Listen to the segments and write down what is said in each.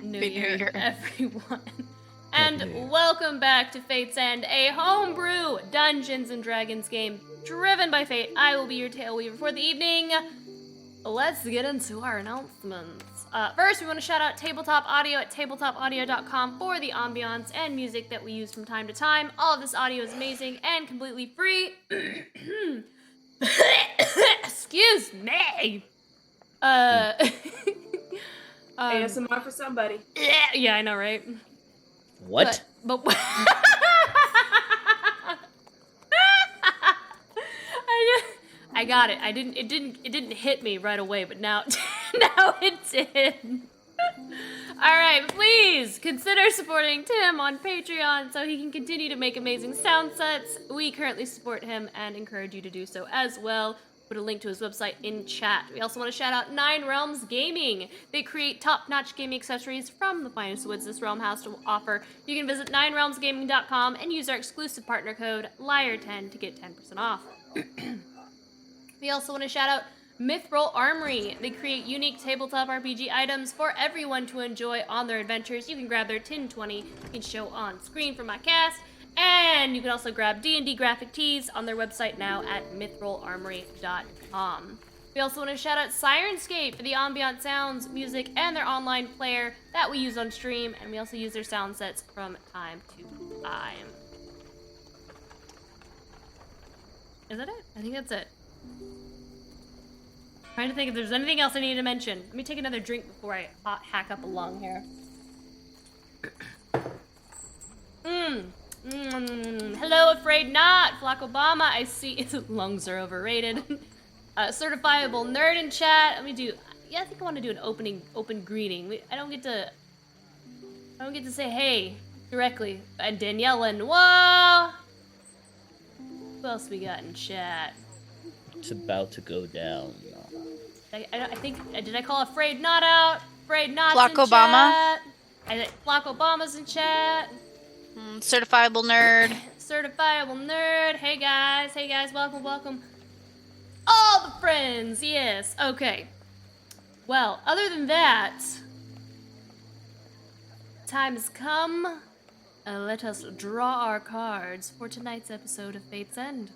New Year, everyone. Happy New And Year. welcome back to Fate's End, a homebrew Dungeons & Dragons game driven by Fate. I will be your Tale Weaver for the evening. Let's get into our announcements. First, we want to shout out Tabletop Audio at tabletopaudio.com for the ambiance and music that we use from time to time. All of this audio is amazing and completely free. Excuse me. ASMR for somebody. Yeah, I know, right? What? But I got it. It didn't hit me right away, but now now it did. All right, please consider supporting Tim on Patreon so he can continue to make amazing sound sets. We currently support him and encourage you to do so as well. Put a link to his website in chat. We also want to shout out Nine Realms Gaming. They create top-notch gaming accessories from the finest woods this realm has to offer. You can visit ninerealmsgaming.com and use our exclusive partner code LIAR10 to get 10% off. We also want to shout out Mithril Armory. They create unique tabletop RPG items for everyone to enjoy on their adventures. You can grab their Tin 20 you can show on screen for my cast. And you can also grab D&D graphic tees on their website now at mithrilarmory.com. We also want to shout out Sirenscape for the ambient sounds, music, and their online player that we use on stream. And we also use their sound sets from time to time. Is that it? I think that's it. Trying to think if there's anything else I need to mention. Let me take another drink before I hack up a lung here. Hello, Afraid Not. Flock Obama, I see lungs are overrated. Certifiable Nerd in chat. Let me do. Yeah, I think I want to do an open greeting. I don't get to say hey directly. And Danielle and whoa. Who else we got in chat? It's about to go down. I think did I call Afraid Not out? Afraid Not. Flock Obama. Chat. I think Flock Obama's in chat. Certifiable Nerd. Certifiable Nerd. Hey guys, welcome. All the friends, yes. Okay. Well, other than that, time has come. Let us draw our cards for tonight's episode of Fate's End.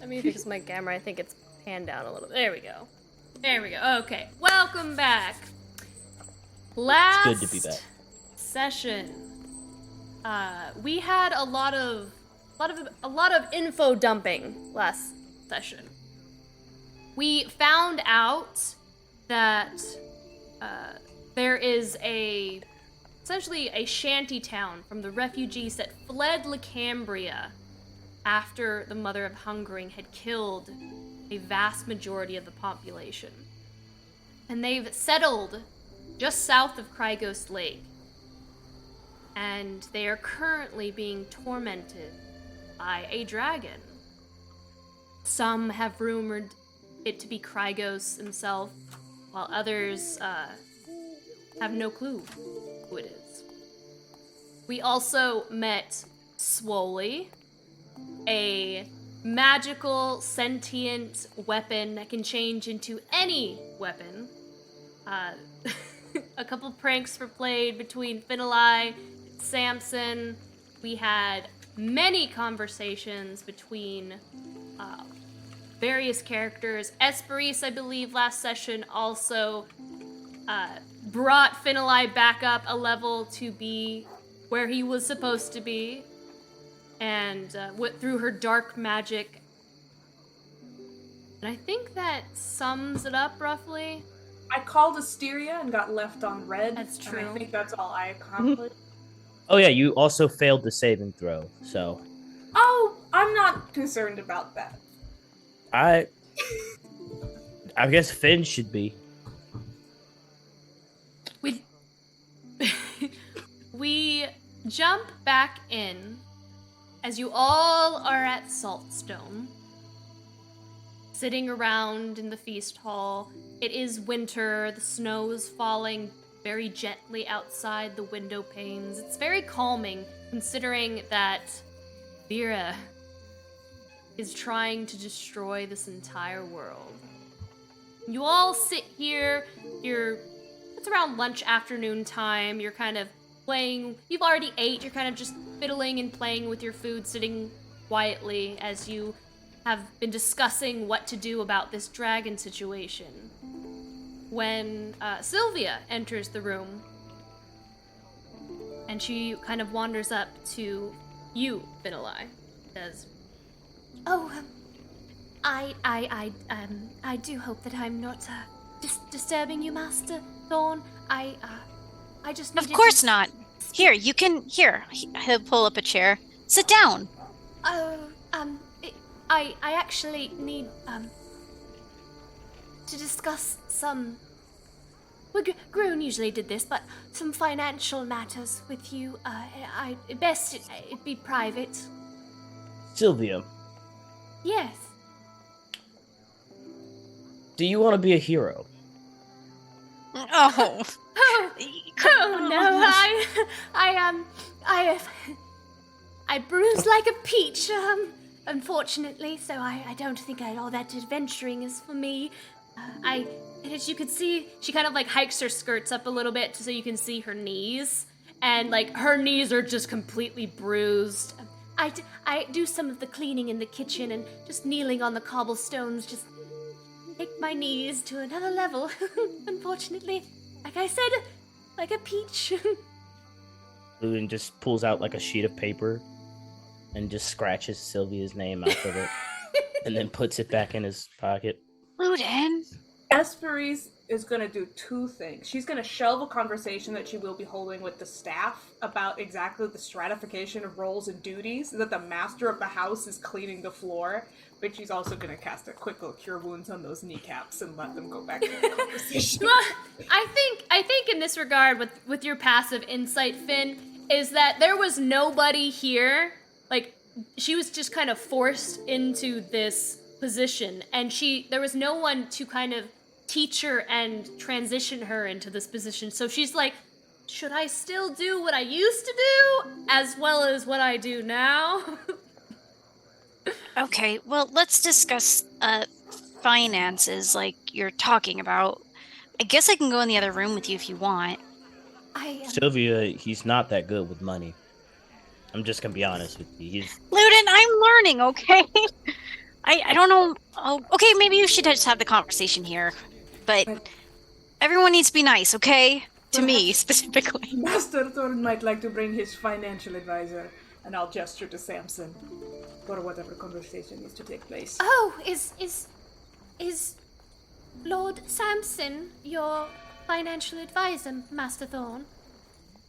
Let me fix my camera. I think it's panned down a little. There we go. There we go. Okay. Welcome back. Last It's good to be back. session. We had a lot of info dumping last session. We found out that there is essentially a shanty town from the refugees that fled Lacambria after the Mother of Hungering had killed a vast majority of the population. And they've settled just south of Krygos Lake. And they are currently being tormented by a dragon. Some have rumored it to be Krygos himself, while others have no clue who it is. We also met Swoley, a magical sentient weapon that can change into any weapon. A couple pranks were played between Finalai and Samson. We had many conversations between various characters. Esperis, I believe, last session also brought Finalai back up a level to be where he was supposed to be, and went through her dark magic. And I think that sums it up roughly. I called Asteria and got left on red. That's and true. I think that's all I accomplished. Oh yeah, you also failed the saving throw, so Oh, I'm not concerned about that. I guess Finn should be. We jump back in as you all are at Saltstone, sitting around in the feast hall. It is winter, the snow is falling very gently outside the window panes. It's very calming, considering that Vera is trying to destroy this entire world. You all sit here, it's around lunch afternoon time, you're kind of playing, you've already ate, you're kind of just fiddling and playing with your food, sitting quietly as you have been discussing what to do about this dragon situation. When Sylvia enters the room, and she kind of wanders up to you, Finalai, says, Oh, I do hope that I'm not disturbing you, Master Thorn. I just needed Of course to... not. Here, you can. Here, he'll pull up a chair. Sit down. Oh, I actually need to discuss some. Well, Groon usually did this, but some financial matters with you. It'd be private. Sylvia, Yes. do you want to be a hero? Oh. Oh no, I bruise like a peach, unfortunately, so I don't think all that adventuring is for me. as you can see, she kind of like hikes her skirts up a little bit so you can see her knees. And like her knees are just completely bruised. I do some of the cleaning in the kitchen and just kneeling on the cobblestones just take my knees to another level. Unfortunately, like I said, like a peach. Luden just pulls out like a sheet of paper and just scratches Sylvia's name out of it and then puts it back in his pocket. Luden. Esperis is going to do two things. She's going to shelve a conversation that she will be holding with the staff about exactly the stratification of roles and duties, that the master of the house is cleaning the floor, but she's also going to cast a quick little cure wounds on those kneecaps and let them go back to the conversation. Well, I think in this regard, with your passive insight, Finn, is that there was nobody here. Like, she was just kind of forced into this position, and there was no one to kind of teach her and transition her into this position. So she's like, should I still do what I used to do as well as what I do now? Okay, well, let's discuss finances like you're talking about. I guess I can go in the other room with you if you want. Sylvia, he's not that good with money. I'm just gonna be honest with you. Luden, I'm learning, okay? I don't know. Oh, okay, maybe you should just have the conversation here. But everyone needs to be nice, okay? To me, specifically. Master Thorn might like to bring his financial advisor, and I'll gesture to Samson for whatever conversation needs to take place. Oh, is Lord Samson your financial advisor, Master Thorn?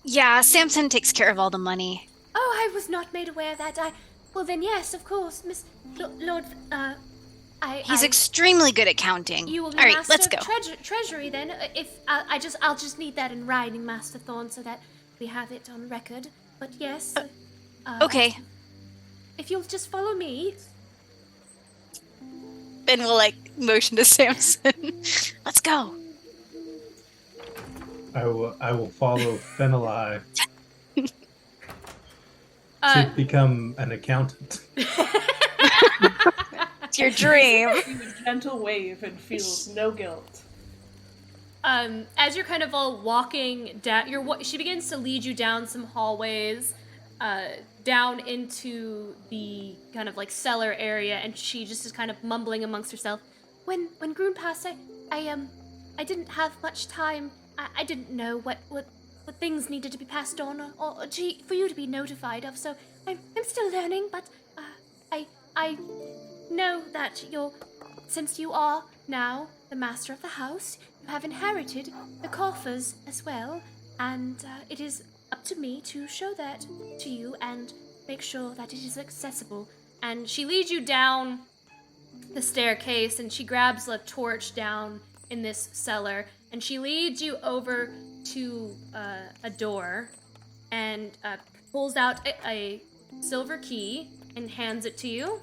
Yeah, Samson takes care of all the money. Oh, I was not made aware of that. Well then, yes, of course, Lord. He's extremely good at counting. You will be all right, Master let's go. Treasury then. If I'll just need that in writing, Master Thorn, so that we have it on record. But yes. Okay. If you'll just follow me. Ben will motion to Samson. Let's go. I will follow Fenelai Uh, to become an accountant. It's your dream. A gentle wave and feels no guilt. as you're kind of all walking down, she begins to lead you down some hallways, down into the kind of cellar area, and she just is kind of mumbling amongst herself. When Groon passed, I didn't have much time. I didn't know what things needed to be passed on or for you to be notified of. So I'm still learning, but I know that since you are now the master of the house, you have inherited the coffers as well, and it is up to me to show that to you and make sure that it is accessible. And she leads you down the staircase, and she grabs a torch down in this cellar, and she leads you over to a door and pulls out a silver key and hands it to you.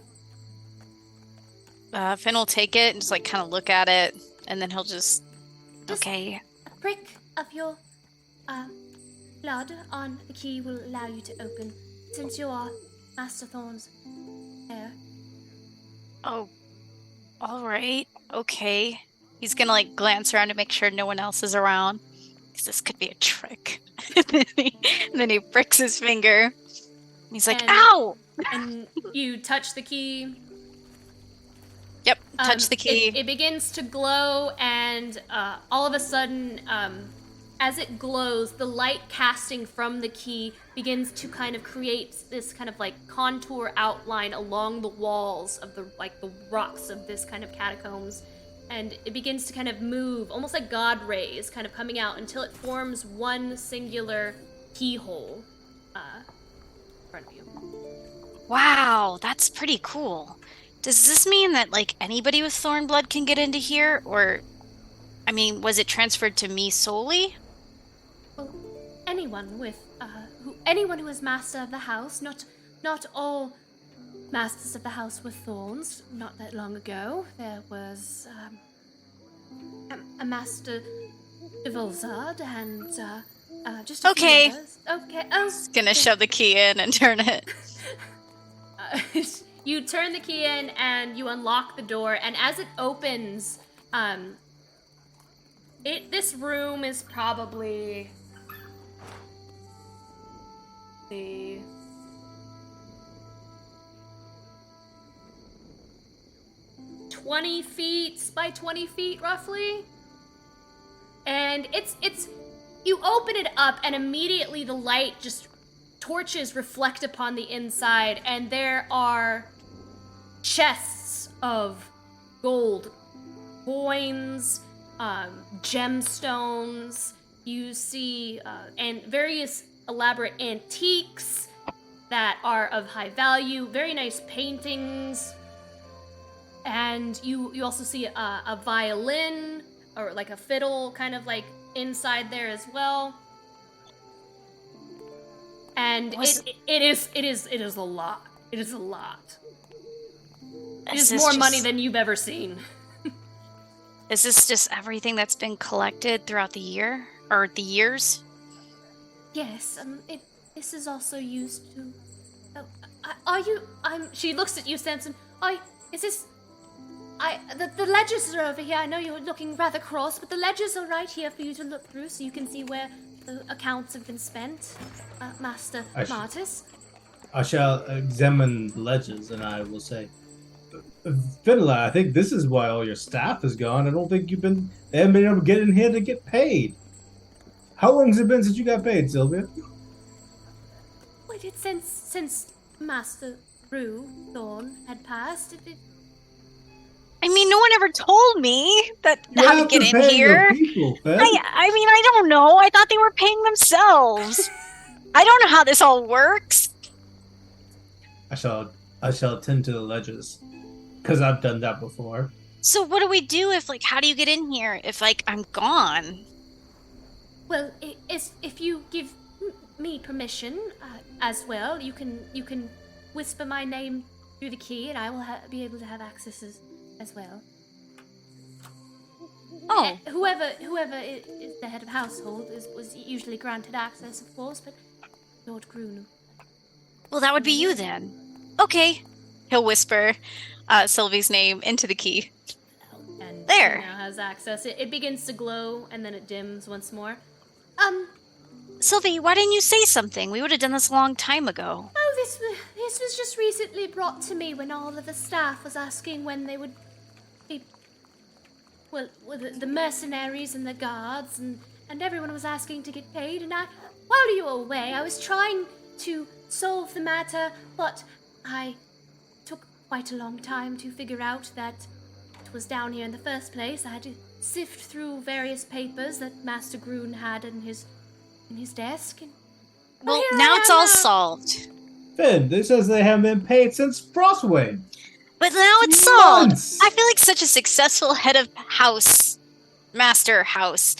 Finn will take it and just kind of look at it, and then he'll just okay. A prick of your blood on the key will allow you to open, since you are Master Thorn's heir. Oh, all right, okay. He's gonna glance around to make sure no one else is around, because this could be a trick. and then he pricks his finger. He's like, And- "Ow!" And you touch the key. Yep, touch the key. It begins to glow, and all of a sudden, as it glows, the light casting from the key begins to kind of create this kind of contour outline along the walls of the rocks of this kind of catacombs. And it begins to kind of move, almost like God rays kind of coming out, until it forms one singular keyhole in front of you. Wow, that's pretty cool. Does this mean that anybody with thorn blood can get into here, or, I mean, was it transferred to me solely? Well, anyone who is master of the house, not all masters of the house were thorns. Not that long ago, there was a master Devolzard and just a Okay. few others. Okay. Oh, Gonna shove the key in and turn it. You turn the key in and you unlock the door, and as it opens, this room is probably the 20 feet by 20 feet roughly. And it's you open it up, and immediately the light just torches reflect upon the inside, and there are chests of gold coins, gemstones. You see and various elaborate antiques that are of high value, very nice paintings, and you also see a violin or a fiddle kind of inside there as well. And it is a lot. It is a lot. It is more money than you've ever seen. Is this just everything that's been collected throughout the year? Or the years? yes. This is also used to. Are you? She looks at you, Samson. Is this? The ledgers are over here. I know you're looking rather cross, but the ledgers are right here for you to look through, so you can see where the accounts have been spent, Master I see. Martis. I shall examine the ledgers, and I will say, Finla, I think this is why all your staff is gone. I don't think they haven't been able to get in here to get paid. How long has it been since you got paid, Sylvia? Well, it's since Master Rue Thorn had passed. I mean, no one ever told me that You how to have get in pay here. the people, Fen. I mean, I don't know. I thought they were paying themselves. I don't know how this all works. I shall attend to the ledges, because I've done that before. So what do we do if, like, how do you get in here if, like, I'm gone? Well, if you give me permission as well, you can whisper my name through the key, and I will be able to have access as well. Oh, Whoever is the head of household was usually granted access, of course, but Lord Grunu. well, that would be you then. Okay. He'll whisper Sylvie's name into the key. And There. She now has access. It begins to glow and then it dims once more. Sylvie, why didn't you say something? We would have done this a long time ago. Oh, this was just recently brought to me when all of the staff was asking when they would be. Well, the mercenaries and the guards and everyone was asking to get paid, and while you were away, I was trying to solve the matter, but I took quite a long time to figure out that it was down here in the first place. I had to sift through various papers that Master Grun had in his desk. And Well, here now I it's am, all solved. Finn, this says they haven't been paid since Frostwave. But now it's solved. Months. I feel like such a successful head of house, master house.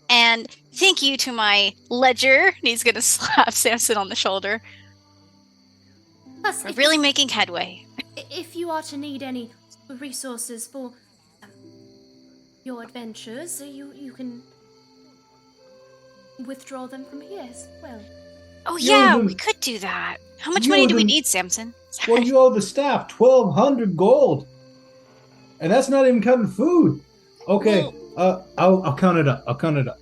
And thank you to my ledger. And he's going to slap Samson on the shoulder. Plus, We're really making headway. if you are to need any resources for your adventures, you can withdraw them from here as well. Oh, You yeah, owe we them- could do that. How much you money owe do we them- need, Samson? Well, you owe the staff 1,200 gold, and that's not even counting food. Okay, I'll count it up.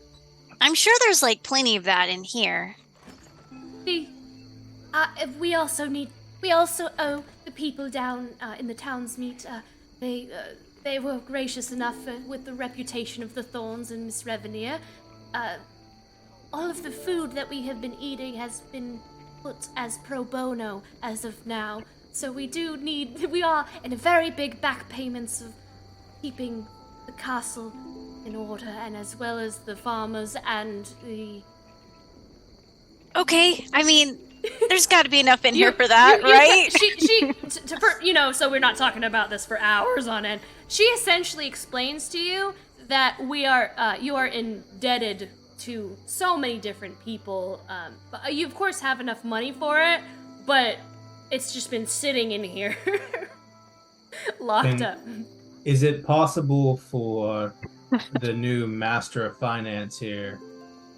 I'm sure there's, like, plenty of that in here. We also owe the people down in the town's meet. They were gracious enough with the reputation of the Thorns and Miss Revenier. All of the food that we have been eating has been put as pro bono as of now. So we are in a very big back payments of keeping the castle in order, and as well as the farmers and the. Okay, I mean, there's got to be enough in here for that, right? So we're not talking about this for hours on end. She essentially explains to you that you are indebted to so many different people. But you of course have enough money for it, but it's just been sitting in here, locked And- up. Is it possible for the new master of finance here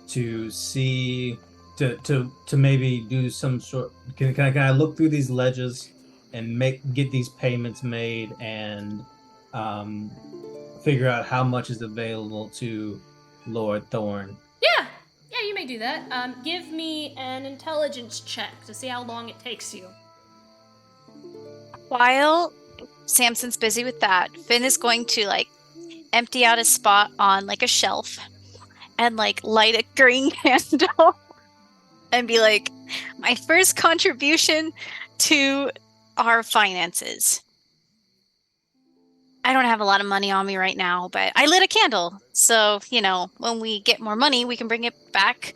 to see to maybe do some sort? Can I look through these ledges and get these payments made and figure out how much is available to Lord Thorn? Yeah, you may do that. Give me an intelligence check to see how long it takes you. While Samson's busy with that, Finn is going to, like, empty out a spot on, like, a shelf and, like, light a green candle and be like, my first contribution to our finances. I don't have a lot of money on me right now, but I lit a candle. So, when we get more money, we can bring it back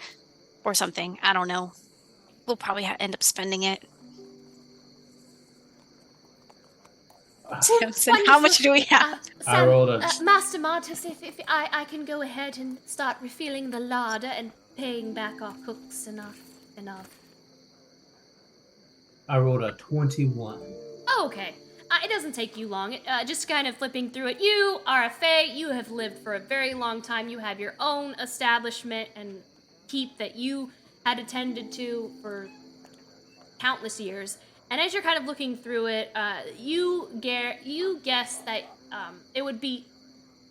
or something. I don't know. We'll probably end up spending it. Samson, how much do we have? I rolled a- Master Martus, if I can go ahead and start refilling the larder and paying back our cooks enough. I rolled a 21. Oh, okay. It doesn't take you long. Just kind of flipping through it. You are a fae. You have lived for a very long time. You have your own establishment and keep that you had attended to for countless years. And as you're kind of looking through it, you guess that it would be,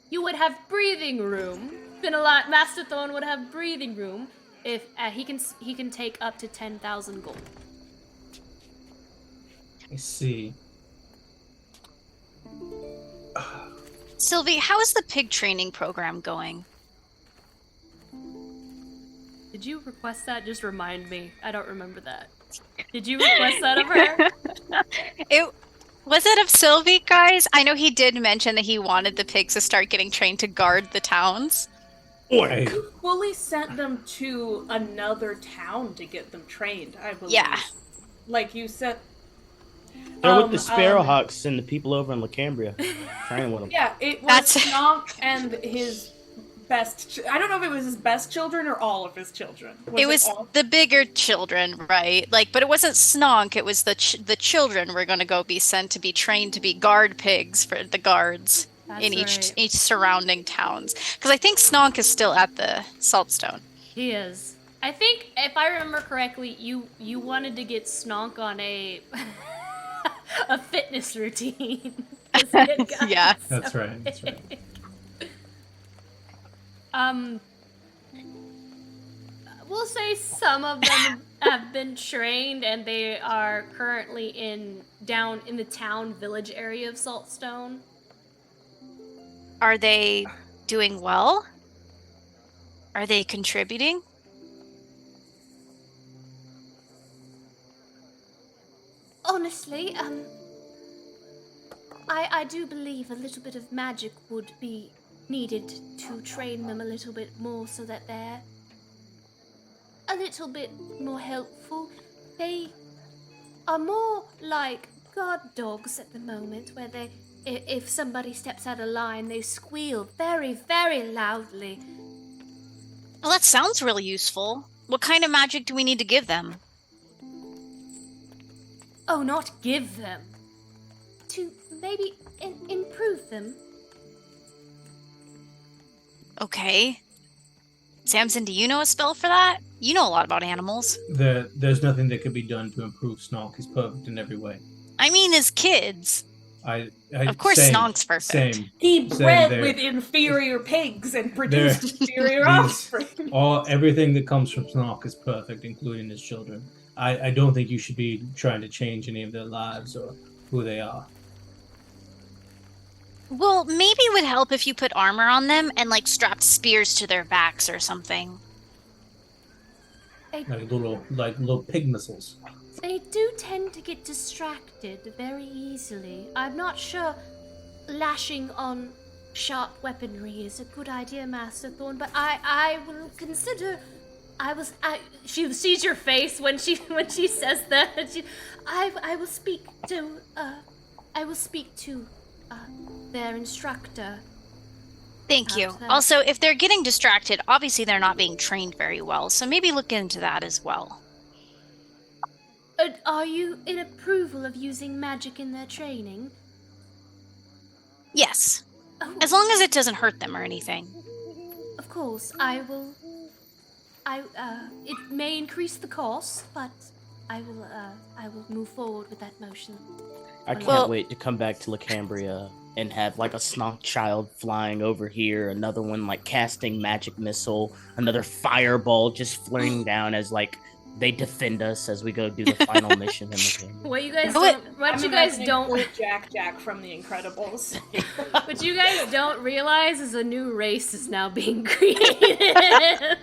you would have breathing room. Master Thorn would have breathing room if he can take up to 10,000 gold. I see. Sylvie, how is the pig training program going? Did you request that? Just remind me. I don't remember that. Did you request that of her? It was it of Sylvie, guys? I know he did mention that he wanted the pigs to start getting trained to guard the towns. Hey, You fully sent them to another town to get them trained, I believe. Yeah. Like you said. They're with the Sparrowhawks and the people over in Lacambria. Training with them. Yeah, it was That's- Stonk and his best. I don't know if it was his best children or all of his children. It was all? the bigger children, right? Like, but it wasn't Snonk. It was the children were going to go be sent to be trained to be guard pigs for the guards in That's each surrounding towns. Because I think Snonk is still at the Saltstone. He is. I think, if I remember correctly, you wanted to get Snonk on a a fitness routine. 'Cause he had gotten Yeah. that's so right. That's right. big. We'll say some of them have been trained, and they are currently down in the town village area of Saltstone. Are they doing well? Are they contributing? Honestly, I do believe a little bit of magic would be needed to train them a little bit more so that they're a little bit more helpful. They are more like guard dogs at the moment, where if somebody steps out of line, they squeal very, very loudly. Well, that sounds really useful. What kind of magic do we need to give them? Oh, not give them. To maybe improve them. Okay. Samson, do you know a spell for that? You know a lot about animals. There's nothing that could be done to improve Snork. He's perfect in every way. I mean, as kids. I Of course, same, Snonk's perfect. Same. He Same bred there. with inferior pigs and produced There- inferior these- offspring. Everything that comes from Snork is perfect, including his children. I don't think you should be trying to change any of their lives or who they are. Well, maybe it would help if you put armor on them and, like, strapped spears to their backs or something. Like little pig missiles. They do tend to get distracted very easily. I'm not sure lashing on sharp weaponry is a good idea, Master Thorn, but I will consider. She sees your face when she says that. I will speak to their instructor. Thank you. How's that? Also, if they're getting distracted, obviously they're not being trained very well, so maybe look into that as well. Are you in approval of using magic in their training? Yes. Oh, As long as it doesn't hurt them or anything. of course, I will. It may increase the cost, but I will move forward with that motion. I can't Well- wait to come back to Lacambria and have like a Snock child flying over here, another one like casting magic missile, another fireball just flaring down as like they defend us as we go do the final mission in Lacambria. What you guys What- don't, what I'm you guys imagining don't, old Jack from The Incredibles. what you guys don't realize is a new race is now being created.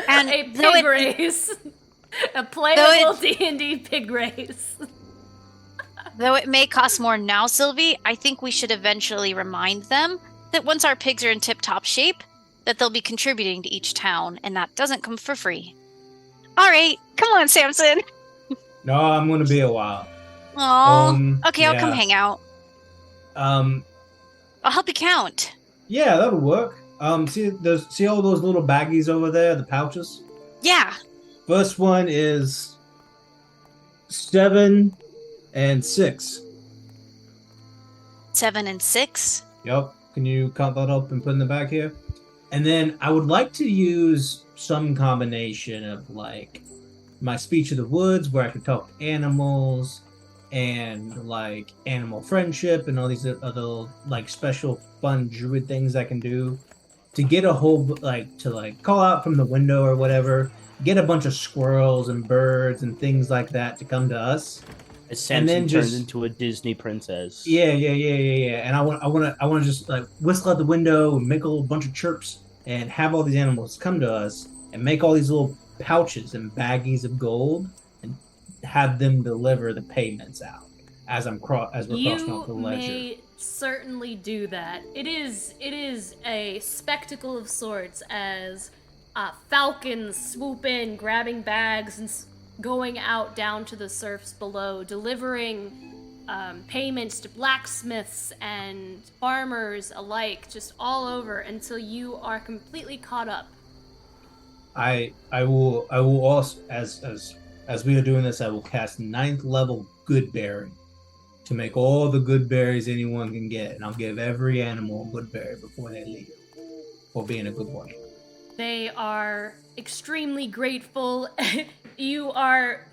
And a though pig it- race, a playable D&D pig race. Though it may cost more now, Sylvie, I think we should eventually remind them that once our pigs are in tip-top shape, that they'll be contributing to each town, and that doesn't come for free. All right, come on, Samson. No, I'm gonna be a while. Oh, okay, I'll come yeah. hang out. Um, I'll help you count. yeah, that'll work. See all those little baggies over there, the pouches? Yeah. First one is 7 and 6. 7 and 6. Yep. Can you count that up and put in the bag here? And then I would like to use some combination of like my speech of the woods where I can talk to animals and like animal friendship and all these other like special fun druid things I can do to get a whole to call out from the window or whatever, get a bunch of squirrels and birds and things like that to come to us Samson then turns just- into a Disney princess. Yeah. And I want to just like whistle out the window and make a little bunch of chirps and have all these animals come to us and make all these little pouches and baggies of gold and have them deliver the payments out as we're crossing off the You ledger. may certainly do that. It is a spectacle of sorts as falcons swoop in, grabbing bags and going out down to the serfs below, delivering payments to blacksmiths and farmers alike, just all over until you are completely caught up. I will also as we are doing this, I will cast 9th level good berry to make all the good berries anyone can get, and I'll give every animal a good berry before they leave for being a good boy. They are extremely grateful. You are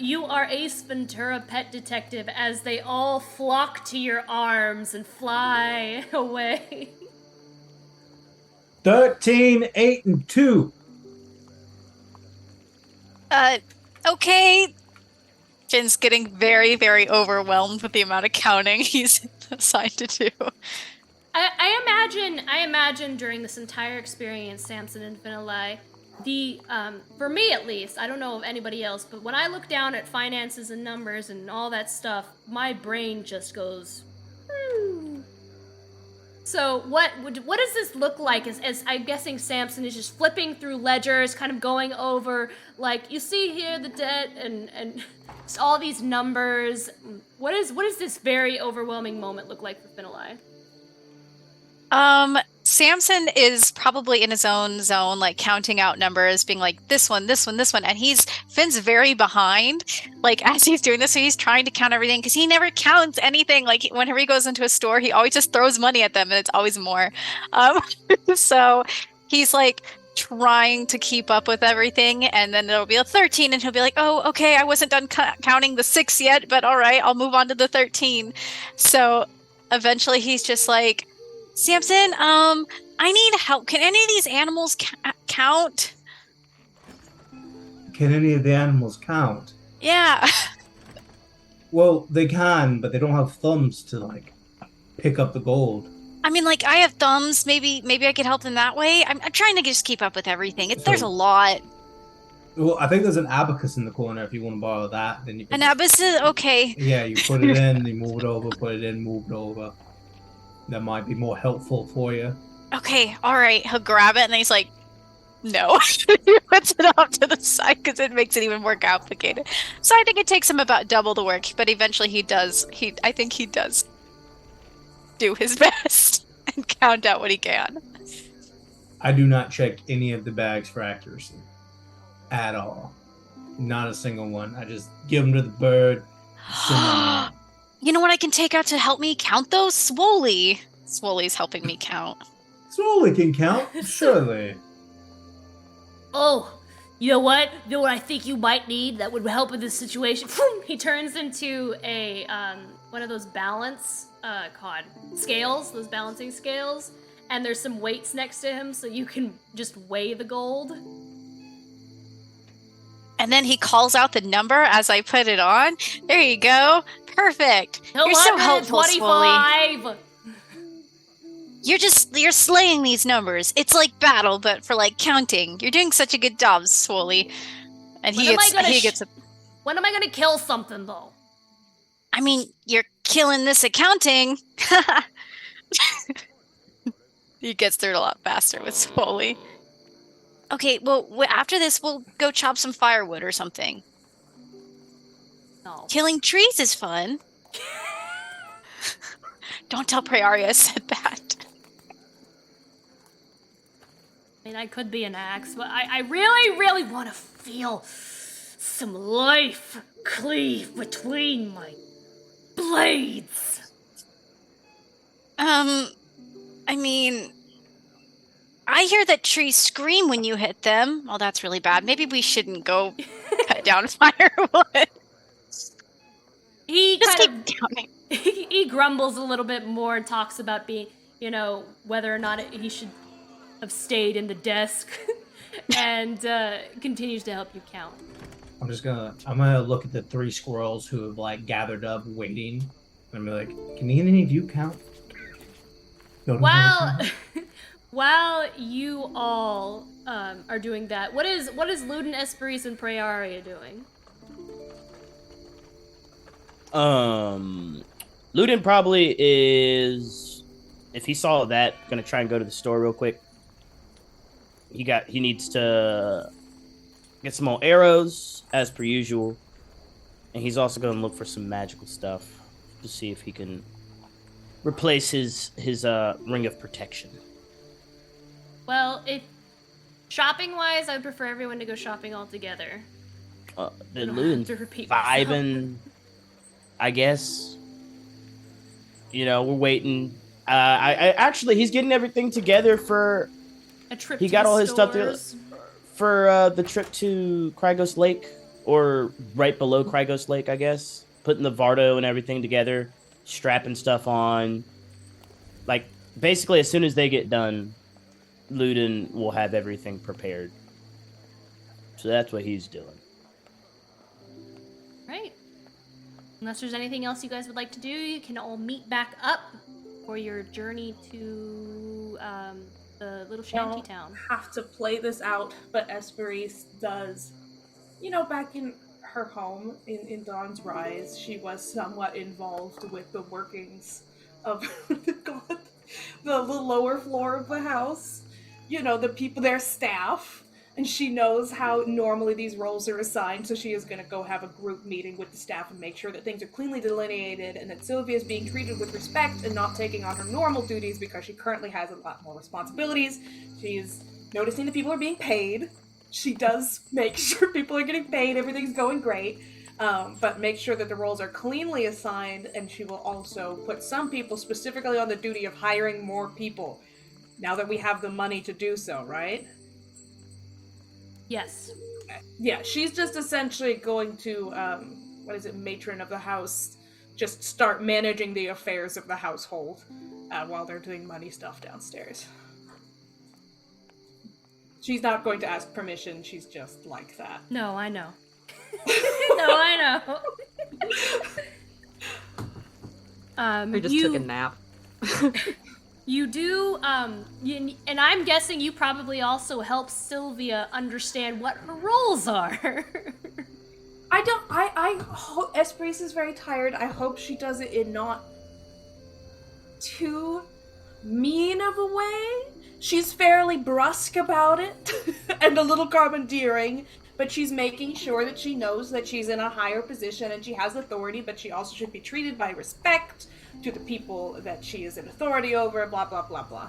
Ace Ventura, pet detective, as they all flock to your arms and fly away. 13, 8, and 2. Okay. Finn's getting very, very overwhelmed with the amount of counting he's assigned to do. I imagine during this entire experience, Samson and Finalai, for me at least, I don't know of anybody else, but when I look down at finances and numbers and all that stuff, my brain just goes. "Hmm." So what does this look like? As I'm guessing Samson is just flipping through ledgers, kind of going over, like, you see here the debt and just all these numbers. What does this very overwhelming moment look like for Finalai? Samson is probably in his own zone, like counting out numbers, being like, this one, and Finn's very behind, like, as he's doing this, so he's trying to count everything, because he never counts anything. Like, whenever he goes into a store, he always just throws money at them, and it's always more. So he's, like, trying to keep up with everything, and then there'll be a 13, and he'll be like, oh, okay, I wasn't done counting the 6 yet, but all right, I'll move on to the 13. So eventually he's just like, Samson, I need help. Can any of these animals count? Can any of the animals count? Yeah. Well, they can, but they don't have thumbs to, like, pick up the gold. I mean, like, I have thumbs. Maybe I could help them that way. I'm trying to just keep up with everything. There's a lot. Well, I think there's an abacus in the corner. If you want to borrow that, then you can. An abacus? Okay. Yeah, you put it in, you move it over, put it in, move it over. That might be more helpful for you. Okay, all right. He'll grab it, and then he's like, no. He puts it off to the side because it makes it even more complicated. So I think it takes him about double the work, but eventually he does. I think he does do his best and count out what he can. I do not check any of the bags for accuracy. At all. Not a single one. I just give them to the bird. Send them out. You know what I can take out to help me count those? Swoley. Swoley's helping me count. Swoley can count, surely. Oh, you know what? You know what I think you might need that would help in this situation? He turns into a one of those scales, those balancing scales, and there's some weights next to him so you can just weigh the gold. And then he calls out the number as I put it on. There you go. Perfect. You're so helpful, Swoley. 225. You're slaying these numbers. It's like battle, but for like counting. You're doing such a good job, Swoley. And he gets a. When am I gonna kill something though? I mean, you're killing this accounting. He gets through it a lot faster with Swoley. Okay, well, after this, we'll go chop some firewood or something. No. Killing trees is fun. Don't tell Praeria said that. I mean, I could be an axe, but I really, really want to feel some life cleave between my blades. I mean, I hear that trees scream when you hit them. Oh, that's really bad. Maybe we shouldn't go cut down firewood. He Just kind keep of counting. he grumbles a little bit more and talks about being, whether or not he should have stayed in the desk, and continues to help you count. I'm gonna look at the 3 squirrels who have like gathered up waiting. And be like, can any of you count? Don't know how to While count? while you all are doing that, what is Ludin, Esperis, and Prearia doing? Ludin probably is, if he saw that, gonna try and go to the store real quick. He needs to get some more arrows as per usual, and he's also gonna look for some magical stuff to see if he can replace his ring of protection. Well, if shopping wise, I would prefer everyone to go shopping all together. The I don't have Ludin's to repeat myself. vibing, I guess. You know, we're waiting. I actually, he's getting everything together for A trip. he to got the all his stuff stores. for the trip to Krygos Lake, or right below Krygos Lake, I guess. Putting the Vardo and everything together, strapping stuff on. Like, basically, as soon as they get done, Ludin will have everything prepared. So that's what he's doing. Right. Unless there's anything else you guys would like to do, you can all meet back up for your journey to the little shanty town. Have to play this out, but Esperis does. You know, back in her home in Dawn's Rise, she was somewhat involved with the workings of the lower floor of the house. You know, the people, their staff. And she knows how normally these roles are assigned, so she is going to go have a group meeting with the staff and make sure that things are cleanly delineated and that Sylvia is being treated with respect and not taking on her normal duties because she currently has a lot more responsibilities. She is noticing that people are being paid. She does make sure people are getting paid, everything's going great, but make sure that the roles are cleanly assigned, and she will also put some people specifically on the duty of hiring more people, now that we have the money to do so, right? Yes. Yeah, she's just essentially going to, matron of the house, just start managing the affairs of the household while they're doing money stuff downstairs. She's not going to ask permission, she's just like that. No, I know. No, I know. I just took a nap. You do, and I'm guessing you probably also help Sylvia understand what her roles are. I hope Esperis is very tired. I hope she does it in not too mean of a way. She's fairly brusque about it and a little commandeering, but she's making sure that she knows that she's in a higher position and she has authority, but she also should be treated by respect to the people that she is in authority over, blah, blah, blah, blah.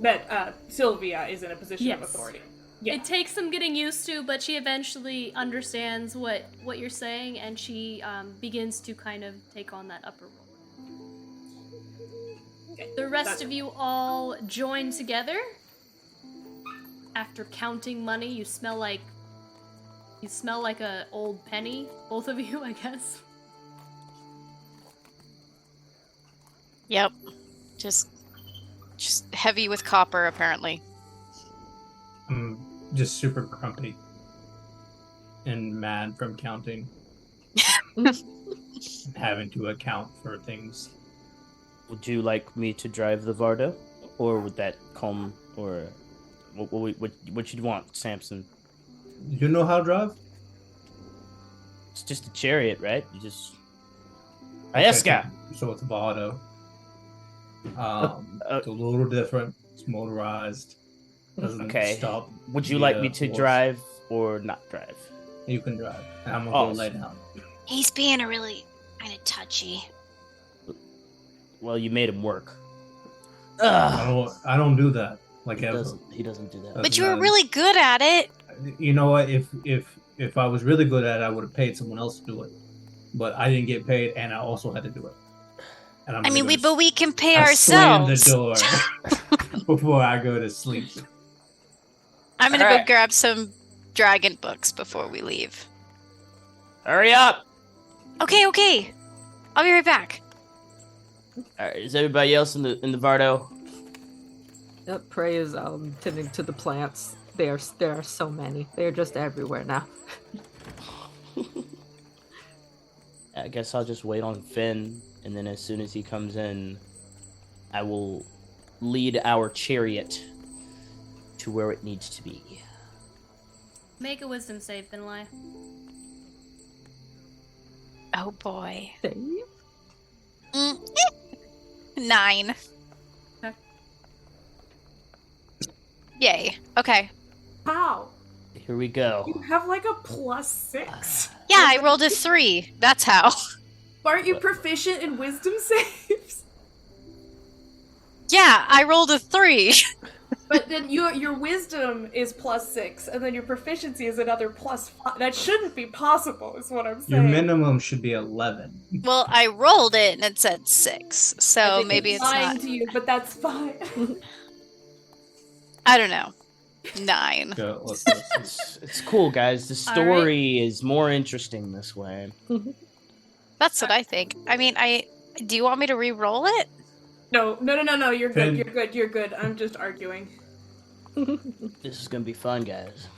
That Sylvia is in a position of Yes. authority. Yeah. It takes some getting used to, but she eventually understands what you're saying, and she begins to kind of take on that upper role. Okay, The rest that's- of you all join together. After counting money, you smell like a old penny, both of you, I guess. Yep. Just heavy with copper, apparently. I'm just super grumpy and mad from counting. And having to account for things. Would you like me to drive the Vardo, or would that come, or what you'd want, Samson? You know how to drive? It's just a chariot, right? You just. Okay, Ayaska! So it's Vado. It's a little different. It's motorized. Doesn't Okay. stop. Would you like me via to horse. drive or not drive? You can drive. And I'm gonna Oh. go lay down. He's being a really kind of touchy. Well, you made him work. I Ugh. don't do that. Like He ever. doesn't do that. Doesn't But you were matter. really good at it. You know what? If I was really good at it, I would have paid someone else to do it. But I didn't get paid, and I also had to do it. And I mean, gonna we can pay I slam ourselves. the door before I go to sleep. I'm gonna Alright. go grab some dragon books before we leave. Hurry up! Okay. I'll be right back. All right, is everybody else in the Vardo? Yep, Prey is tending to the plants There are so many. They're just everywhere now. I guess I'll just wait on Finn, and then as soon as he comes in, I will lead our chariot to where it needs to be. Make a wisdom save, Finlay. Oh boy. Save? 9. Okay. Yay. Okay. How? Here we go. You have like a +6. Yeah, I rolled a 3. That's how. Aren't you proficient in wisdom saves? Yeah, I rolled a 3. But then your wisdom is +6, and then your proficiency is another +5. That shouldn't be possible, is what I'm Your saying. minimum should be 11. Well, I rolled it and it said 6, I so think maybe it's lying not. to you, but that's fine. I don't know. 9. Go, let's- It's cool, guys. The story is more interesting this way. That's what I think. I mean, do you want me to re-roll it? No, you're Finn. good, you're good. I'm just arguing. This is gonna be fun, guys.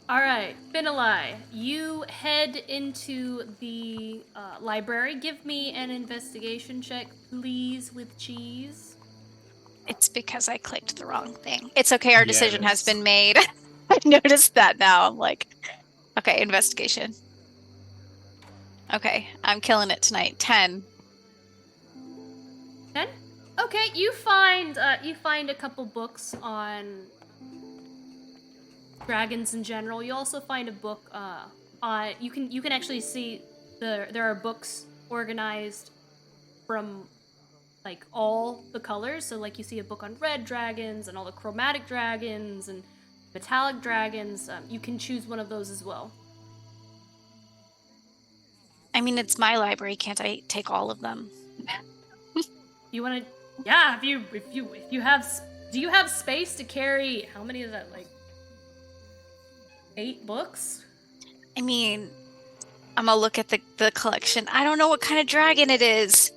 All right, Finlay, you head into the library. Give me an investigation check, please, with cheese. It's because I clicked the wrong thing. It's okay, our decision has Yes. been made. I noticed that now. I'm like, okay, investigation. Okay, I'm killing it tonight. 10. 10? Okay, you find a couple books on dragons in general. You also find a book on you can actually see there are books organized from like all the colors. So like you see a book on red dragons and all the chromatic dragons and metallic dragons. You can choose one of those as well. I mean, it's my library. Can't I take all of them? You want to? Yeah, if you have, do you have space to carry? How many is that? Like 8 books? I mean, I'm gonna look at the collection. I don't know what kind of dragon it is.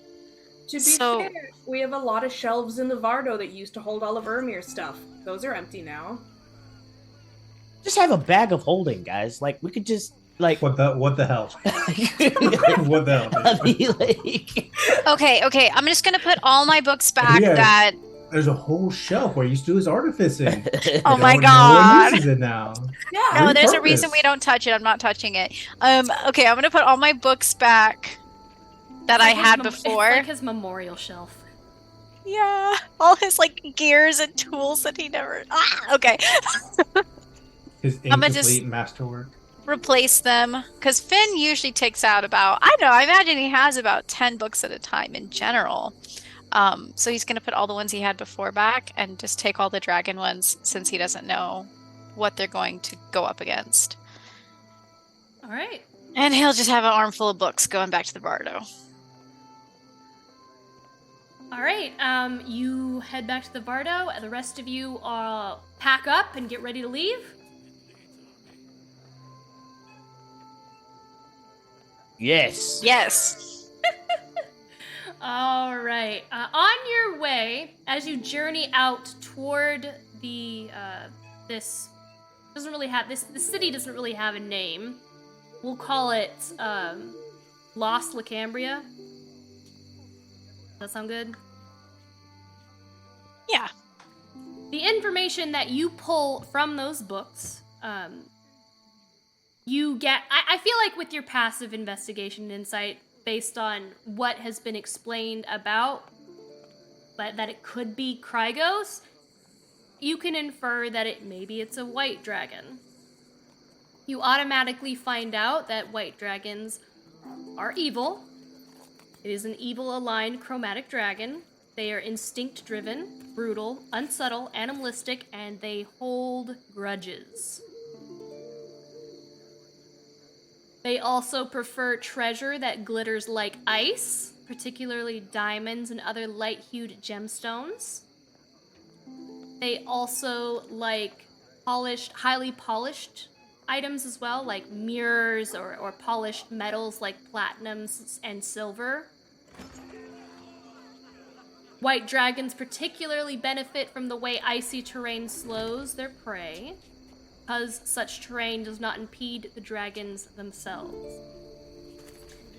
To be So- fair, we have a lot of shelves in the Vardo that used to hold all of Ermir's stuff. Those are empty now. Just have a bag of holding, guys. Like we could just like What the hell? What the hell? I mean, like, Okay. I'm just gonna put all my books back Yeah. that. There's a whole shelf where you used to do his artificing. Oh my No one God. uses it now. Yeah. No, there's a reason Repurpose. we don't touch it. I'm not touching it. Okay, I'm gonna put all my books back that I It's like had his before. It's like his memorial shelf. Yeah, all his like gears and tools that he never. Okay. His I'ma incomplete just- masterwork. Replace them because Finn usually takes out about, I don't know, I imagine he has about 10 books at a time in general. So he's gonna put all the ones he had before back and just take all the dragon ones since he doesn't know what they're going to go up against. All right. And he'll just have an armful of books going back to the Bardo. All right. You head back to the Vardo. The rest of you pack up and get ready to leave. yes. Yes. All right. On your way, as you journey out toward the this doesn't really have this. The city doesn't really have a name. We'll call it Lost Lacambria. Does that sound good? Yeah. The information that you pull from those books, you get. I feel like with your passive investigation and insight, based on what has been explained about, but that it could be Krygos, you can infer that maybe it's a white dragon. You automatically find out that white dragons are evil. It is an evil-aligned chromatic dragon. They are instinct-driven, brutal, unsubtle, animalistic, and they hold grudges. They also prefer treasure that glitters like ice, particularly diamonds and other light-hued gemstones. They also like highly polished items as well, like mirrors or polished metals like platinum and silver. White dragons particularly benefit from the way icy terrain slows their prey, because such terrain does not impede the dragons themselves.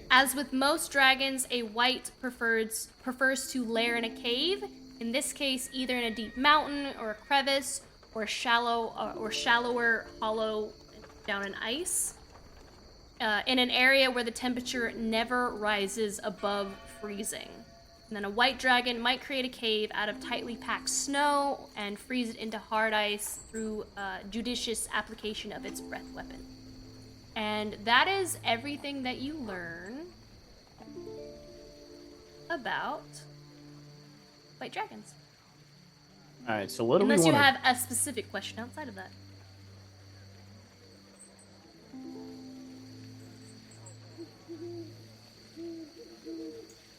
As with most dragons, a white prefers to lair in a cave, in this case either in a deep mountain or a crevice or a shallower hollow down in ice, in an area where the temperature never rises above freezing. And then a white dragon might create a cave out of tightly packed snow and freeze it into hard ice through judicious application of its breath weapon. And that is everything that you learn about white dragons. All right, so what do Unless we you want? have a specific question outside of that.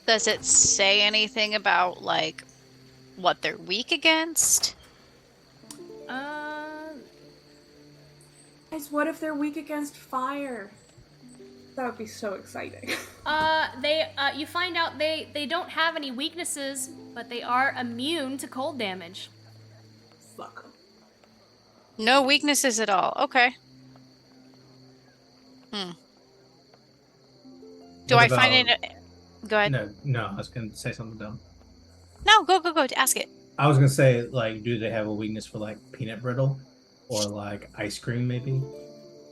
Does it say anything about, like, what they're weak against? Guys, what if they're weak against fire? That would be so exciting. You find out they don't have any weaknesses, but they are immune to cold damage. Fuck 'em. No weaknesses at all. Okay. Do What I find about- it? Go ahead. No, I was gonna say something dumb. No, go. Ask it. I was gonna say, like, do they have a weakness for like peanut brittle or like ice cream, maybe?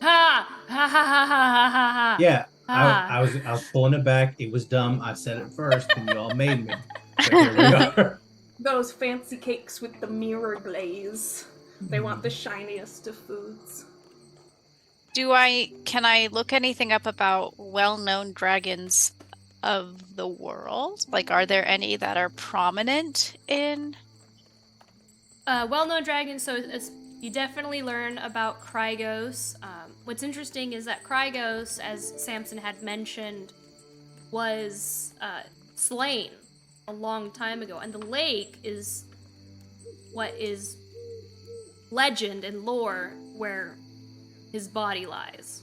Ha ha ha ha ha ha ha ha. Yeah, Ah. I was pulling it back. It was dumb. I said it first, and you all made me. So here we are. Those fancy cakes with the mirror glaze. They want the shiniest of foods. Can I look anything up about well-known dragons of the world? Like, are there any that are prominent in? Well-known dragons, so you definitely learn about Krygos. What's interesting is that Krygos, as Samson had mentioned, was slain a long time ago, and the lake is what is legend and lore where his body lies.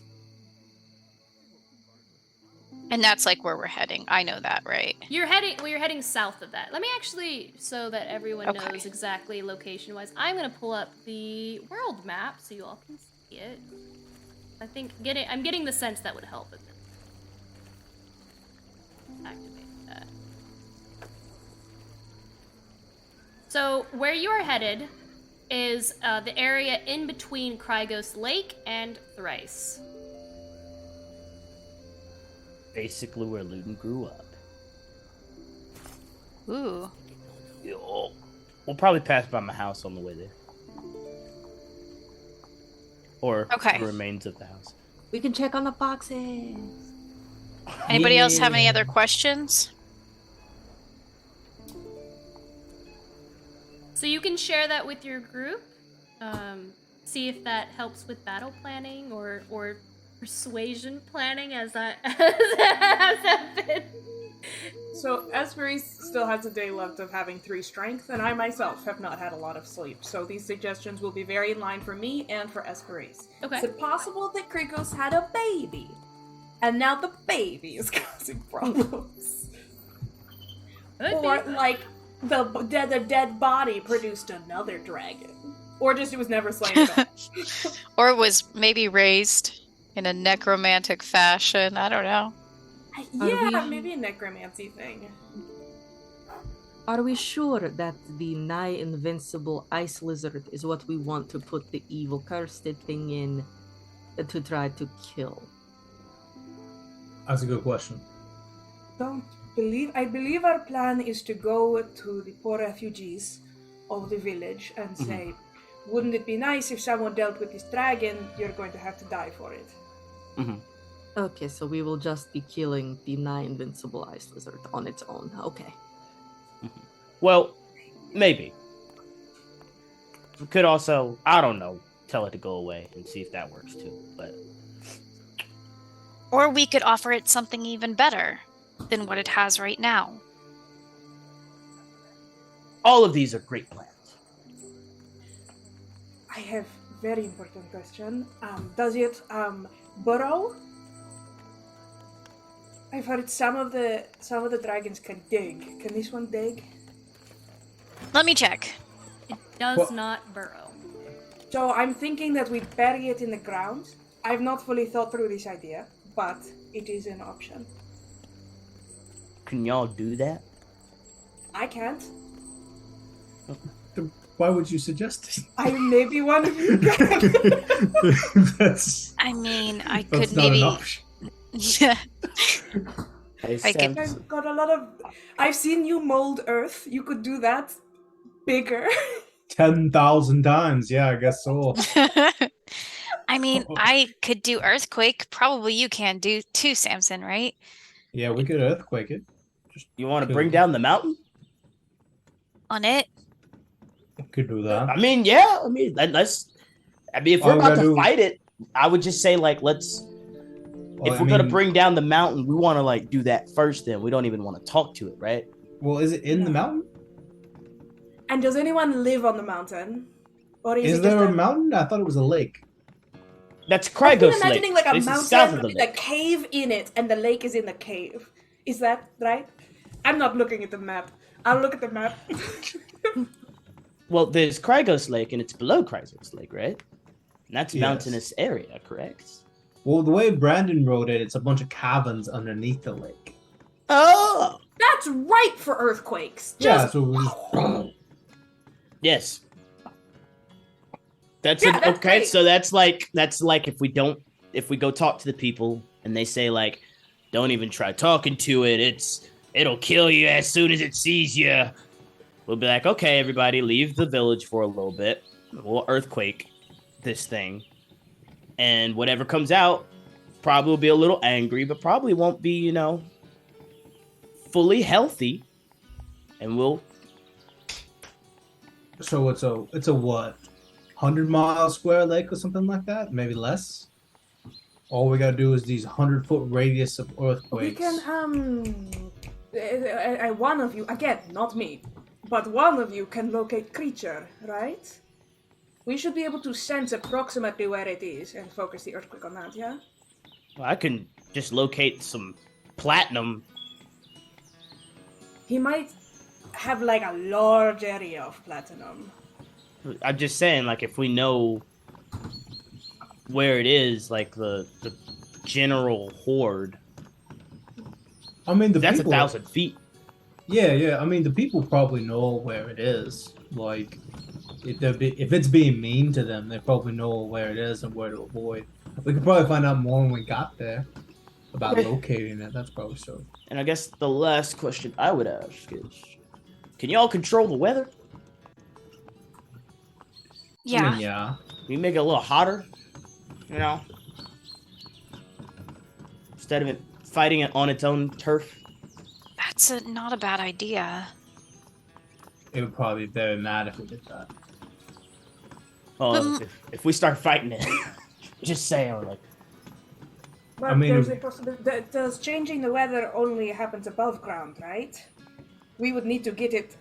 And that's like where we're heading. I know that, right? You're heading south of that. Let me actually, so that everyone Okay. knows exactly location-wise, I'm gonna pull up the world map so you all can see it. I think I'm getting the sense that would help with it. Activate that. So where you are headed is the area in between Krygos Lake and Thrice. Basically, where Luton grew up. Ooh. We'll probably pass by my house on the way there. Or Okay. the remains of the house. We can check on the boxes. Anybody else have any Yeah. other questions? So you can share that with your group. See if that helps with battle planning or persuasion planning, as I've been. So Esperis still has a day left of having 3 strength, and I myself have not had a lot of sleep. So these suggestions will be very in line for me and for Esperis. Okay. Is it possible that Krikos had a baby, and now the baby is causing problems? Or like the dead body produced another dragon, or just it was never slain at all. Or it was maybe raised in a necromantic fashion. I don't know. Yeah, maybe a necromancy thing. Are we sure that the nigh invincible ice lizard is what we want to put the evil cursed thing in to try to kill? That's a good question. I believe our plan is to go to the poor refugees of the village and say, wouldn't it be nice if someone dealt with this dragon? You're going to have to die for it. Mm-hmm. Okay, so we will just be killing the nigh invincible ice lizard on its own. Okay. Well, maybe. We could also, I don't know, tell it to go away and see if that works too. But Or we could offer it something even better than what it has right now. all of these are great plans. I have very important question. Does it burrow? I've heard some of the dragons can dig. Can this one dig? Let me check. It does Well- not burrow. So I'm thinking that we bury it in the ground. I've not fully thought through this idea, but it is an option. Can y'all do that? I can't. Why would you suggest I maybe one of you can. it? that's I mean, I that's could not an maybe. option. Yeah. Hey, I could- I've got a lot of. I've seen you mold earth. You could do that bigger. 10,000 times. Yeah, I guess so. I mean, I could do earthquake. Probably you can do too, Samson, right? Yeah, we could earthquake it. You want to bring down the mountain? On it. We could do that. I mean, yeah. I mean, let's. I mean, if we're All we about gotta to do- fight it, I would just say like, let's. Well, If I we're gonna mean, bring down the mountain, we want to like do that first. Then we don't even want to talk to it, right? well, is it in the mountain? And does anyone live on the mountain? Or is, Is it there just a mountain? I thought it was a lake. That's I've Krygos been Lake. imagining like a This is south of mountain the with a lake. cave in it, and the lake is in the cave. Is that right? I'm not looking at the map. I'll look at the map. Well, there's Krygos Lake, and it's below Krygos Lake, right? And that's Yes. mountainous area, correct? Well, the way Brandon wrote it, it's a bunch of caverns underneath the lake. Oh, That's right for earthquakes. Yeah, Just so we just yes. That's Yeah, that's okay. great. So that's like if we go talk to the people and they say like, don't even try talking to it. It'll kill you as soon as it sees you. We'll be like, okay, everybody, leave the village for a little bit. We'll earthquake this thing, and whatever comes out probably will be a little angry, but probably won't be, fully healthy. And we'll so it's a what? 100-mile square lake or something like that? Maybe less. All we gotta do is these 100-foot radius of we earthquakes. can one of you again, not me, but one of you can locate creature, right? We should be able to sense approximately where it is and focus the earthquake on that. Yeah. I can just locate some platinum. He might have like a large area of platinum. I'm just saying, like, if we know where it is, like the general horde, I mean, the that's people. 1,000 feet. Yeah. I mean, the people probably know where it is. Like, if it's being mean to them, they probably know where it is and where to avoid. We could probably find out more when we got there about Okay. locating it. That's probably so. And I guess the last question I would ask is, can y'all control the weather? Yeah. I mean, yeah. Can you make it a little hotter? Instead of it fighting it on its own turf. That's not a bad idea. It would probably be very mad if we did that. Oh, if we start fighting it, just saying, like, But I mean, there's a possibility. Does changing the weather only happens above ground, right? We would need to get it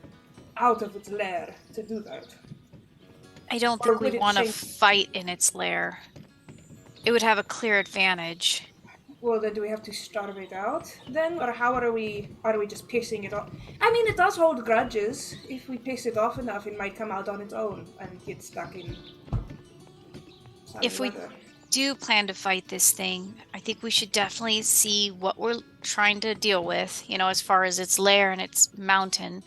out of its lair to do that. I don't Or think would we it want to change- fight in its lair. It would have a clear advantage. Well, then do we have to starve it out then, or how are we? Are we just pissing it off? I mean, it does hold grudges. If we piss it off enough, it might come out on its own and get stuck in. sunny If we- weather. Do plan to fight this thing, I think we should definitely see what we're trying to deal with, as far as its lair and its mountain.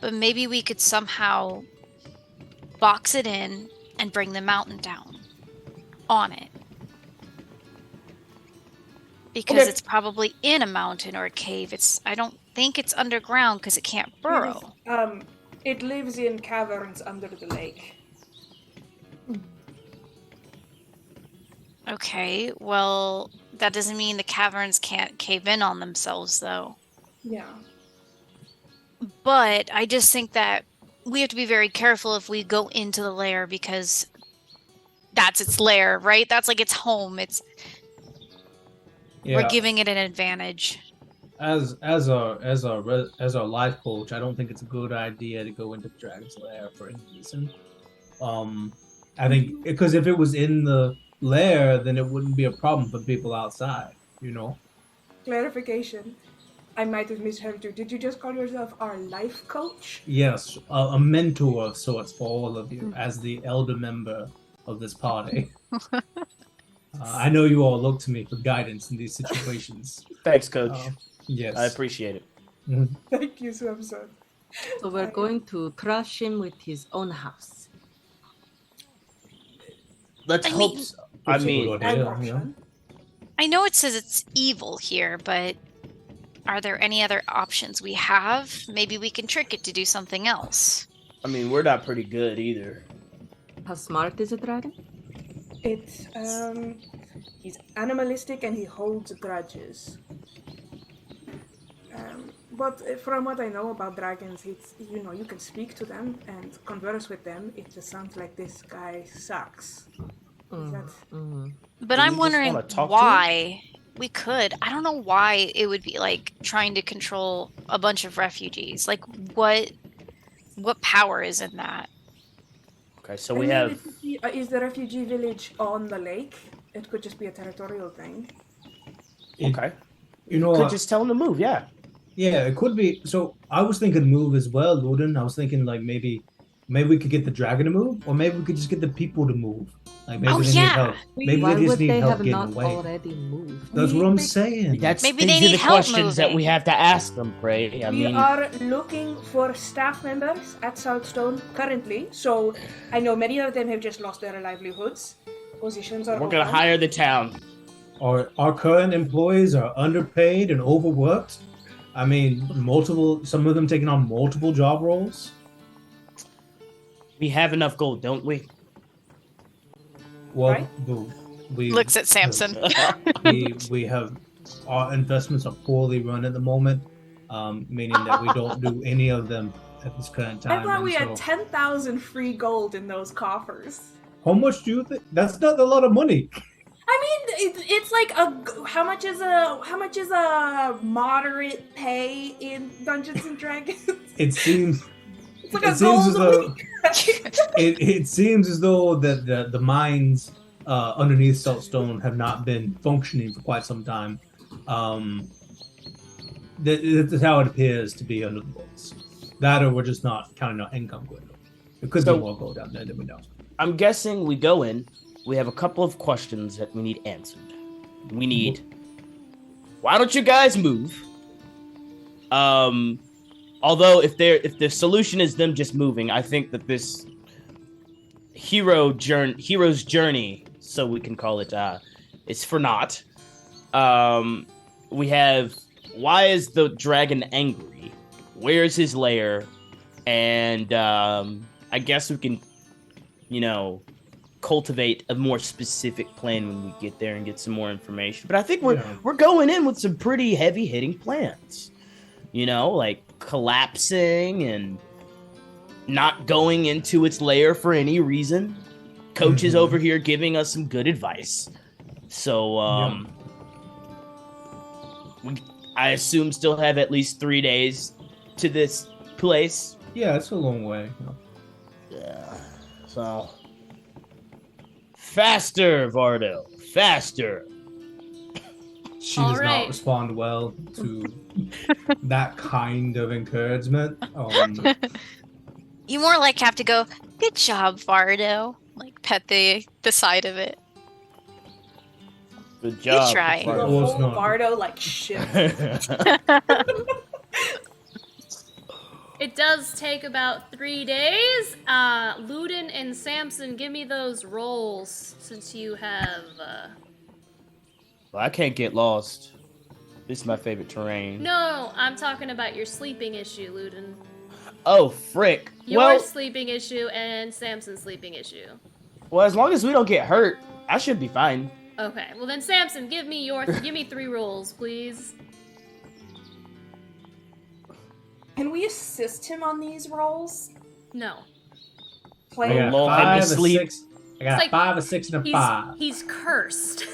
But maybe we could somehow box it in and bring the mountain down on it. Because Okay. it's probably in a mountain or a cave. I don't think it's underground because it can't burrow. It lives in caverns under the lake. Okay, well, that doesn't mean the caverns can't cave in on themselves, though. Yeah. But I just think that we have to be very careful if we go into the lair because that's its lair, right? That's like its home. We're giving it an advantage. As our life coach, I don't think it's a good idea to go into the dragon's lair for any reason. I think because if it was in the lair, then it wouldn't be a problem for people outside. Clarification. I might have misheard you. Did you just call yourself our life coach? Yes, a mentor of sorts for all of you as the elder member of this party. I know you all look to me for guidance in these situations. Thanks, Coach. Yes. I appreciate it. Thank you, Samson. So we're going to crush him with his own house. Let's I hope. mean- So. I It's a mean, good An idea, option. I know it says it's evil here, but are there any other options we have? Maybe we can trick it to do something else. we're not pretty good either. How smart is a dragon? It's he's animalistic and he holds grudges. But from what I know about dragons, it's you can speak to them and converse with them. It just sounds like this guy sucks. Is that But Do we I'm just wondering wanna talk to why we could. I don't know why it would be like trying to control a bunch of refugees. Like what power is in that? Okay, so I we mean, have. it could be- is the refugee village on the lake? It could just be a territorial thing. Okay. You know Could what? just tell him to move. Yeah. Yeah, it could be. So I was thinking move as well, Luden. I was thinking like maybe we could get the dragon to move, or maybe we could just get the people to move. Like maybe Oh, they yeah. need help. Maybe Why they just would need they help have getting not away. already moved? That's what I'm saying. That's Maybe these they are need the help questions that we moving. have to ask them, Prey. I We mean, are looking for staff members at Southstone currently, so I know many of them have just lost their livelihoods. Positions are we're gonna open. hire the town. Our current employees are underpaid and overworked. I mean, some of them taking on multiple job roles. We have enough gold, don't we? Well, Right. we Looks at Samson. we have our investments are poorly run at the moment, meaning that we don't do any of them at this current time. I thought and we had so- 10,000 free gold in those coffers. How much do you think? That's not a lot of money. I mean, it's like how much is a moderate pay in Dungeons and Dragons? It seems. It's like It a seems as gold a though week. it seems as though that the mines underneath Saltstone have not been functioning for quite some time. That's how it appears to be under the books. That or we're just not counting our income good. It could So- be more gold down there than we know. I'm guessing we go in. We have a couple of questions that we need answered. We need. Why don't you guys move? Although if the solution is them just moving, I think that this hero's journey, so we can call it, is for naught. We have, why is the dragon angry? Where's his lair? And I guess we can, cultivate a more specific plan when we get there and get some more information. But I think we're going in with some pretty heavy hitting plans. Like collapsing and not going into its lair for any reason. Coach is over here giving us some good advice. So I assume still have at least 3 days to this place. Yeah, it's a long way. Yeah. So faster, Vardo. Faster. She All does right. not respond well to that kind of encouragement. You more like have to go, good job, Vardo. Like pet the side of it. Good job. try. The It was whole not. Bardo like shit. It does take about 3 days. Luden and Samson, give me those rolls since you have. Well, I can't get lost. This is my favorite terrain. No, I'm talking about your sleeping issue, Luden. Oh, frick. Your sleeping issue and Samson's sleeping issue. Well, as long as we don't get hurt, I should be fine. Okay, well then, Samson, give me 3 rolls, please. Can we assist him on these rolls? No, I Play got Lull him to 5, a sleep. 6. I got It's a like 5, a 6, and a 5. he's cursed.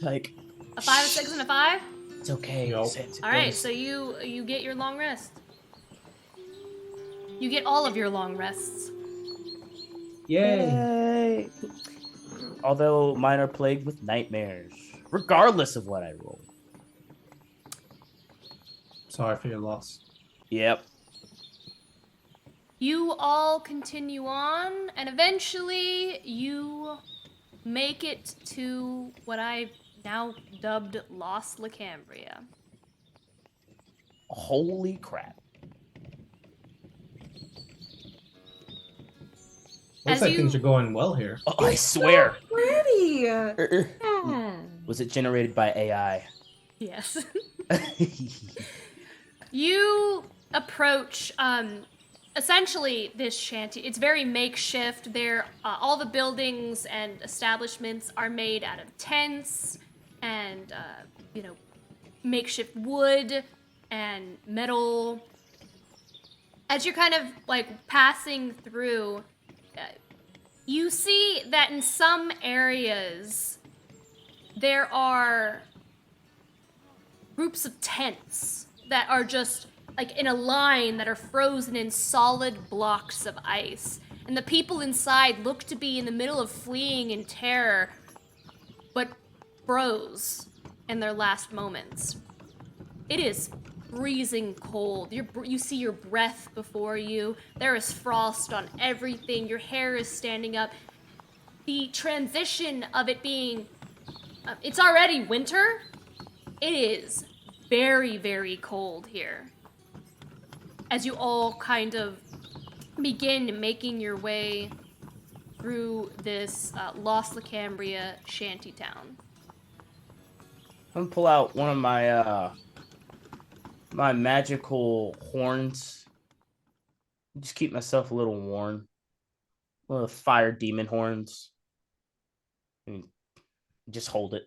Like, A 5, a 6, and a 5. it's okay. Nope. Samson. All right, so you get your long rest. You get all of your long rests. Yay. Yay. Although mine are plagued with nightmares, regardless of what I roll. Sorry for your loss. Yep. You all continue on, and eventually you make it to what I've now dubbed Lost Lacambria. Holy crap. Looks As like you- things are going well here. Oh, I swear. Pretty. Was it generated by AI? Yes. You approach essentially this shanty. It's very makeshift. There, all the buildings and establishments are made out of tents and makeshift wood and metal. As you're kind of like passing through, you see that in some areas there are groups of tents that are just like in a line that are frozen in solid blocks of ice. And the people inside look to be in the middle of fleeing in terror, but froze in their last moments. It is freezing cold. You see your breath before you. There is frost on everything. Your hair is standing up. The transition of it being... it's already winter. It is very, very cold here. As you all kind of begin making your way through this Lost Lacambria shantytown. I'm gonna pull out one of my my magical horns. Just keep myself a little warm. One of the fire demon horns. And just hold it.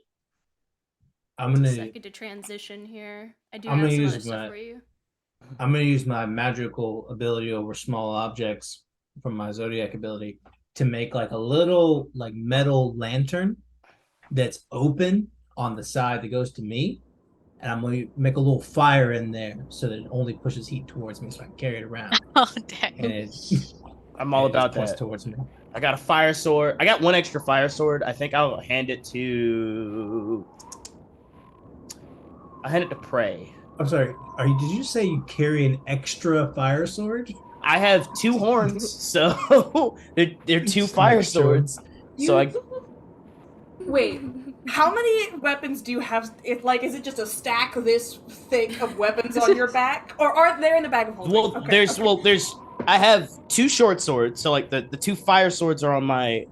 I'm A gonna second to transition here. I do I'm have gonna some use other stuff my- for you. use my magical ability over small objects from my zodiac ability to make like a little like metal lantern that's open on the side that goes to me, and I'm going to make a little fire in there so that it only pushes heat towards me, so I can carry it around. Oh, dang. And it, I'm all and it about just points that. towards me. I got a fire sword. I got one extra fire sword. I think I'll hand it to. I hand it to Prey. I'm sorry. Did you say you carry an extra fire sword? I have 2 horns, so they're 2 fire Extra. swords. So I Wait, how many weapons do you have? Is it just a stack this thick of weapons on your back, or are they in the bag of holding? well, Okay, there's I have 2 short swords, so like the 2 fire swords are on my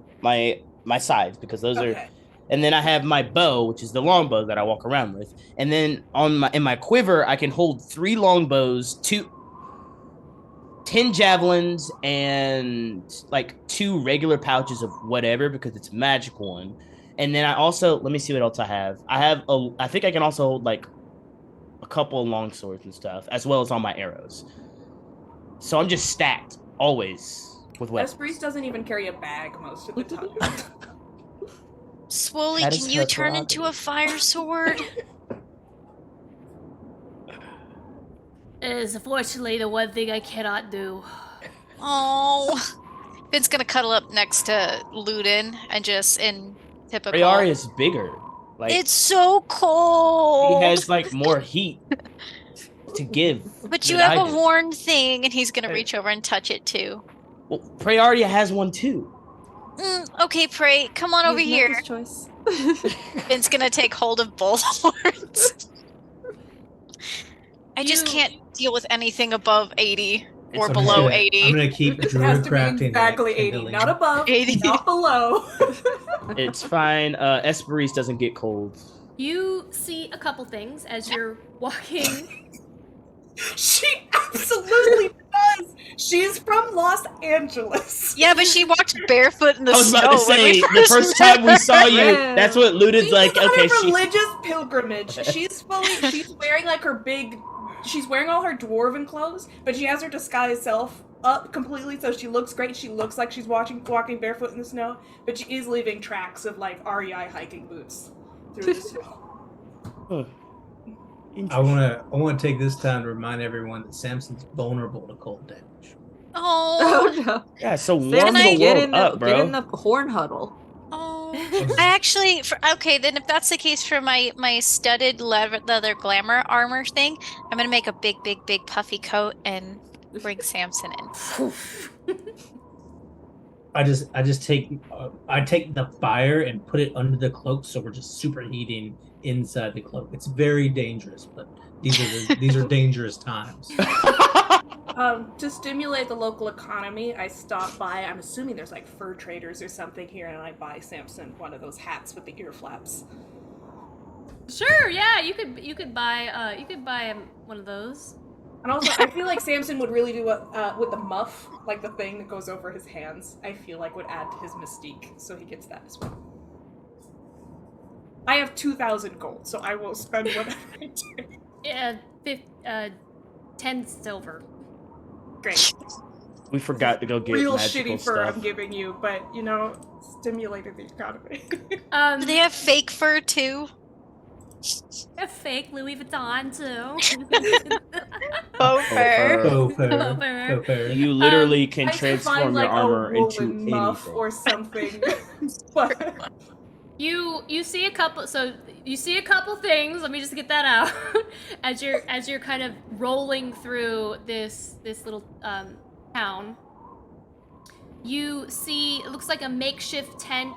sides because those are, Okay. and then I have my bow, which is the longbow that I walk around with, and then in my quiver I can hold 3 longbows, 10 javelins, and like 2 regular pouches of whatever because it's a magical one. And then I also, let me see what else I have. I think I can also hold like a couple of long swords and stuff, as well as all my arrows. So I'm just stacked always with weapons. Esprit doesn't even carry a bag most of the time. Swoley, That is can you her turn into a fire sword? It is unfortunately the one thing I cannot do. Oh. Finn's gonna cuddle up next to Ludin and just in typical. Rayari is bigger. Like It's so cold. he has like more heat to give. But you than have I a do. horn thing, and he's gonna reach over and touch it too. Well, Prayaria has one too. Okay, Pray, come on over He's here. Mecca's choice. Finn's gonna take hold of both horns. I just You- can't deal with anything above 80 or It's below I'm 80. gonna keep It Drew has to be crafting exactly that 80, kindling. not above, 80. not below. It's fine. Esperise doesn't get cold. You see a couple things as you're walking. She absolutely does. She's from Los Angeles. Yeah, but she walked barefoot in the I was snow. about to when we say the first time we saw you, Yeah. that's what Ludin's She's like. on Okay, a she. religious pilgrimage. She's wearing like her big. She's wearing all her dwarven clothes, but she has her disguised self up completely, so she looks great. She looks like she's walking barefoot in the snow, but she is leaving tracks of like REI hiking boots through the snow. Huh. I wanna take this time to remind everyone that Samson's vulnerable to cold damage. Oh, Oh no. Yeah, so warm Can I the get world in up, get in bro. the horn huddle. oh. I actually, okay, then if that's the case for my studded leather glamour armor thing, I'm gonna make a big, big, big puffy coat and bring Samson in. I just take I take the fire and put it under the cloak, so we're just superheating inside the cloak. It's very dangerous, but these are dangerous times. To stimulate the local economy, I stop by. I'm assuming there's like fur traders or something here, and I buy Samson one of those hats with the ear flaps. Sure, yeah, you could buy him one of those. And also, I feel like Samson would really do what with the muff, like the thing that goes over his hands. I feel like would add to his mystique, so he gets that as well. I have 2,000 gold, so I will spend whatever I do. Yeah, 10 silver. Great. We forgot to go get Real magical shitty fur stuff. I'm giving you, but stimulated the economy. Do they have fake fur too? A fake Louis Vuitton too. Faux fur. Faux fur. Faux fur. Faux fur. You literally can I could transform find, your like, armor a into woolen muff anything. or something. But You see a couple things. Let me just get that out. as you're kind of rolling through this little town, you see it looks like a makeshift tent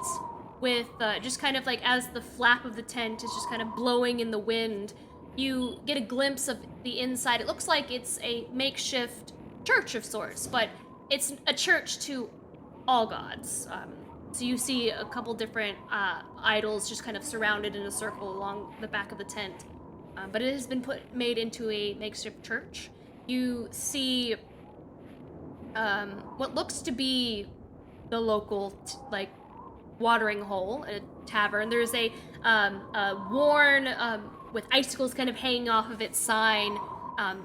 with just kind of like as the flap of the tent is just kind of blowing in the wind. You get a glimpse of the inside. It looks like it's a makeshift church of sorts, but it's a church to all gods. So you see a couple different idols just kind of surrounded in a circle along the back of the tent. But it has been made into a makeshift church. You see what looks to be the local watering hole, a tavern. There's a worn with icicles kind of hanging off of its sign.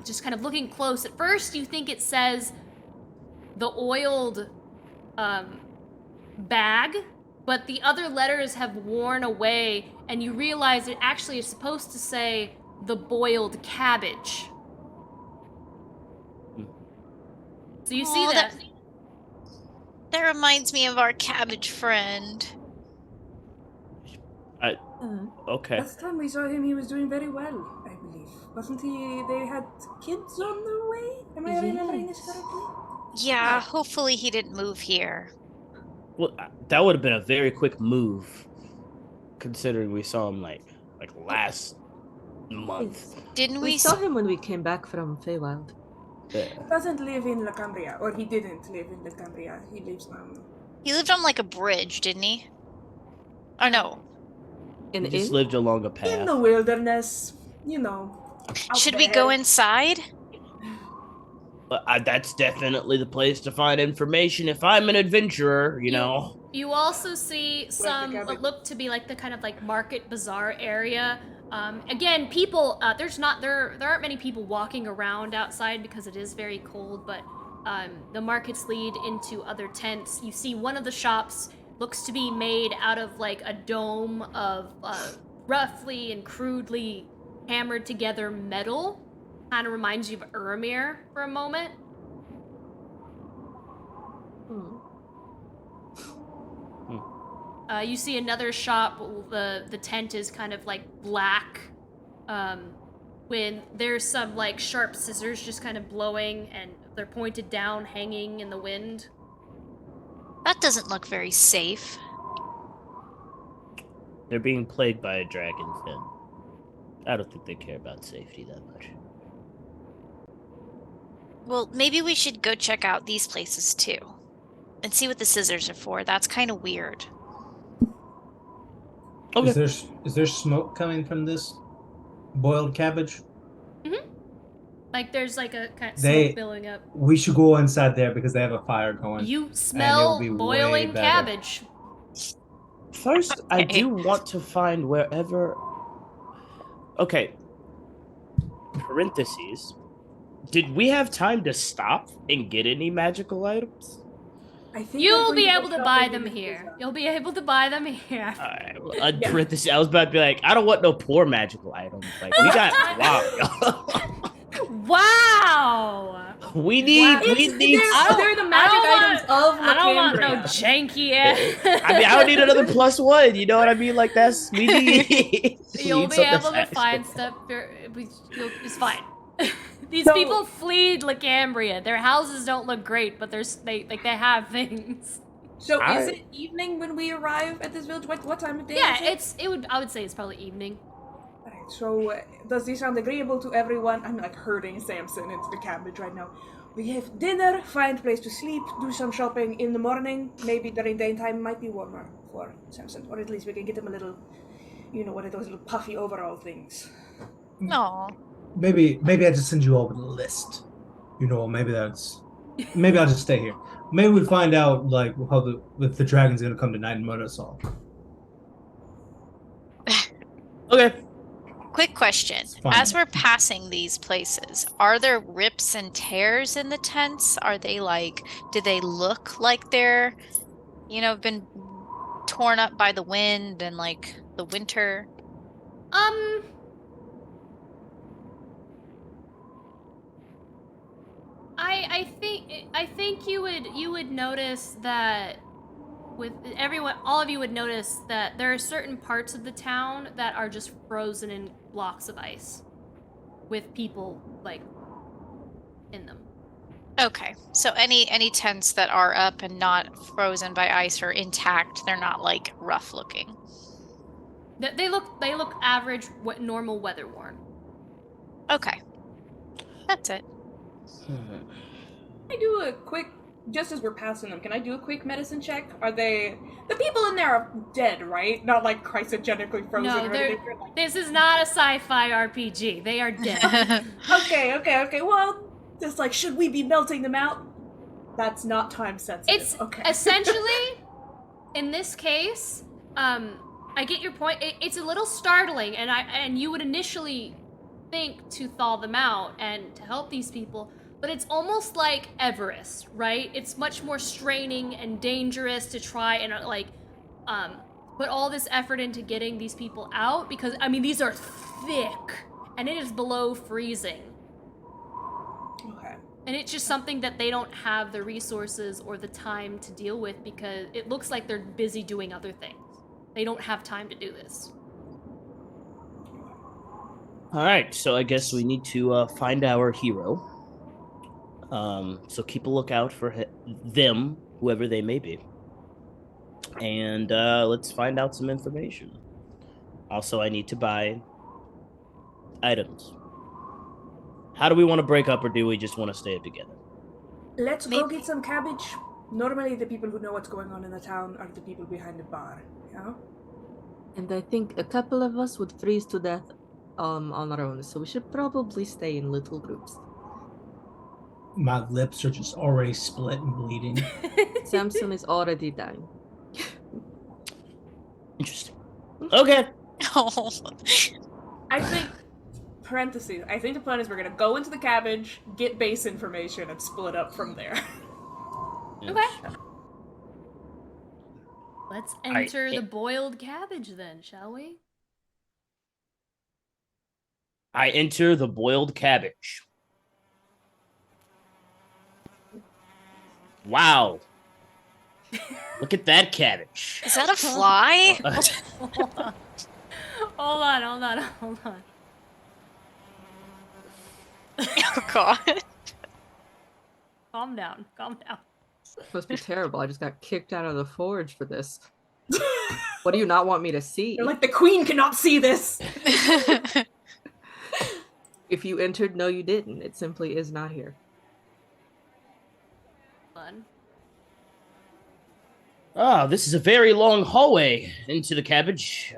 Just kind of looking close. At first, you think it says the oiled bag, but the other letters have worn away, and you realize it actually is supposed to say the boiled cabbage. So you see Aw, that. That reminds me of our cabbage friend. Okay. last time we saw him, he was doing very well, I believe. Wasn't he? They had kids on the way? Am I remembering this correctly? Yeah, hopefully he didn't move here. Well, that would have been a very quick move, considering we saw him like last month. Didn't We we? saw him when we came back from Feywild. Yeah. Doesn't live in La Cambria, or he didn't live in La Cambria. He lives He lived on like a bridge, didn't he? Oh no. In He just inn? lived along a in path. the wilderness. Out Should we there. go inside? But that's definitely the place to find information if I'm an adventurer, you know. You also see some cabbage? what look to be like the kind of like market bazaar area. Again, people. There aren't many people walking around outside because it is very cold. But the markets lead into other tents. You see one of the shops looks to be made out of like a dome of roughly and crudely hammered together metal. Kind of reminds you of Uramir for a moment. You see another shop. The tent is kind of like black. When there's some like sharp scissors just kind of blowing, and they're pointed down, hanging in the wind. That doesn't look very safe. They're being plagued by a dragonfin. I don't think they care about safety that much. Well, maybe we should go check out these places too. And see what the scissors are for. That's kind of weird. Okay. Is there smoke coming from this boiled cabbage? Like there's like a kind of They- smoke billowing up. We should go inside there because they have a fire going. You smell be way boiling better. cabbage. First, I Okay. do want to find wherever. Okay. Parentheses. Did we have time to stop and get any magical items? I think You'll we're be going able go to buy shopping them in here. Pisa. You'll be able to buy them here. Alright, well, parentheses. I was about to be like, I don't want no poor magical items. Like we got wow. Wow! We need. They're the magic items of I don't want no Lacambria. janky ass. I mean, I don't need another +1. You know what I mean? Like that's we need. we You'll need be something able to actual. find stuff. It's fine. These So- people fleed Lacambria. Their houses don't look great, but they have things. So is Alright. it evening when we arrive at this village? What time of day Yeah, is it? I would say it's probably evening. Alright, so does this sound agreeable to everyone? I'm like herding Samson into the cabbage right now. We have dinner, find a place to sleep, do some shopping in the morning. Maybe during daytime might be warmer for Samson, or at least we can get him a little, you know, one of those little puffy overall things. No. Maybe I just send you all with a list. You know, maybe I'll just stay here. Maybe we find out like how if the dragon's gonna come tonight and murder us all. Okay. Quick question. Fine. As we're passing these places, are there rips and tears in the tents? Are they like, do they look like they're, been torn up by the wind and like the winter? I think you would notice that with everyone, all of you would notice that there are certain parts of the town that are just frozen in blocks of ice, with people like in them. Okay. So any tents that are up and not frozen by ice are intact. They're not like rough looking. They look average, normal weather worn. Okay. That's it. Can I do a quick, just as we're passing them, can I do a quick medicine check? Are the people in there are dead, right? Not like cryogenically frozen No, or they're. anything? Like, This is not a sci-fi RPG. They are dead. okay. Well, just like, should we be melting them out? That's not time sensitive. It's okay. essentially, in this case, I get your point. It's a little startling, and you would initially think to thaw them out and to help these people, but it's almost like Everest, right? It's much more straining and dangerous to try and put all this effort into getting these people out because these are thick and it is below freezing. Okay. And it's just something that they don't have the resources or the time to deal with because it looks like they're busy doing other things. They don't have time to do this. All right. So I guess we need to find our hero. So keep a lookout for them, whoever they may be, and let's find out some information. Also, I need to buy items. How do we want to break up, or do we just want to stay together? Let's go Maybe- get some cabbage. Normally, the people who know what's going on in the town are the people behind the bar. Yeah. And I think a couple of us would freeze to death on our own, so we should probably stay in little groups. My lips are just already split and bleeding. Samson is already dying. Interesting. Okay. Oh. I think, parentheses, I think the plan is we're gonna go into the cabbage, get base information, and split up from there. Okay. Let's enter the boiled cabbage then, shall we? I enter the boiled cabbage. Wow. Look at that cabbage. Is that a fly? Hold on. Oh god. Calm down. It must be terrible. I just got kicked out of the forge for this. What do you not want me to see? They're like, the queen cannot see this! If you entered, no, you didn't. It simply is not here. Fun. Ah, this is a very long hallway into the cabbage.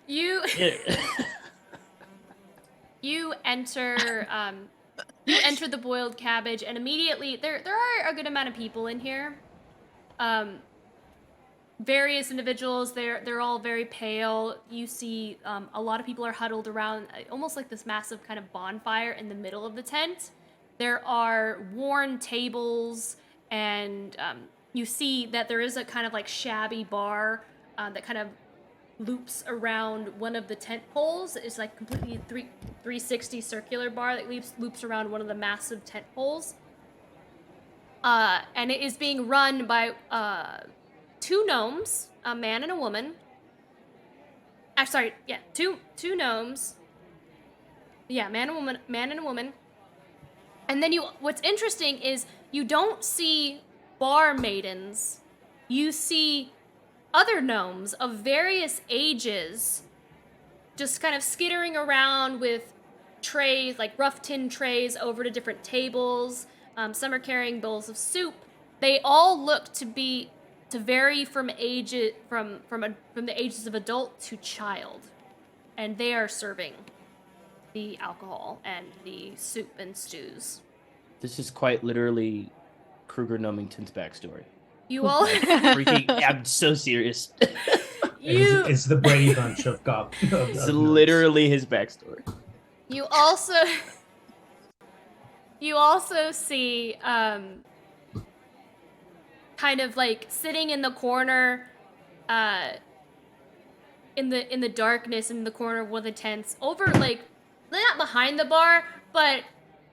You Yeah. you enter the boiled cabbage, and immediately there are a good amount of people in here. Various individuals. They're all very pale. You see, a lot of people are huddled around almost like this massive kind of bonfire in the middle of the tent. There are worn tables, and you see that there is a kind of like shabby bar that kind of loops around one of the tent poles. It's like completely 360 circular bar that loops around one of the massive tent poles. And it is being run by 2 gnomes, a man and a woman. Two gnomes. Yeah, man and a woman. And then what's interesting is you don't see bar maidens. You see other gnomes of various ages just kind of skittering around with trays, like rough tin trays, over to different tables. Some are carrying bowls of soup. They all look to vary from the ages of adult to child. And they are serving the alcohol and the soup and stews. This is quite literally Kruger Nomington's backstory. You all Freaking, I'm so serious. It's the Brady Bunch of God. It's literally his backstory. You also see kind of like sitting in the corner in the darkness in the corner of one of the tents, over like not behind the bar, but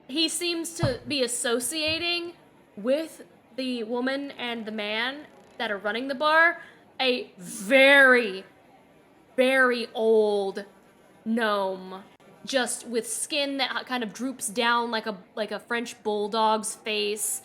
he seems to be associating with the woman and the man that are running the bar, a very, very old gnome, just with skin that kind of droops down like a French bulldog's face,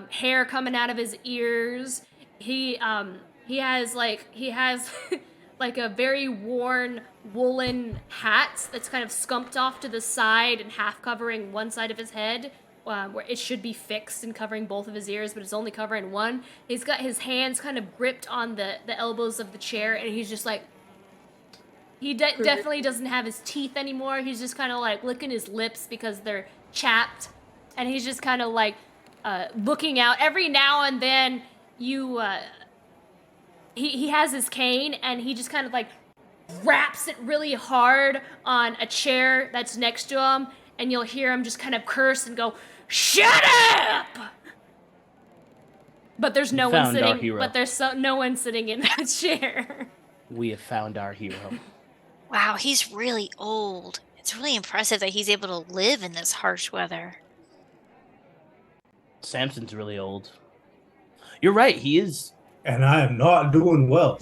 hair coming out of his ears. He has like a very worn woolen hat that's kind of scumped off to the side and half covering one side of his head, where it should be fixed and covering both of his ears, but it's only covering one. He's got his hands kind of gripped on the elbows of the chair, and he's just like, he definitely doesn't have his teeth anymore. He's just kind of like licking his lips because they're chapped, and he's just kind of like looking out. Every now and then he has his cane, and he just kind of like wraps it really hard on a chair that's next to him, and you'll hear him just kind of curse and go, "Shut up!" But there's no one Found our sitting. hero. But there's no one sitting in that chair. We have found our hero. Wow, he's really old. It's really impressive that he's able to live in this harsh weather. Samson's really old. You're right, he is. And I am not doing well.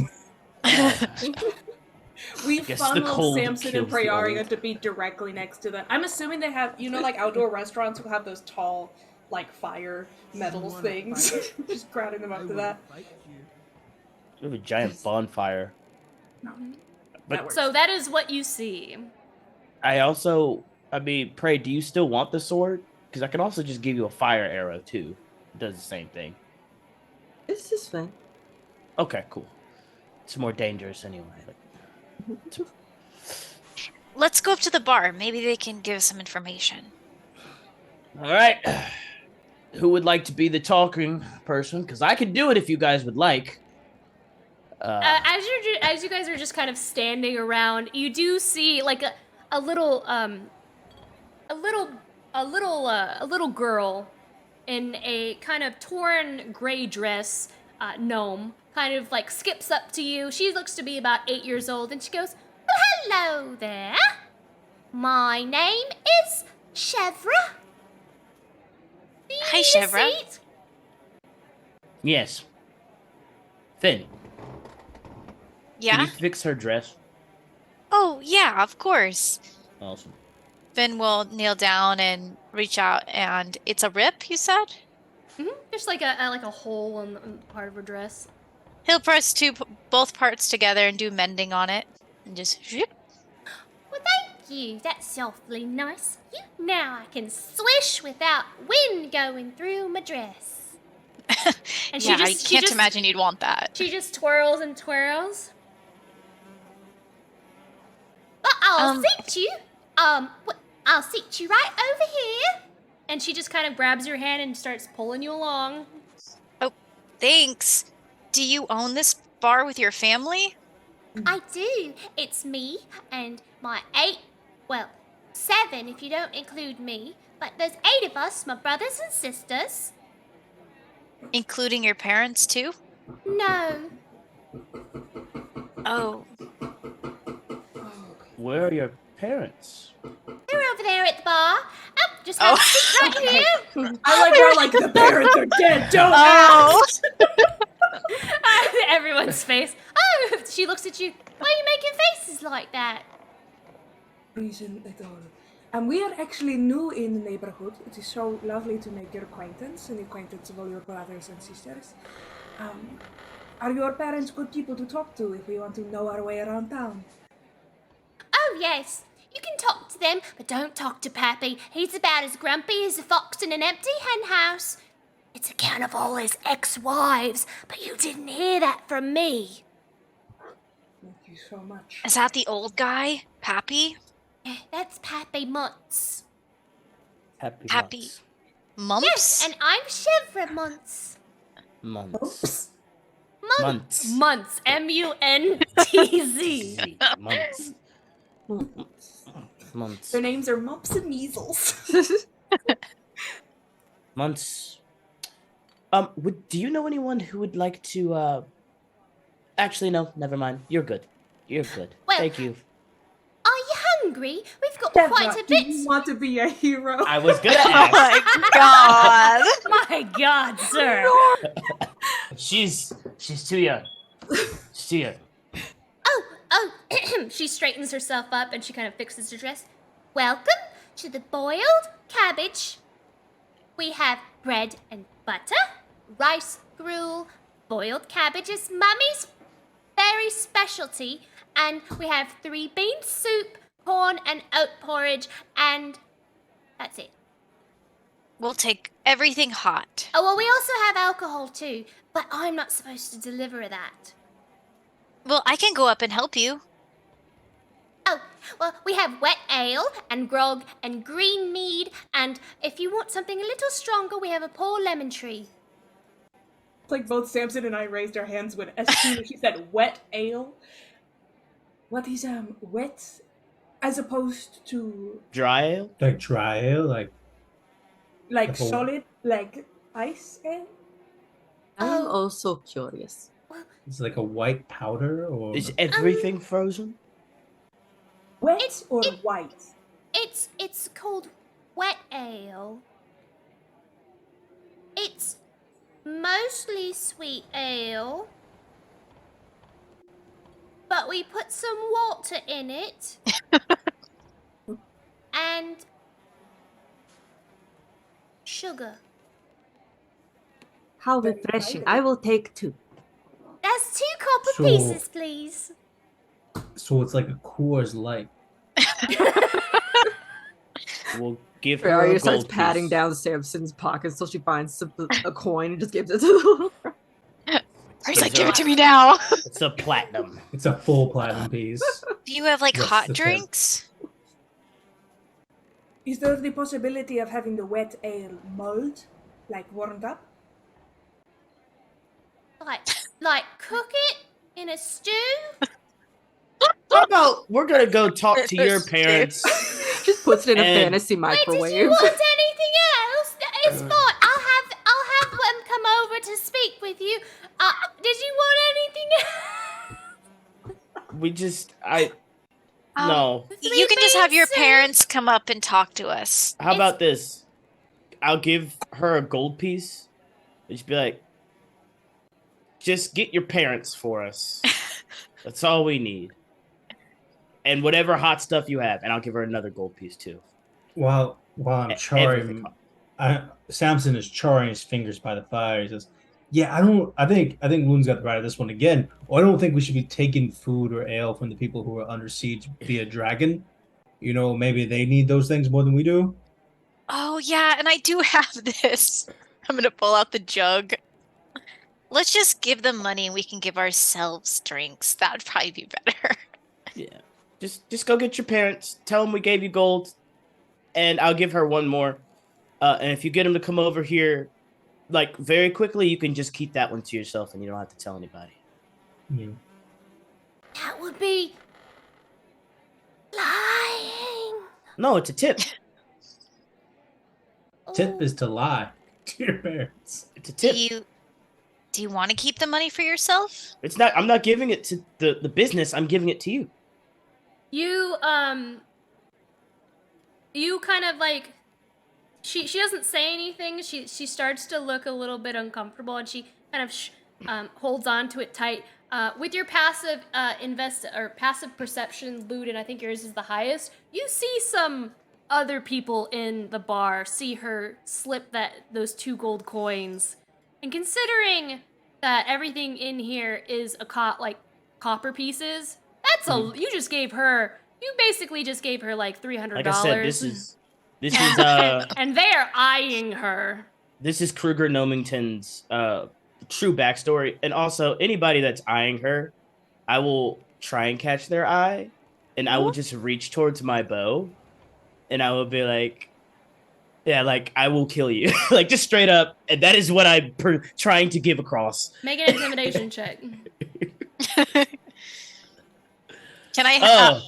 We Guess the funneled cold Samson and kills the Prayaria old. to be directly next to them. I'm assuming they have, like outdoor restaurants will have those tall, like fire metal things. Just crowding them up to that. We have a giant bonfire. That works. So that is what you see. Pray, do you still want the sword? Because I can also just give you a fire arrow, too. It does the same thing. This is fine. Okay, cool. It's more dangerous anyway. Let's go up to the bar. Maybe they can give us some information. All right. Who would like to be the talking person? Because I could do it if you guys would like. As you guys are just kind of standing around, you do see like a little girl in a kind of torn gray dress, gnome, kind of like skips up to you. She looks to be about 8 years old, and she goes, "Well, hello there. My name is Chevra. Do you Hi, need a Chevra. seat?" Yes. Finn, can Yeah? you fix her dress? Oh, yeah, of course. Awesome. Finn will kneel down and reach out, and it's a rip, you said? Just like a hole in part of her dress. He'll press both parts together and do mending on it. And just zhip. Well, thank you. That's awfully nice. Now I can swish without wind going through my dress. And Yeah, I can't imagine you'd want that. She just twirls and twirls. But I'll Um, seat you. I'll seat you right over here. And she just kind of grabs your hand and starts pulling you along. Thanks. Do you own this bar with your family? I do. It's me and my 7 if you don't include me. But there's 8 of us, my brothers and sisters. Including your parents, too? No. Oh. Where are your parents? They're over there at the bar. Oh, just have a seat right here. I like her like the parents are dead. Don't Oh. ask. Everyone's face. Oh, she looks at you. Why are you making faces like that? Reason at all. And we are actually new in the neighborhood. It is so lovely to make your acquaintance and the acquaintance of all your brothers and sisters. Are your parents good people to talk to if we want to know our way around town? Oh, yes. You can talk to them, but don't talk to Pappy. He's about as grumpy as a fox in an empty hen house. It's account of all his ex-wives, but you didn't hear that from me. Thank you so much. Is that the old guy, Pappy? Yeah, that's Pappy Mutz. Happy Happy. months. Mumps? Yes, and I'm Chevra Muntz. Months. Muntz. Months. Months. M-U-N-T-Z. Months. Months. Their names are Mumps and Measles. Months. Do you know anyone who would like to, Actually, no, never mind. You're good. You're good. Well- Thank you. Are you hungry? We've got Chevra, quite a do bit. you want to be a hero? I was gonna Oh ask. my god. My God, sir. She's too young. She's too young. Oh, she straightens herself up and she kind of fixes her dress. Welcome to the boiled cabbage. We have bread and butter, rice gruel, boiled cabbage is Mummy's very specialty, and we have 3 bean soup, corn and oat porridge, and that's it. We'll take everything hot. Oh, well, we also have alcohol too, but I'm not supposed to deliver that. Well, I can go up and help you. Oh, well, we have wet ale and grog and green mead, and if you want something a little stronger, we have a poor lemon tree. It's like both Samson and I raised our hands when as soon as she said wet ale. What is wet as opposed to Dry ale? Like dry ale, like like The whole- solid, like ice ale? I'm Oh. also curious. it's like a white powder or Is everything frozen? Wet It's- or it- white? It's called wet ale. It's mostly sweet ale, but we put some water in it. And sugar. How Very refreshing. light. I will take 2. That's 2 copper So- pieces, please. so it's like a Coors Light. We'll give her Arya a starts gold patting piece. down Samson's pockets until she finds a coin and just gives it to her. He's like, give it to me now. It's a platinum. It's a full platinum piece. Do you have like What's hot the tip? drinks? Is there the possibility of having the wet ale mulled, like warmed up? Like cook it in a stew? How about we're gonna go talk to your parents? Just puts it in a And- fantasy Wait, did you microwave. want anything else? It's fine. I'll have them come over to speak with you. Did you want anything else? We just Um, no. You can just have your Three parents come up and talk to us. How about this? I'll give her a gold piece. Just be like, just get your parents for us. That's all we need. And whatever hot stuff you have, and I'll give her another gold piece too. While I'm Everything charring, Samson is charring his fingers by the fire. He says, "Yeah, I think Loon's got the right of this one again. I don't think we should be taking food or ale from the people who are under siege via dragon. You know, maybe they need those things more than we do." Oh yeah, and I do have this. I'm gonna pull out the jug. Let's just give them money and we can give ourselves drinks. That'd probably be better. Yeah. Just go get your parents. Tell them we gave you gold, and I'll give her one more. And if you get them to come over here, like very quickly, you can just keep that one to yourself, and you don't have to tell anybody. Yeah. That would be lying. No, it's a tip. Tip Ooh. is to lie to your parents. It's a Do tip. you want to keep the money for yourself? It's not. I'm not giving it to the business. I'm giving it to you. You you kind of like she doesn't say anything. She starts to look a little bit uncomfortable, and she kind of holds on to it tight. With your passive passive perception, Luden, I think yours is the highest. You see some other people in the bar see her slip those 2 gold coins, and considering that everything in here is copper pieces, that's you basically just gave her like $300. Like I said, this is and they are eyeing her. this is Kruger Nomington's true backstory, and also anybody that's eyeing her, I will try and catch their eye, and I will just reach towards my bow, and I will be like, yeah, like I will kill you, like just straight up, and that is what I'm trying to give across. Make an intimidation check. Can I?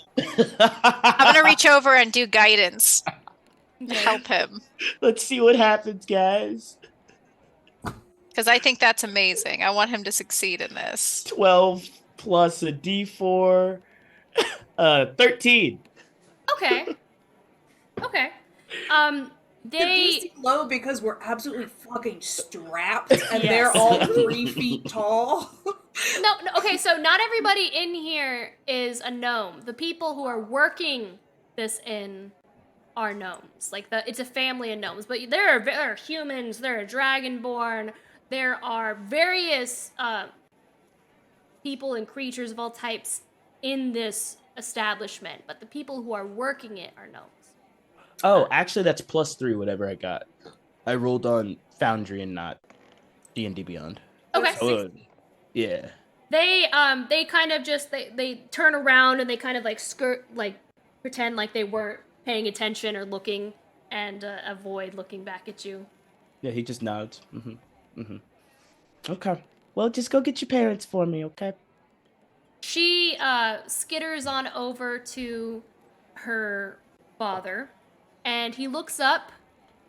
I'm gonna reach over and do guidance to help him. Let's see what happens, guys. Because I think that's amazing. I want him to succeed in this. 12 plus a d4, 13. Okay. Okay. The They DC low because we're absolutely fucking strapped and they're all 3 feet tall. no, okay, so not everybody in here is a gnome. The people who are working this inn are gnomes. Like it's a family of gnomes, but there are humans, there are dragonborn, there are various people and creatures of all types in this establishment, but the people who are working it are gnomes. Oh, actually, that's +3, whatever I got. I rolled on Foundry and not D&D Beyond. Okay. So, yeah. They kind of just they turn around and they kind of like pretend like they weren't paying attention or looking, and avoid looking back at you. Yeah, he just nods. Okay. Well, just go get your parents for me, okay? She skitters on over to her father, and he looks up,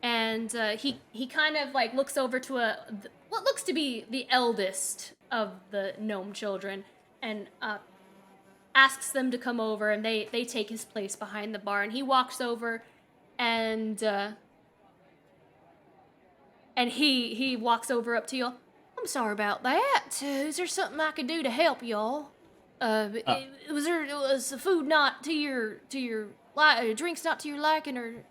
and he kind of like looks over to what looks to be the eldest of the gnome children, and asks them to come over, and they take his place behind the bar, and he walks over, and he walks over up to y'all. I'm sorry about that. Is there something I could do to help y'all? Was the food not to your drinks not to your liking, or?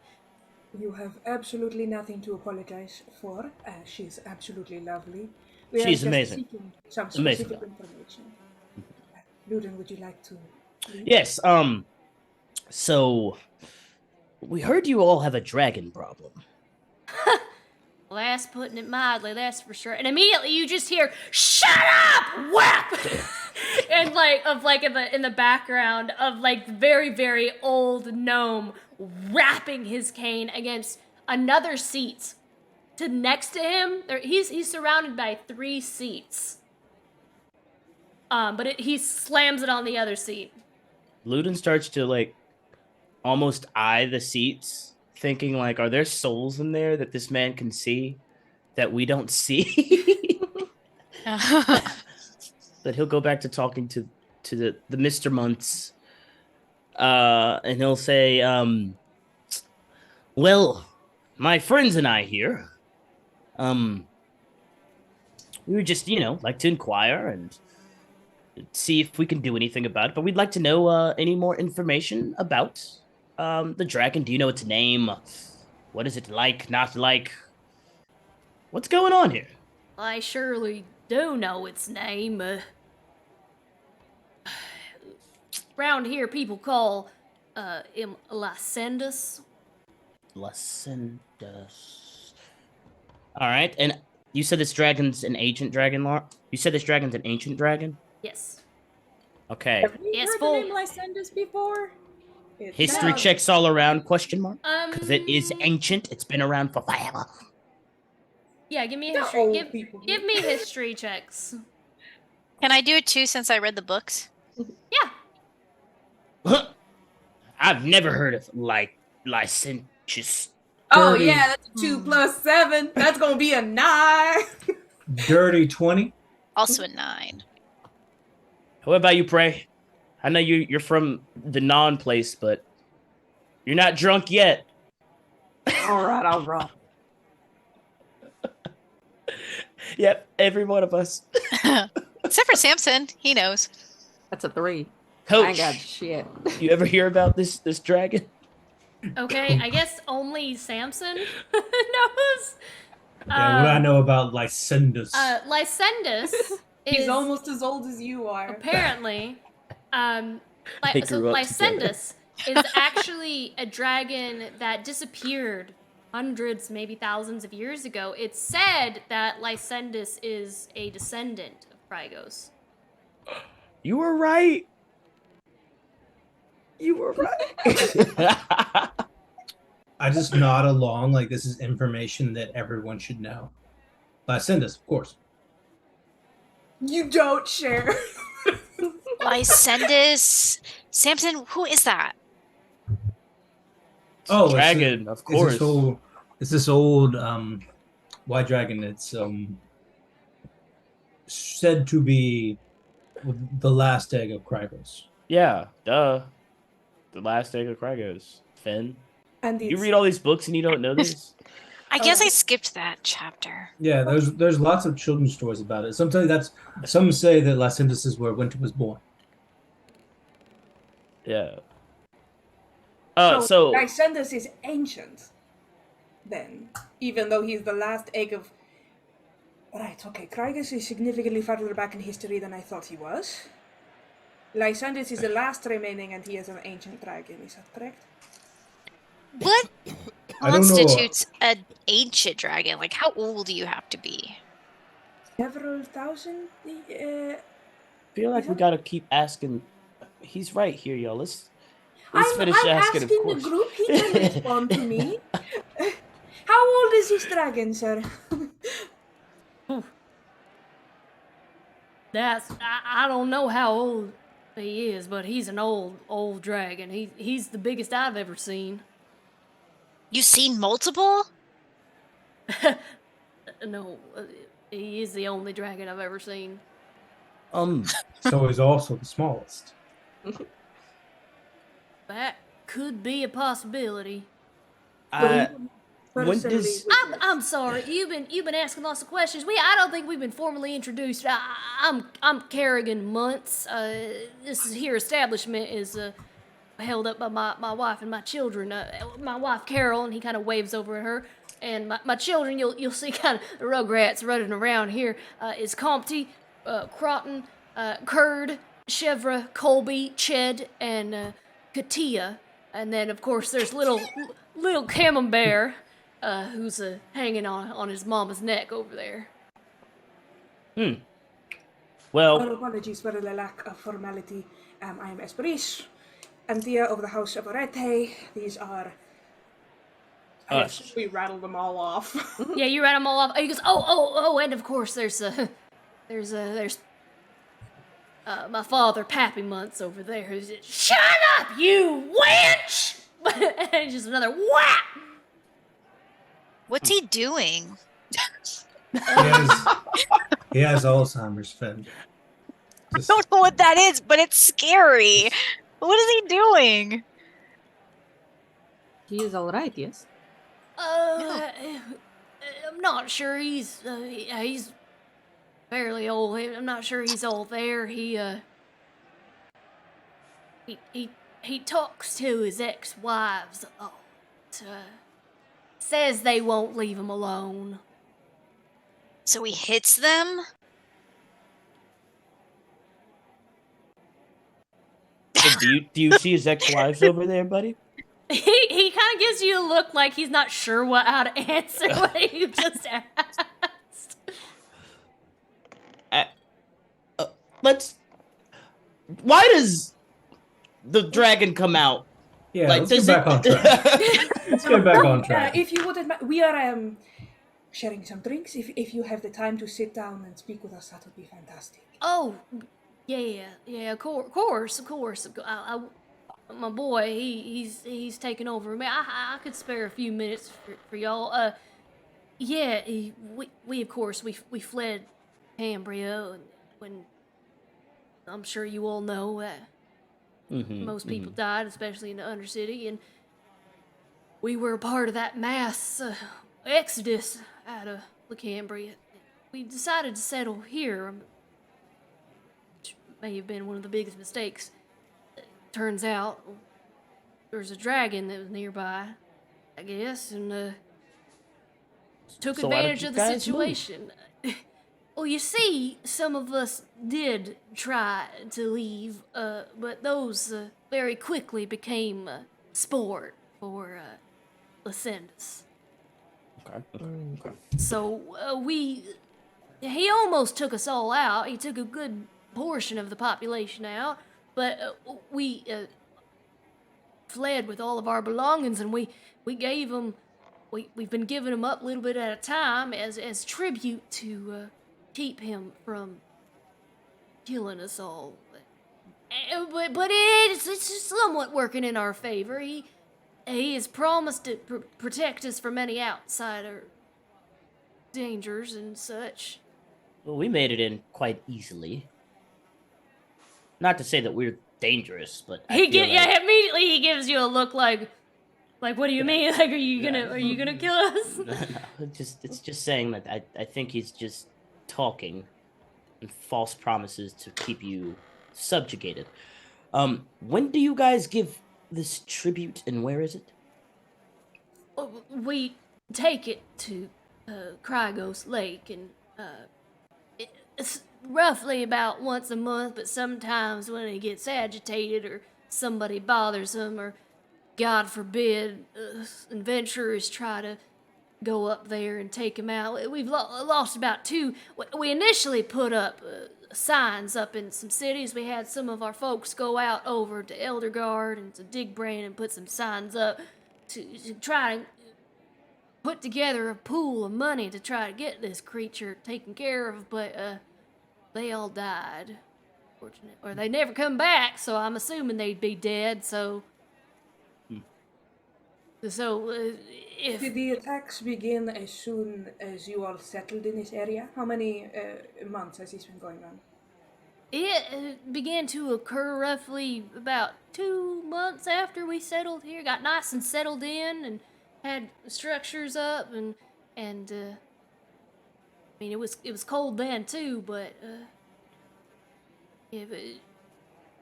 You have absolutely nothing to apologize for. She's absolutely lovely. She's amazing. Some Amazing. specific information. Luden, would you like to? Yes, so we heard you all have a dragon problem. Well, that's putting it mildly, that's for sure. And immediately you just hear, "Shut up!" Whap! And in the background of like very, very old gnome rapping his cane against another seat to next to him. He's surrounded by 3 seats. But he slams it on the other seat. Luden starts to like almost eye the seats, thinking like, are there souls in there that this man can see that we don't see? But he'll go back to talking to the Mr. Months, and he'll say, well, my friends and I here, we would just, like to inquire and see if we can do anything about it, but we'd like to know any more information about the dragon. Do you know its name? What is it like, not like? What's going on here? I surely do know its name. Around here, people call him Lysendus. Lysendus. All right, and you said this dragon's an ancient dragon, You said this dragon's an ancient dragon? Yes. Okay. Have we Yes, heard full- the name Lysendus before? It History sounds- checks all around, question mark? Because it is ancient. It's been around for forever. Yeah, give me a The history. old Give, people. give me history checks. Can I do it too since I read the books? Yeah. I've never heard of licentious. Oh Dirty. yeah, that's 2 plus 7. That's gonna be a 9. Dirty 20. Also a 9. What about you, Prey? I know you're from the non-place, but you're not drunk yet. All right. Yep, every one of us. Except for Samson, he knows. That's a 3. I Coach, ain't got shit. you ever hear about this dragon? Okay, I guess only Samson knows. Yeah, what I know about Lysindus. Lysendus He's is almost as old as you are. apparently, They so grew up together. Lysendus is actually a dragon that disappeared hundreds, maybe thousands of years ago. It's said that Lysendus is a descendant of Krygos. You were right. You were right. I just nod along like this is information that everyone should know. Lysindus, of course. You don't share. Lysendus. Samson, who is that? Oh, Dragon, of course. It's this old white dragon. It's said to be the last egg of Krygos. Yeah, duh. The last egg of Krygos. Finn, And you read all these books and you don't know this? I guess I skipped that chapter. Yeah, there's lots of children's stories about it. Some say that Lysindus is where Winter was born. Yeah. So Lysendus is ancient, then, even though he's the last egg of. Right. Okay. Krygos is significantly farther back in history than I thought he was. Lysendus is the last remaining, and he is an ancient dragon. Is that correct? What I don't know. constitutes an ancient dragon? Like, how old do you have to be? Several thousand. I feel like we gotta keep asking. He's right here, y'all. Let's finish I'm asking, asking of course. the group. He can respond to me. How old is this dragon, sir? I don't know how old he is, but he's an old dragon. He's the biggest I've ever seen. You seen multiple? No, he is the only dragon I've ever seen. So he's also the smallest. That could be a possibility. When does I'm sorry. You've been asking lots of questions. I don't think we've been formally introduced. I'm Kerrigan Muntz. This here establishment is held up by my wife and my children. My wife Carol, and he kind of waves over at her. And my children, you'll see kind of the Rugrats running around here. Is Compty, Crotton, Curd, Chevra, Colby, Ched, and Katia. And then of course there's little Camembert. Who's hanging on his mama's neck over there. well, Our apologies for the lack of formality. I am Esperish, Anthea of the House of Arete. These are. Us. We rattle them all off. Yeah, you read them all off. He goes, oh, and of course there's my father, Pappy Muntz, over there. Who's just, shut up, you wench! And just another whap. What's he doing? He has Alzheimer's, Finn. I don't know what that is, but it's scary. What is he doing? He is all right, yes. I'm not sure he's fairly old. I'm not sure he's all there. He talks to his ex-wives a lot. Says they won't leave him alone. So he hits them? do you see his ex-wives over there, buddy? He kind of gives you a look like he's not sure how to answer what you just asked. Why does the dragon come out? Yeah, Like, let's get back on track. Let's get back on track. If you wouldn't mind, we are sharing some drinks. If you have the time to sit down and speak with us, that would be fantastic. Oh, yeah, of course. My boy, he's taking over. I could spare a few minutes for y'all. Yeah, we of course we fled Cambria when I'm sure you all know Most people died, especially in the Undercity, and we were a part of that mass exodus out of Lacambria. We decided to settle here, which may have been one of the biggest mistakes. Turns out there's a dragon that was nearby, I guess, and took So why don't advantage you of the guys move? situation. Well, you see, some of us did try to leave, but those very quickly became sport for Lacendus. Okay. So he almost took us all out. He took a good portion of the population out, but we fled with all of our belongings, and we gave them. We've been giving him up a little bit at a time as tribute to keep him from killing us all. But it's somewhat working in our favor. He has promised to protect us from any outsider dangers and such. Well, we made it in quite easily. Not to say that we're dangerous, but I feel like- Immediately he gives you a look like what do you mean? Like, are you gonna kill us? No, it's just saying that I think he's just talking and false promises to keep you subjugated. When do you guys give this tribute, and where is it? We take it to Krygos Lake, and it's roughly about once a month, but sometimes when he gets agitated or somebody bothers him, or God forbid, adventurers try to go up there and take him out. We've lost about 2. We initially put up signs up in some cities. We had some of our folks go out over to Eldergard and to Digbrand and put some signs up to try to put together a pool of money to try to get this creature taken care of, but they all died, fortunately. Or they never come back, so I'm assuming they'd be dead, so... if... Did the attacks begin as soon as you all settled in this area? How many months has this been going on? It began to occur roughly about 2 months after we settled here. Got nice and settled in and had structures up and I mean it was cold then too, but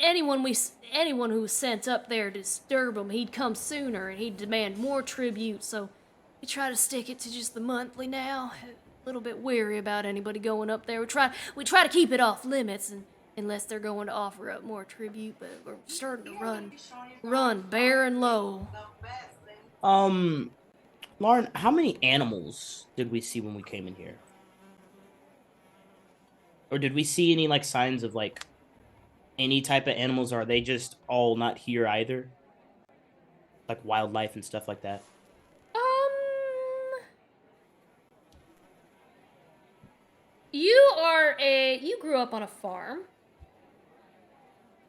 anyone who was sent up there to disturb him, he'd come sooner and he'd demand more tribute. So we try to stick it to just the monthly now. A little bit weary about anybody going up there. We try to keep it off limits and unless they're going to offer up more tribute, but we're starting to run bare and low. Lauren, how many animals did we see when we came in here? Or did we see any like signs of like any type of animals, or are they just all not here either? Like wildlife and stuff like that? You grew up on a farm.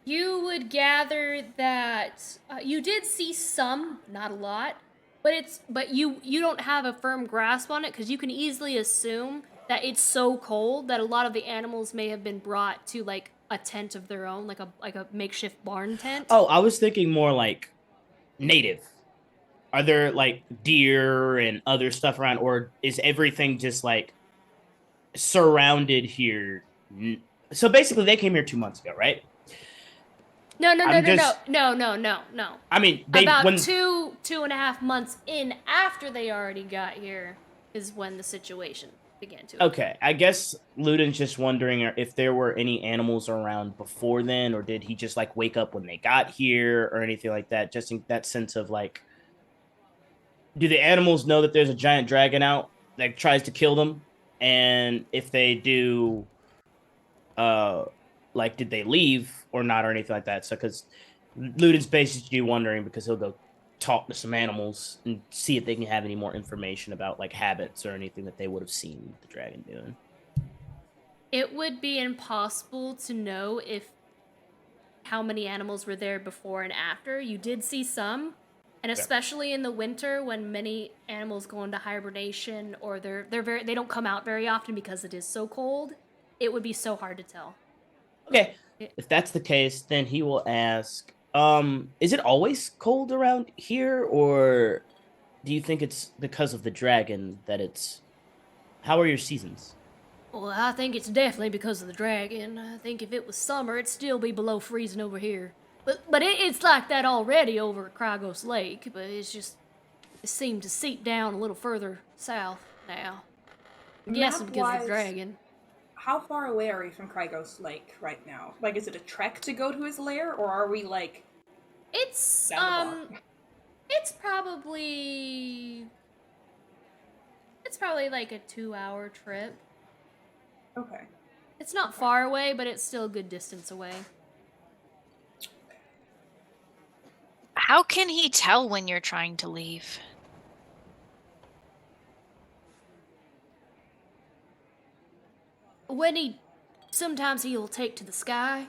You would gather that you did see some, not a lot, but you don't have a firm grasp on it because you can easily assume that it's so cold that a lot of the animals may have been brought to like a tent of their own, like a makeshift barn tent. Oh, I was thinking more like native. Are there like deer and other stuff around, or is everything just like surrounded here? So basically, they came here 2 months ago, right? No. No. I mean, about 2.5 months in after they already got here is when the situation began to. Okay, I guess Ludin's just wondering if there were any animals around before then, or did he just like wake up when they got here, or anything like that? Just in that sense of like, do the animals know that there's a giant dragon out that tries to kill them? And if they do, like, did they leave or not, or anything like that? So, because Ludin's basically wondering, because he'll go talk to some animals and see if they can have any more information about like habits or anything that they would have seen the dragon doing. It would be impossible to know how many animals were there before and after. You did see some, and especially in the winter when many animals go into hibernation or they don't come out very often because it is so cold. It would be so hard to tell. Okay, if that's the case, then he will ask, Is it always cold around here, or do you think it's because of the dragon that it's? How are your seasons? Well, I think it's definitely because of the dragon. I think if it was summer, it'd still be below freezing over here. But it's like that already over at Krygos Lake. But it's just it seemed to seep down a little further south now. I'm guessing because of Map-wise, the dragon. how far away are we from Krygos Lake right now? Like, is it a trek to go to his lair, or are we like It's down the block? it's probably like a 2-hour trip. Okay. It's not far away, but it's still a good distance away. How can he tell when you're trying to leave? Sometimes he'll take to the sky,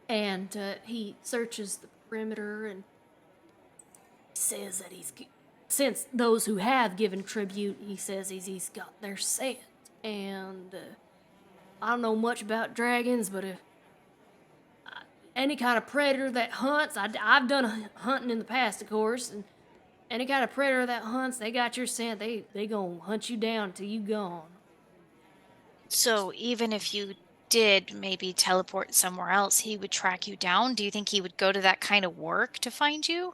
and he searches the perimeter and says that since those who have given tribute, he says he's got their scent. And I don't know much about dragons, but any kind of predator that hunts, I've done hunting in the past, of course, and any kind of predator that hunts, they got your scent. They gonna hunt you down till you gone. So even if you did maybe teleport somewhere else, he would track you down? Do you think he would go to that kind of work to find you?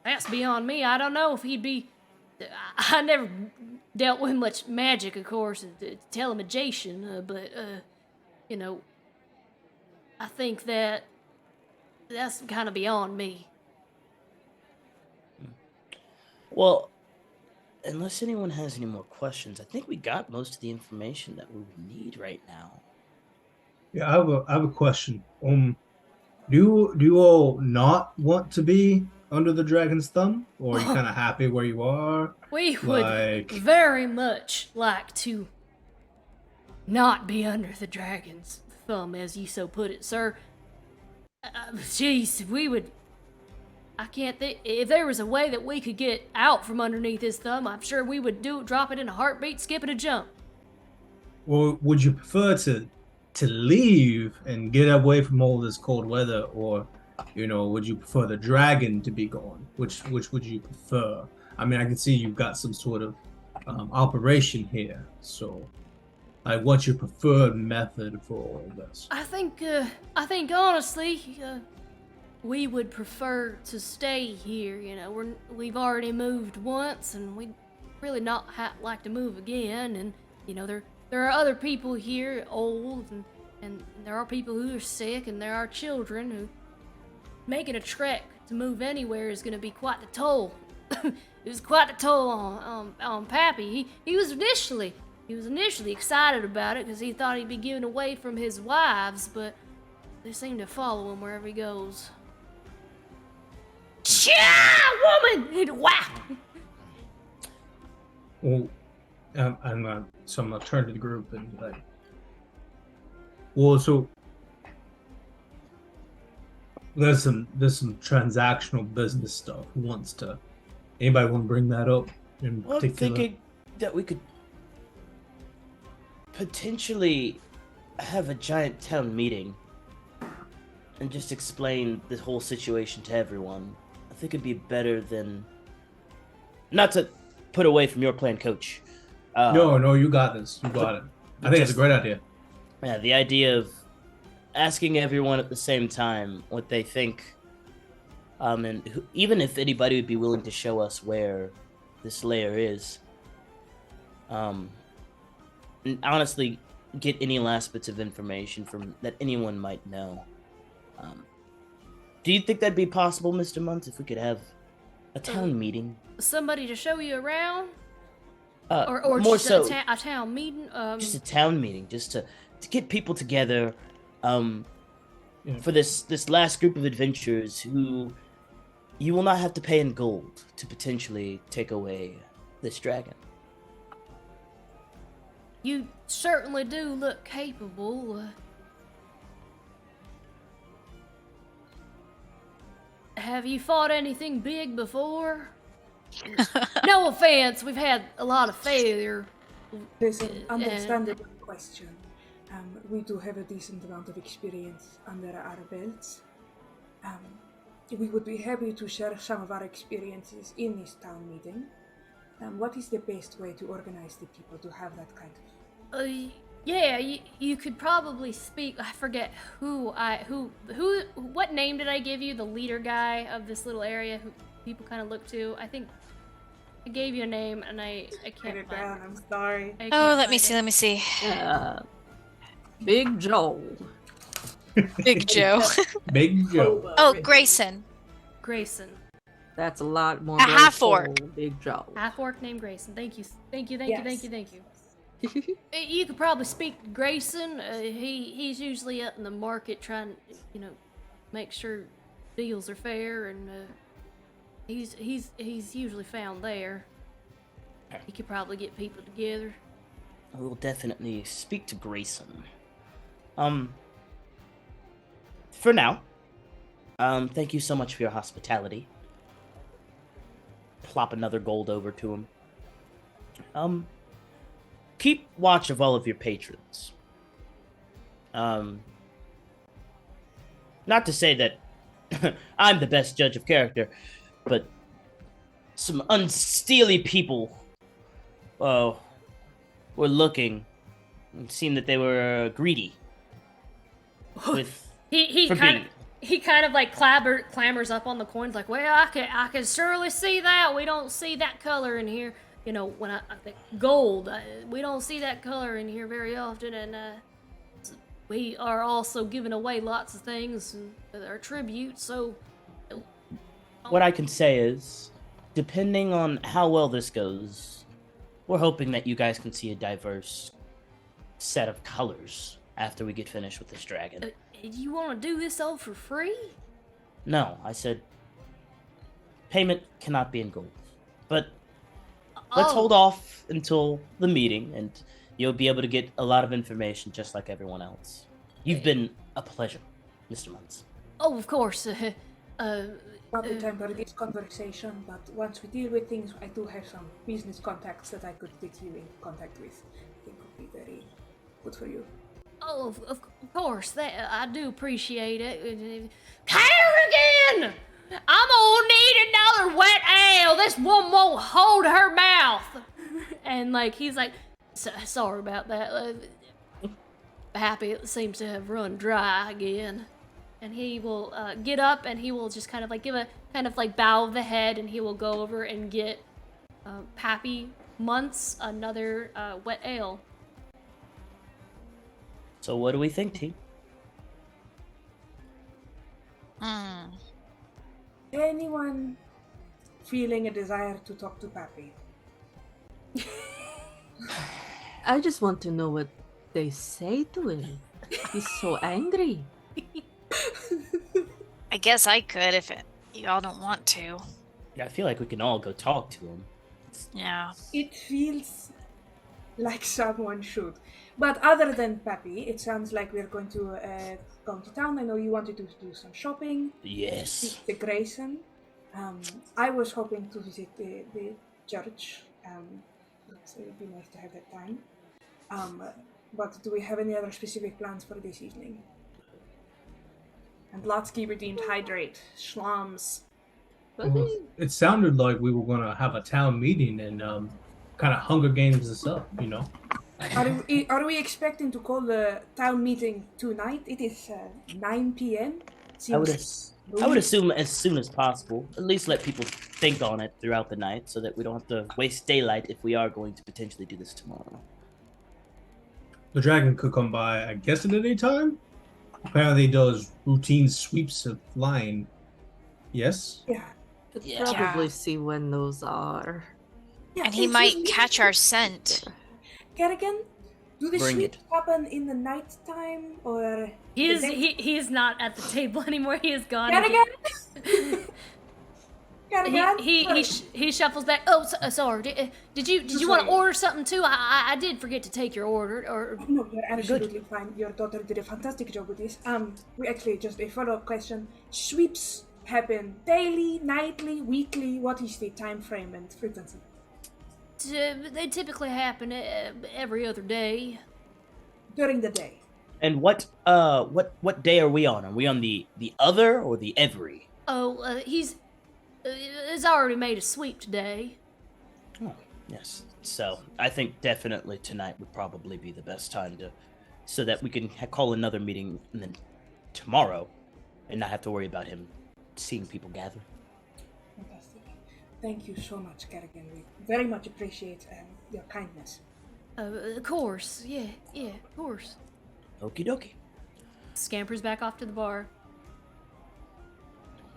That's beyond me. I don't know if he'd be. I never dealt with much magic, of course, and telemagician, but you know, I think that's kind of beyond me. Well, unless anyone has any more questions, I think we got most of the information that we would need right now. Yeah, I have a question. Do you all not want to be under the dragon's thumb, or are you kind of happy where you are? We would Like- very much like to not be under the dragon's thumb, as you so put it, sir. Jeez, we would. I can't think. If there was a way that we could get out from underneath his thumb, I'm sure we would drop it in a heartbeat, skip it a jump. Or would you prefer to leave and get away from all this cold weather, or would you prefer the dragon to be gone? Which would you prefer? I mean, I can see you've got some sort of operation here, so like, what's your preferred method for all of this? I think honestly, we would prefer to stay here. You know, we've already moved once, and we'd really not like to move again. And you know, there are other people here, old, and there are people who are sick, and there are children who making a trek to move anywhere is going to be quite the toll. It was quite the toll on Pappy. He was initially excited about it because he thought he'd be given away from his wives, but they seem to follow him wherever he goes. Yeah, woman! And whack! Well, I'm gonna turn to the group and be like, well, so there's some transactional business stuff. Who wants to? Anybody want to bring that up in Well, I'm particular? thinking that we could potentially have a giant town meeting and just explain the whole situation to everyone. I think it'd be better than not to put away from your plan, Coach. No, you got this. You got it. I think it's a great idea. Yeah, the idea of asking everyone at the same time what they think, and even if anybody would be willing to show us where this layer is, and honestly, get any last bits of information from that anyone might know. Do you think that'd be possible, Mr. Muntz, if we could have a town meeting? Somebody to show you around, or more just so, a town meeting. just a town meeting, just to get people together, for this last group of adventurers who you will not have to pay in gold to potentially take away this dragon. You certainly do look capable. Have you fought anything big before? No offense, we've had a lot of failure. There's an understandable question. We do have a decent amount of experience under our belts. We would be happy to share some of our experiences in this town meeting. What is the best way to organize the people to have that kind of... Yeah, you could probably speak. I forget what name did I give you? The leader guy of this little area who people kind of look to. I think I gave you a name and I Get can't it find down, it. I'm sorry. I Oh, can't let me find see. it. Let me see. Big Joe. Big Joe. Big Joe. Oh, Grayson. Grayson. That's a lot more. A half-orc. grateful, Big Joe. Half-orc named Grayson. Thank you. Yes. You could probably speak to Grayson. He's usually up in the market trying, make sure deals are fair, and he's usually found there. He could probably get people together. I will definitely speak to Grayson. For now, thank you so much for your hospitality. Plop another gold over to him. Keep watch of all of your patrons. Not to say that I'm the best judge of character, but some unsteely people, were looking and seemed that they were greedy. With He for kind being- of like clambers up on the coins like, well, I can surely see that. We don't see that color in here. When I think gold, we don't see that color in here very often, and we are also giving away lots of things and our tribute. So, What I can say is, depending on how well this goes, we're hoping that you guys can see a diverse set of colors after we get finished with this dragon. you want to do this all for free? No, I said payment cannot be in gold. But let's Oh. hold off until the meeting, and you'll be able to get a lot of information just like everyone else. You've been a pleasure, Mr. Muntz. Oh, of course. Not the time for this conversation, but once we deal with things, I do have some business contacts that I could get you in contact with. I think would be very good for you. Oh, of course. I do appreciate it. Carrigan! I'm gonna need another wet ale. This one won't hold her mouth. And he's like, sorry about that. Happy it seems to have run dry again. And he will get up and he will just kind of give a bow of the head, and he will go over and get Pappy Muntz another wet ale. So what do we think, team? Anyone feeling a desire to talk to Pappy? I just want to know what they say to him. He's so angry. I guess I could if y'all don't want to. Yeah, I feel like we can all go talk to him. Yeah. It feels like someone should. But other than Pappy, it sounds like we're going to go to town. I know you wanted to do some shopping. Yes. Speak to Grayson. I was hoping to visit the church. So it would be nice to have that time. But do we have any other specific plans for this evening? And Lotsky redeemed hydrate, schlums. Well, it sounded like we were going to have a town meeting and kind of Hunger Games this up, Are we expecting to call the town meeting tonight? It is 9 p.m. I would assume as soon as possible. At least let people think on it throughout the night so that we don't have to waste daylight if we are going to potentially do this tomorrow. The dragon could come by, I guess, at any time. Apparently, he does routine sweeps of flying. Yes? Yeah. Could Yeah. probably see when those are. Yeah, And he it's might just- catch our scent. Kerrigan, do the Bring sweeps it. happen in the nighttime or? He is not at the table anymore. He is gone. Kerrigan. Kerrigan. He shuffles back. Oh, sorry. Did you want to order something too? I did forget to take your order. Or No, you're absolutely fine. Your daughter did a fantastic job with this. We actually just a follow-up question. Sweeps happen daily, nightly, weekly. What is the time frame and frequency? they typically happen every other day. during the day. And what day are we on? Are we on the other or the every? Oh, he's already made a sweep today. Oh, yes. So I think definitely tonight would probably be the best time so that we can call another meeting and then tomorrow, and not have to worry about him seeing people gather. Fantastic. Thank you so much, Kerrigan. We very much appreciate your kindness. Of course, yeah, of course. Okie dokie. Scampers back off to the bar.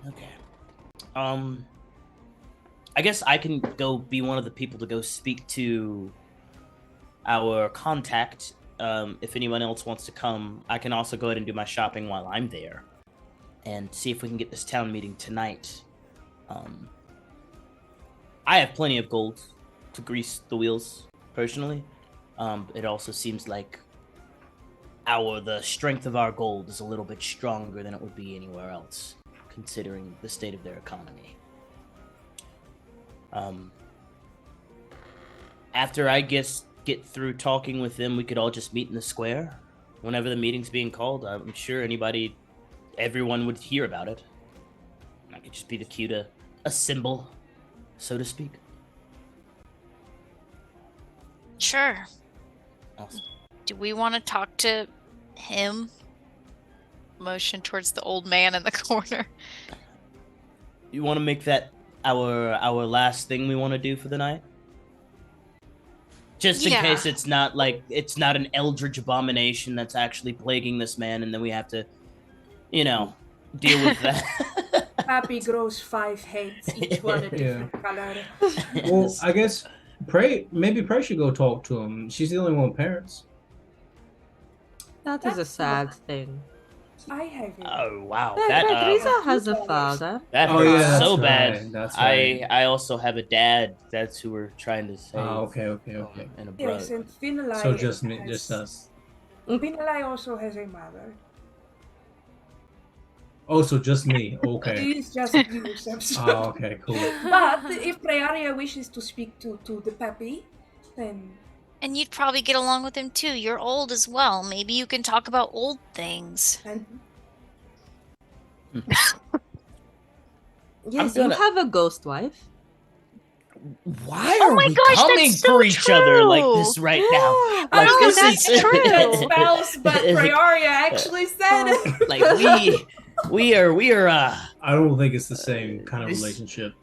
Okay. I guess I can go be one of the people to go speak to our contact. If anyone else wants to come, I can also go ahead and do my shopping while I'm there, and see if we can get this town meeting tonight. I have plenty of gold to grease the wheels, personally. It also seems like the strength of our gold is a little bit stronger than it would be anywhere else, considering the state of their economy. After I guess get through talking with them, we could all just meet in the square whenever the meeting's being called. I'm sure everyone would hear about it. I could just be the cue to assemble, so to speak. Sure. Awesome. Do we want to talk to him? Motion towards the old man in the corner. You want to make that our last thing we want to do for the night? Just in Yeah. case it's not an eldritch abomination that's actually plaguing this man, and then we have to, deal with that. Happy grows 5 heads, each one a different color. Well, I guess maybe Prey should go talk to him. She's the only one with parents. That is a That's sad not- thing. I have it. Oh wow, But that Riza has a father. that Oh, hurts yeah, that's so right, bad. that's right. I also have a dad. That's who we're trying to save. Oh, okay. And a Yes, brother. and Finlay So just us. Finlay also has a mother. Oh, so just me. Okay. He's just you, Samson. Oh, okay, cool. But if Prearia wishes to speak to the puppy, then And you'd probably get along with him too. You're old as well. Maybe you can talk about old things. and Yes, gonna- you have a ghost wife. Why Oh are my we gosh, coming that's so for each other like true. this right now? I Like, don't this know, is- that's true. That spells, but Prearia actually said it. Like we are I don't think it's the same kind of This- relationship.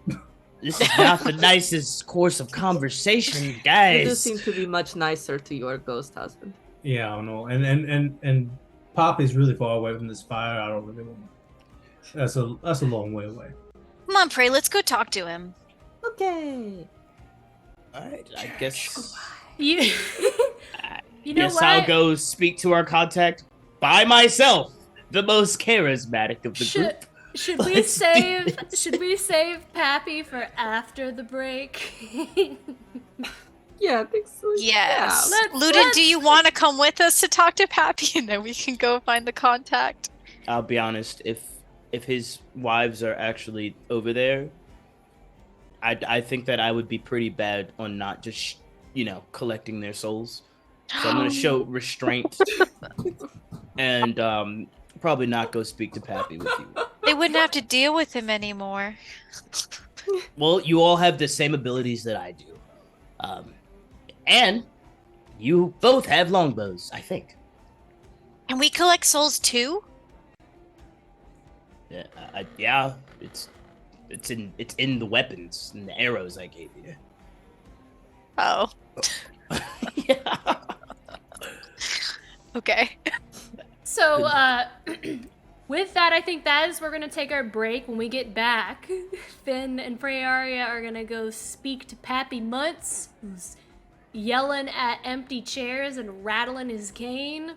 this is not the nicest course of conversation, You do guys. seem to be much nicer to your ghost husband. Yeah, I don't know. And Pop is really far away from this fire. I don't really want. That's a long way away. Come on, Prey, let's go talk to him. Okay. Alright, I guess You, you know guess what? I'll go speak to our contact by myself, the most charismatic of the group. Should we Let's do save Pappy for after the break? Yeah, I think so. Yes. Let's- Ludin, do you want to come with us to talk to Pappy and then we can go find the contact? I'll be honest, if his wives are actually over there, I think that I would be pretty bad on not just collecting their souls. So I'm gonna show restraint and probably not go speak to Pappy with you. They wouldn't have to deal with him anymore. Well, you all have the same abilities that I do, and you both have longbows, I think. And we collect souls too? Yeah, it's in the weapons and the arrows I gave you. Oh, Yeah. okay. So, with that, I think that is we're gonna take our break. When we get back, Finn and Freyaria are gonna go speak to Pappy Mutz, who's yelling at empty chairs and rattling his cane.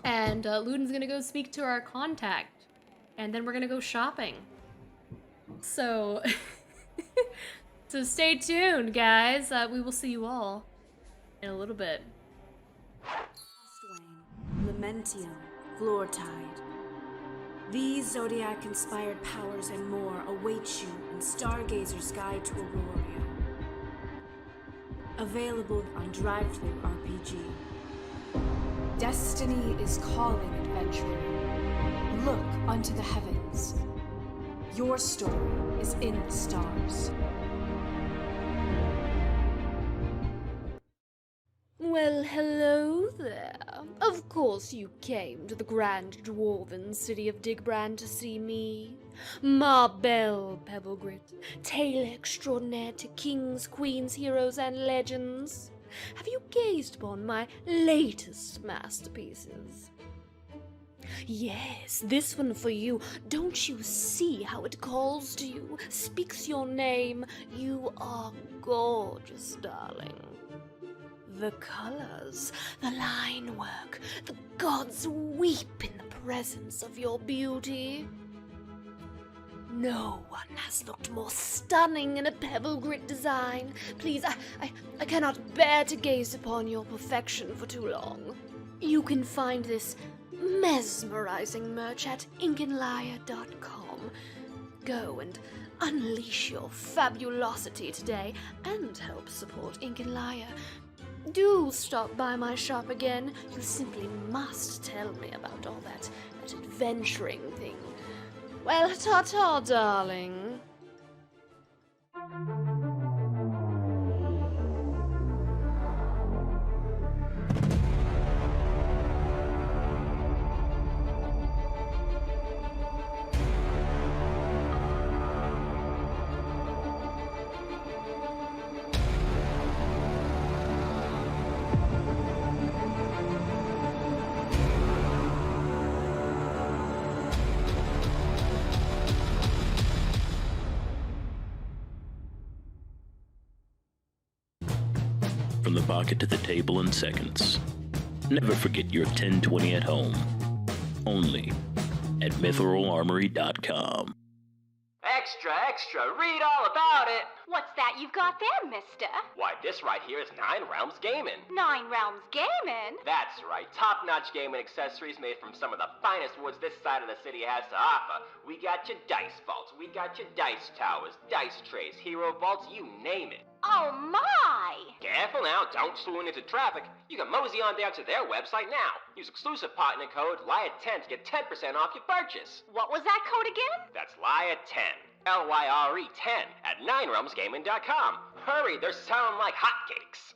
And Ludin's gonna go speak to our contact. And then we're gonna go shopping. So, so stay tuned, guys. We will see you all in a little bit. Frostwing, Lamentium, Floortide. These Zodiac-inspired powers and more await you in Stargazer's Guide to Auroria. Available on DriveThru RPG. Destiny is calling, adventurer. Look unto the heavens. Your story is in the stars. Well, hello there. Of course you came to the grand dwarven city of Digbrand to see me. Marbell Pebblegrit, tale extraordinaire to kings, queens, heroes, and legends. Have you gazed upon my latest masterpieces? Yes, this one for you. Don't you see how it calls to you, speaks your name? You are gorgeous, darling. The colors, the line work, the gods weep in the presence of your beauty. No one has looked more stunning in a pebble grit design. Please, I cannot bear to gaze upon your perfection for too long. You can find this mesmerizing merch at inkinliar.com. Go and unleash your fabulosity today and help support Ink and Liar. Do stop by my shop again. You simply must tell me about all that adventuring thing. Well, ta-ta, darling. From the pocket to the table in seconds. Never forget your 1020 at home. Only at mitheраlarmory.com. Extra, extra, read all about it! What's that you've got there, mister? Why, this right here is Nine Realms Gaming. Nine Realms Gaming? That's right, top-notch gaming accessories made from some of the finest woods this side of the city has to offer. We got your dice vaults, we got your dice towers, dice trays, hero vaults, you name it. Oh my! Careful now, don't swoon into traffic. You can mosey on down to their website now. Use exclusive partner code LIAR10 to get 10% off your purchase. What was that code again? That's LIAR10. LYRE10 at NineRealmsGaming.com. Hurry, they're selling like hotcakes.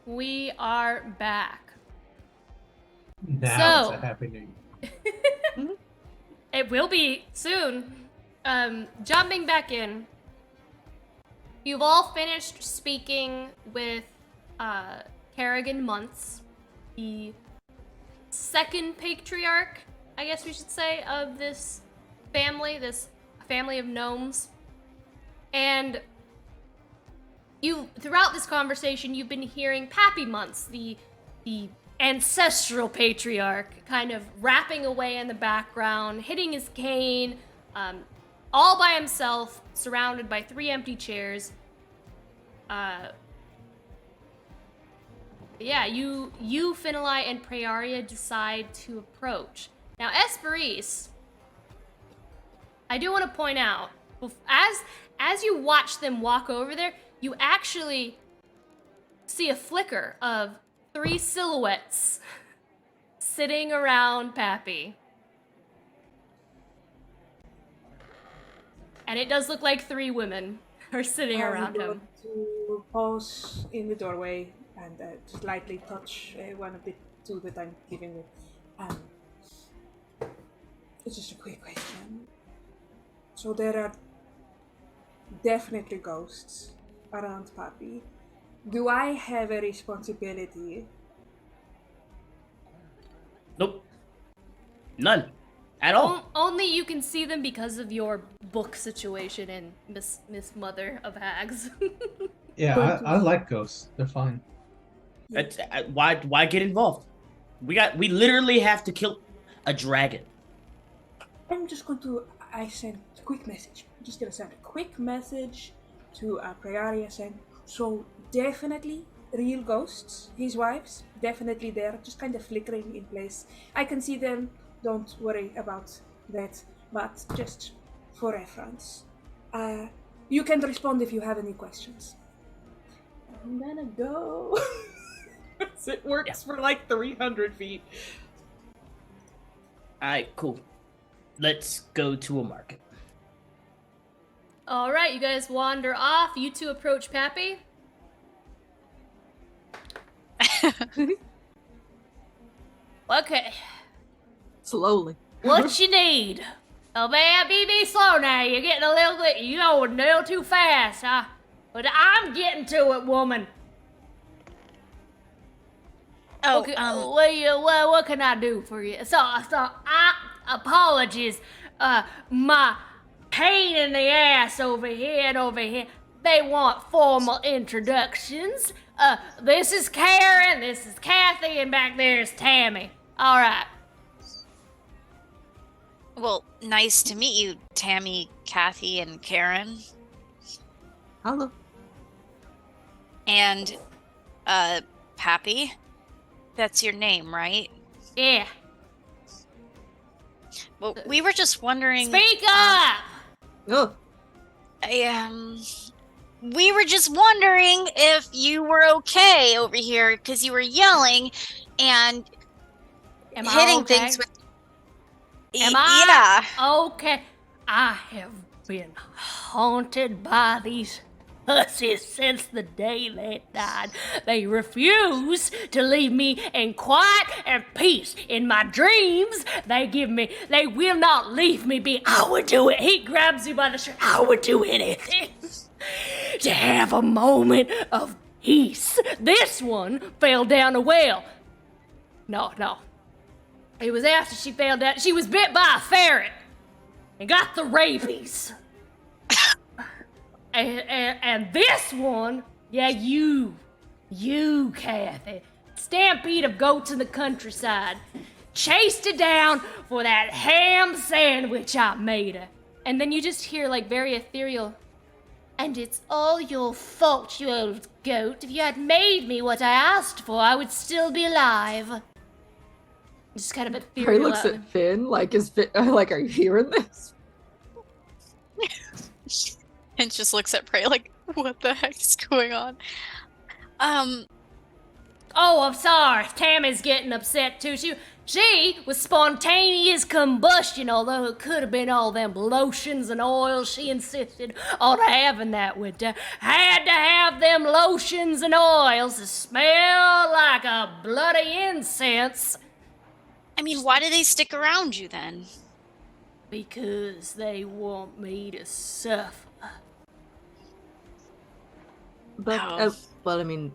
we are back. Now So- it's a happy new year. It will be soon. Jumping back in. You've all finished speaking with Kerrigan Muntz, the second patriarch, I guess we should say, of this family of gnomes. And you, throughout this conversation, you've been hearing Pappy Muntz, the ancestral patriarch, kind of rapping away in the background, hitting his cane, all by himself, surrounded by 3 empty chairs. Yeah, you Finlay and Praeria decide to approach. Now, Esperise, I do want to point out, as you watch them walk over there, you actually see a flicker of 3 silhouettes sitting around Pappy. And it does look like 3 women are sitting around him. To pause in the doorway and slightly touch one of the 2 that I'm giving with. It's just a quick question. So there are definitely ghosts around Pappy. Do I have a responsibility? Nope. None. At all. Only you can see them because of your book situation in Miss Mother of Hags. Yeah, I like ghosts. They're fine. Why get involved? We literally have to kill a dragon. I'm just going to send a quick message. I'm just gonna send a quick message to Praeria saying, so definitely real ghosts, his wives, definitely there, just kind of flickering in place. I can see them, don't worry about that, but just for reference. You can respond if you have any questions. I'm gonna go. It works for like 300 feet. Alright, cool. Let's go to a market. All right, you guys wander off. You 2 approach Pappy. Okay. Slowly. What you need? Oh man, be slow now. You're getting a little bit, a little too fast, huh? But I'm getting to it, woman. Oh, Okay, what can I do for you? So apologies. My pain in the ass over here and over here. They want formal introductions. This is Karen, this is Kathy, and back there's Tammy. All right. Well, nice to meet you, Tammy, Kathy, and Karen. Hello. And, Pappy? That's your name, right? Yeah. Well, we were just wondering... Speak up! Oh. We were just wondering if you were okay over here, because you were yelling and hitting things with... Am I? Yeah. Okay. I have been haunted by these hussies since the day they died. They refuse to leave me in quiet and peace. In my dreams, they will not leave me be. I would do it. He grabs you by the shirt. I would do anything to have a moment of peace. This one fell down a well. No. It was after she fell down. She was bit by a ferret and got the rabies. and this one, yeah, you, Kathy, stampede of goats in the countryside, chased her down for that ham sandwich I made her. And then you just hear like very ethereal, and it's all your fault, you old goat. If you had made me what I asked for, I would still be alive. Just kind of ethereal. Harry looks at Finn, like, is Finn, like, are you hearing this? And just looks at Prey like, what the heck is going on? Oh, I'm sorry. Tammy's getting upset too. She was spontaneous combustion, although it could have been all them lotions and oils. She insisted on having that with her. Had to have them lotions and oils to smell like a bloody incense. I mean, why do they stick around you then? Because they want me to suffer. But, well, I mean...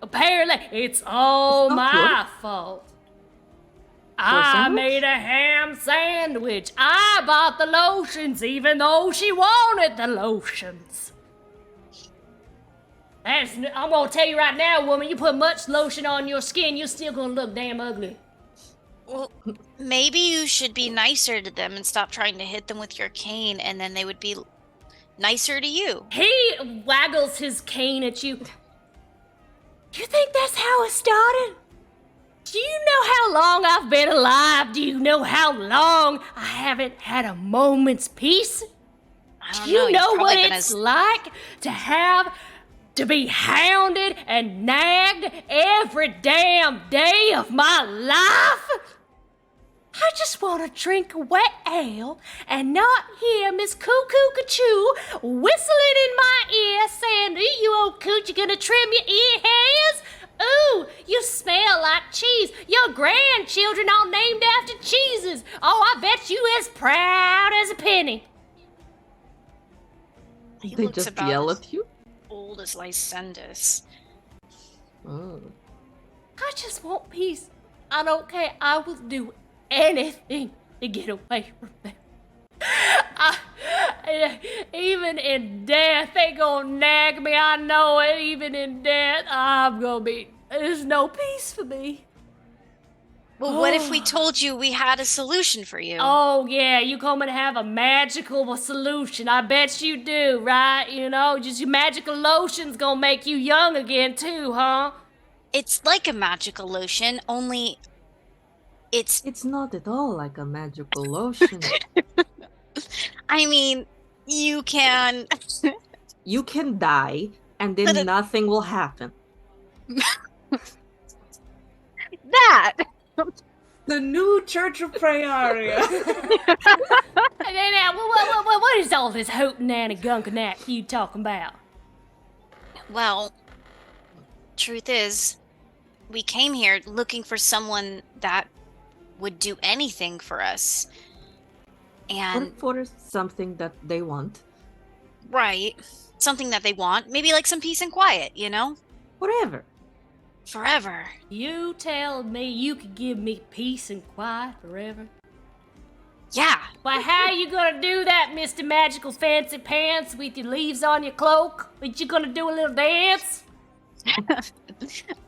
Apparently, it's all my fault. I made a ham sandwich. I bought the lotions even though she wanted the lotions. I'm gonna tell you right now, woman, you put much lotion on your skin, you're still gonna look damn ugly. Well, maybe you should be nicer to them and stop trying to hit them with your cane, and then they would be nicer to you. He waggles his cane at you. You think that's how it started? Do you know how long I've been alive? Do you know how long I haven't had a moment's peace? I don't Do you know you've what probably been it's like to be hounded and nagged every damn day of my life? I just want to drink wet ale and not hear Miss Cuckoo Cachoo whistling in my ear saying, "Ooh, you old coot, you gonna trim your ear hairs? Ooh, you smell like cheese. Your grandchildren all named after cheeses. Oh, I bet you as proud as a penny." He They looks just about yell as at you? old as Lysendis. Oh. I just want peace. I don't care. I will do anything to get away from them. Even in death, they gonna nag me. I know it. Even in death, there's no peace for me. Well, what if we told you we had a solution for you? Oh, yeah, you come and have a magical solution. I bet you do, right? You know, just your magical lotion's gonna make you young again, too, huh? It's like a magical lotion, only It's not at all like a magical lotion. I mean, you can... You can die, and then nothing will happen. That! The new Church of Praeria. What is all this hootin' and gunkin' you talking about? Well, truth is, we came here looking for someone that would do anything for us. Or And, for something that they want. right, something that they want. Maybe like some peace and quiet, you know? Forever. Forever. You tell me you could give me peace and quiet forever? Yeah. Why, how you gonna do that, Mr. Magical Fancy Pants, with your leaves on your cloak? Ain't you gonna do a little dance?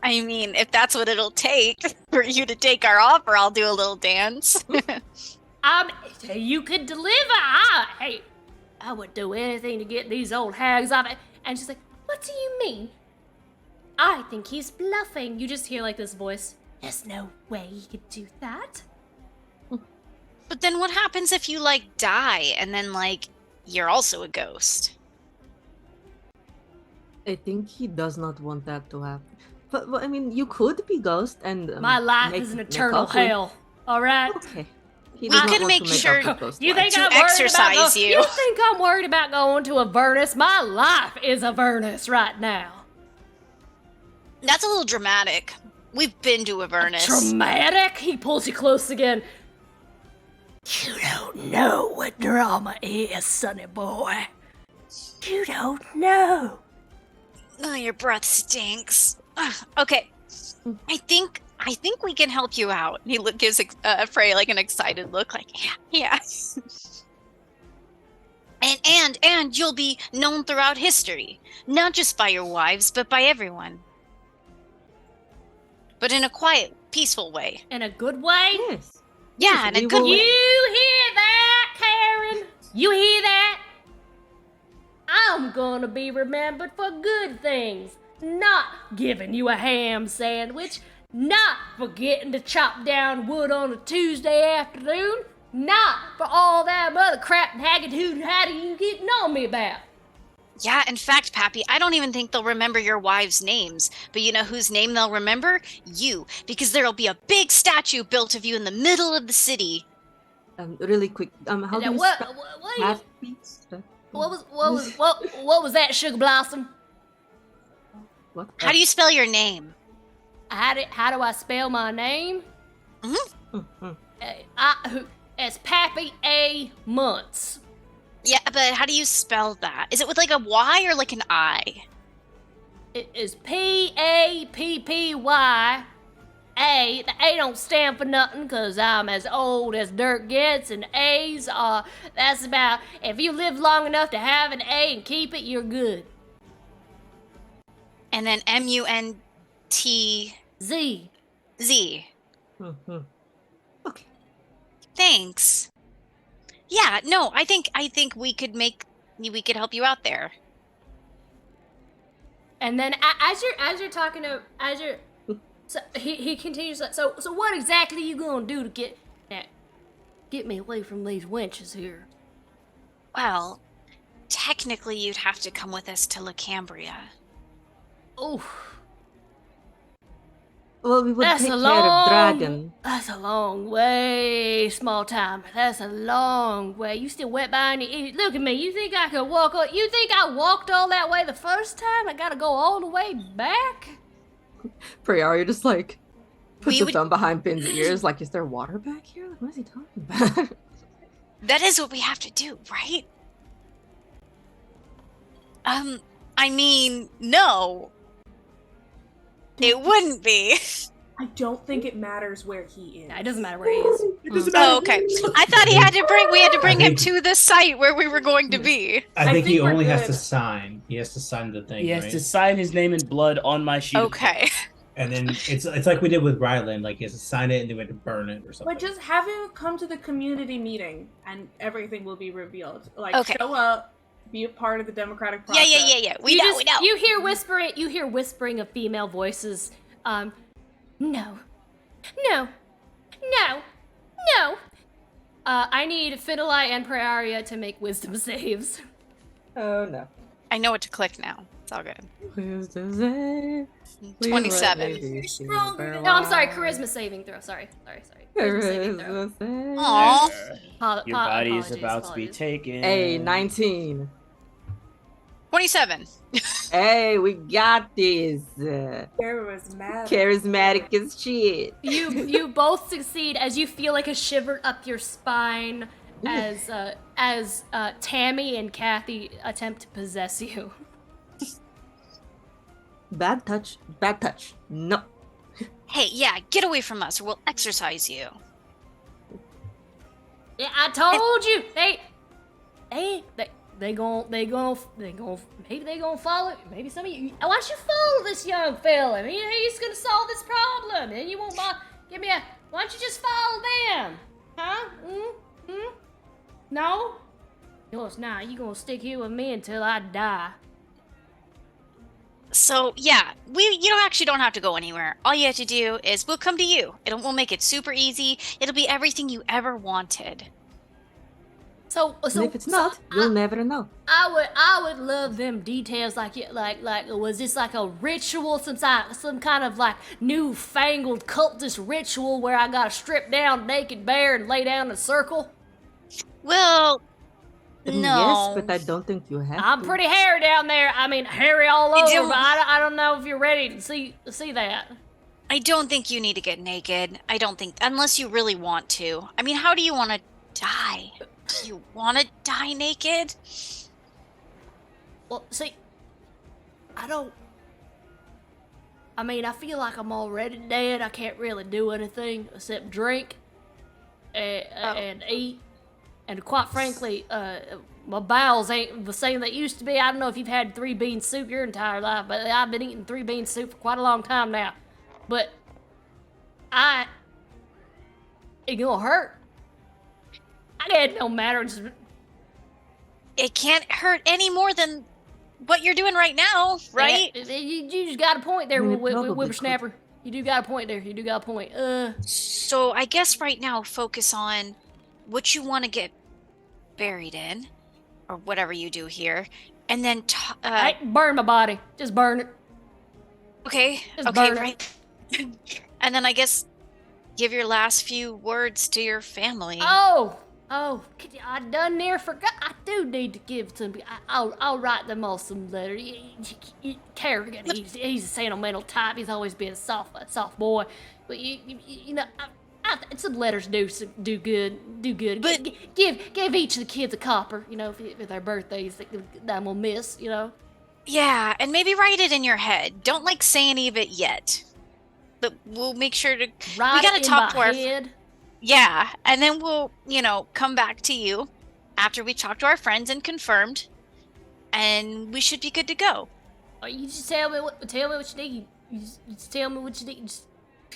I mean, if that's what it'll take for you to take our offer, I'll do a little dance. You could deliver. I would do anything to get these old hags off. And she's like, "What do you mean?" "I think he's bluffing." You just hear like this voice. "There's no way he could do that." But then what happens if you, like, die and then, like, you're also a ghost? I think he does not want that to happen. But I mean, you could be ghost and My life make- is an make eternal up with- hell. All right. Okay. He We does not could want make to make sure- up with ghost You life. think To I'm worried exercise about you. You think I'm worried about going to Avernus? My life is Avernus right now. That's a little dramatic. We've been to Avernus. Dramatic? He pulls you close again. You don't know what drama is, sonny boy. You don't know. Oh, your breath stinks. Ugh, okay, I think we can help you out. He gives Frey like an excited look, like yeah. And you'll be known throughout history, not just by your wives, but by everyone. But in a quiet, peaceful way. In a good way? Yes. Yeah, in a we good will- You way. hear that, Karen? You hear that? I'm gonna be remembered for good things. Not giving you a ham sandwich. Not forgetting to chop down wood on a Tuesday afternoon. Not for all that other crap and haggard hooty you getting on me about. Yeah, in fact, Pappy, I don't even think they'll remember your wives' names. But you know whose name they'll remember? You. Because there'll be a big statue built of you in the middle of the city. Really quick. How do you What, spell what, happy? what was that, Sugar Blossom? What? How do you spell your name? How do I spell my name? Mhm. It's Pappy A. Muntz. Yeah, but how do you spell that? Is it with like a Y or like an I? It is Pappy. The A don't stand for nothing because I'm as old as dirt gets, and A's are, that's about, if you live long enough to have an A and keep it, you're good. And then MUNTZ. Z. Mhm. Okay. Thanks. Yeah, no, I think we could help you out there. And then as you're talking to so he continues. So what exactly are you gonna do to get me away from these wenches here? Well, technically, you'd have to come with us to Lacambria. Oh, Well, we would that's take a care long of Dragon. That's a long way, small time. That's a long way. You still wet behind your ears. Look at me. You think I could walk? You think I walked all that way the first time? I gotta go all the way back. Priaria just like puts We the would- thumb behind Finn's ears, like, is there water back here? Like, what is he talking about? That is what we have to do, right? I mean, no. It wouldn't be. I don't think it matters where he is. It doesn't matter where he is. It doesn't matter. Oh, okay. I thought we had to bring him think- to the site where we were going to be. I think he think we're only has good. to sign. He has to sign the thing, He has right? to sign his name in blood on my sheet. Okay. And then it's like we did with Ryland. Like he has to sign it and then we have to burn it or something. But just have him come to the community meeting and everything will be revealed. Like, Okay. show up, be a part of the democratic Yeah, process. yeah. We know. You hear whispering of female voices. No. I need Fiddleye and Priaria to make wisdom saves. Oh no. I know what to click now. It's all good. Wisdom save. 27. No, I'm sorry, charisma saving throw. Sorry. Charisma saving throw. Charisma save. Aw. Your body is Apologies, about to be apologies. taken. Hey, 19. 27. Hey, we got this. Charismatic as shit. You both succeed as you feel like a shiver up your spine as Tammy and Kathy attempt to possess you. Bad touch. Bad touch. No. Hey, yeah, get away from us or we'll exercise you. Yeah, I told you. They gon' maybe they gonna follow. Maybe some of you. Why don't you follow this young fella? I mean, he's gonna solve this problem, and you won't give me a. Why don't you just follow them? Huh? No. Yours now. You gonna stick here with me until I die. So, yeah, you don't have to go anywhere. All you have to do is we'll come to you. We'll make it super easy. It'll be everything you ever wanted. So And if it's not, you'll never know. I would love them details like was this like a ritual, some kind of like newfangled cultist ritual where I gotta strip down naked bear and lay down in a circle? Well, no. Yes, but I don't think you have I'm to. pretty hairy down there. I mean, hairy all I over, don't- but I don't know if you're ready to see that. I don't think you need to get naked. I don't think, unless you really want to. I mean, how do you want to die? Do you want to die naked? Well, see, I feel like I'm already dead. I can't really do anything except drink and eat. And quite frankly, my bowels ain't the same they used to be. I don't know if you've had 3-bean soup your entire life, but I've been eating 3-bean soup for quite a long time now. But it gonna hurt. It don't matter. It can't hurt any more than what you're doing right now, right? You just got a point there, I mean, it probably Whippersnapper. You do got a point there. You do got a point. So I guess right now focus on what you want to get buried in, or whatever you do here, and then burn my body. Just burn it. okay, Just okay, burn it. right. And then I guess give your last few words to your family. Oh, I done near forgot. I do need to give some. I'll write them all some letters. Kerrigan, he's a sentimental type. He's always been a soft boy. But you know, some letters do good. But- give each of the kids a copper. You know, if their birthdays that we'll miss. You know. Yeah, and maybe write it in your head. Don't say any of it yet. But we'll make sure to. Write we gotta it in talk to my our. head. Yeah, and then we'll, come back to you after we talk to our friends and confirmed, and we should be good to go. Or you just tell me what you need. You just tell me what you need.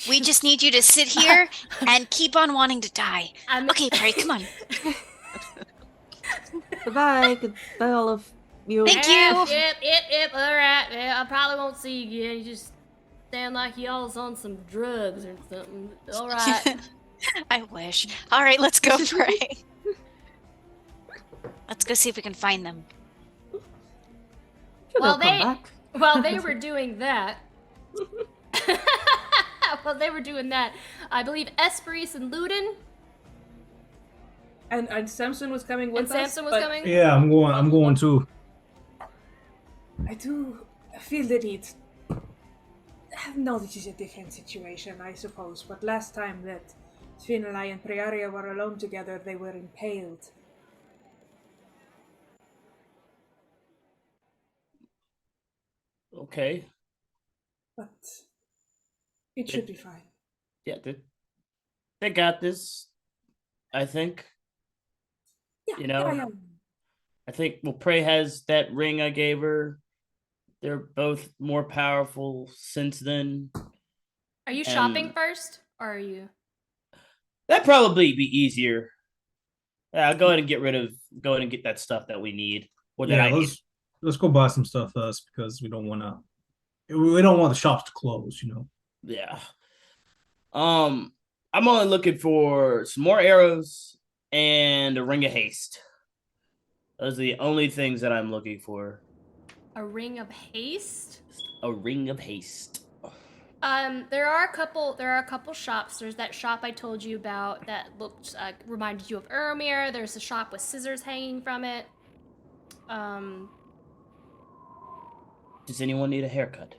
We just need you to sit here and keep on wanting to die. I mean- Okay, Perry, come on. Goodbye. Goodbye, all of You Thank Yep, you. yep. All right. Yeah, I probably won't see you again. You just sound like y'all's on some drugs or something. All right. I wish. All right, let's go pray. Let's go see if we can find them. Well, come back. While they were doing that, I believe Esperis and Ludin And Samson was coming with and us. Samson was but coming. Yeah, I'm going too. I do feel the need. No, this is a different situation, I suppose. But last time that Svinalai and Priaria were alone together, they were impaled. Okay. But it should be fine. Yeah, they got this. I think. Yeah, You know, I am. I think Prey has that ring I gave her. They're both more powerful since then. Are you shopping And- first, or are you? That'd probably be easier. Yeah, I'll go ahead and go ahead and get that stuff that we need. Or that Yeah, I need. let's go buy some stuff first because we don't want the shops to close. Yeah. I'm only looking for some more arrows and a ring of haste. Those are the only things that I'm looking for. A ring of haste. A ring of haste. There are a couple shops. There's that shop I told you about that looked reminded you of Ermir. There's a shop with scissors hanging from it. Does anyone need a haircut?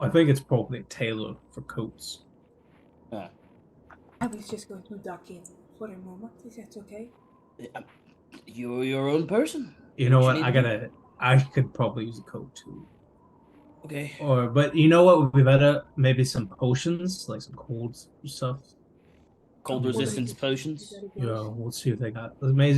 I think it's probably tailored for coats. I was just going to duck in for a moment. Is that okay? You're your own person. You know what? need I to do? I could probably use a coat too. Okay. But you know what would be better? Maybe some potions, like some cold stuff. Cold resistance potions. Yeah, we'll see if they got. Maybe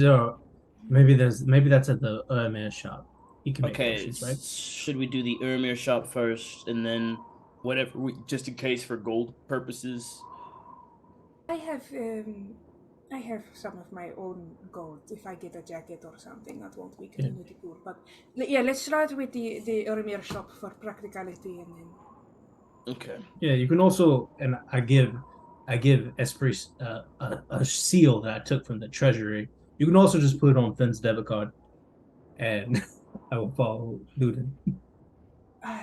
that's at the Ermir shop. He can make Okay. potions, right? Should we do the Ermir shop first, and then whatever, just in case for gold purposes? I have some of my own gold. If I get a jacket or something, that won't be really cool. But yeah, let's start with the Ermir shop for practicality, and then. Okay. Yeah, you can also, and I give Esprit a seal that I took from the treasury. You can also just put it on Finn's debit card, and I will follow Ludin. All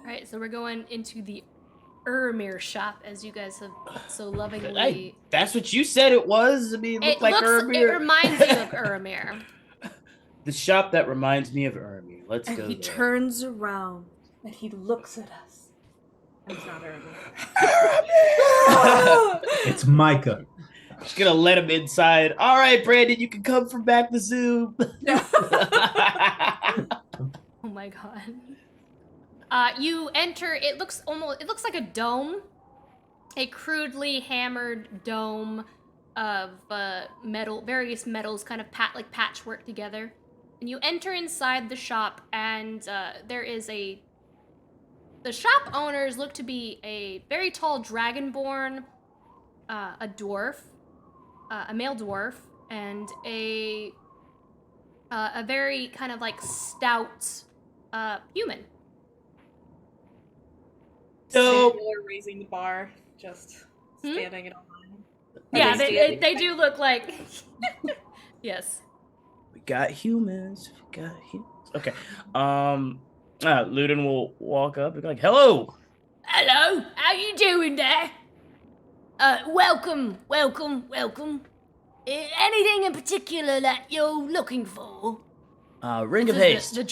right, so we're going into the Ermir shop, as you guys have so lovingly. Hey, that's what you said it was. I mean, it looked like It Ermir. reminds you of Ermir. The shop that reminds me of Ermir. Let's And go he there. turns around and he looks at us. And it's not Ermir. It's Micah. Just gonna let him inside. All right, Brandon, you can come from back to Zoom. Oh my god. You enter. It looks like a dome, a crudely hammered dome of various metals, kind of patchwork together. And you enter inside the shop, and the shop owners look to be a very tall dragonborn, a dwarf, a male dwarf, and a very kind of like stout human. So, Singular raising the bar, just standing in a line. Yeah, they they do look like. Yes. we got humans. Okay. Ludin will walk up and be like, "Hello." Hello, how you doing there? Welcome. Anything in particular that you're looking for? Ring of This is haste. the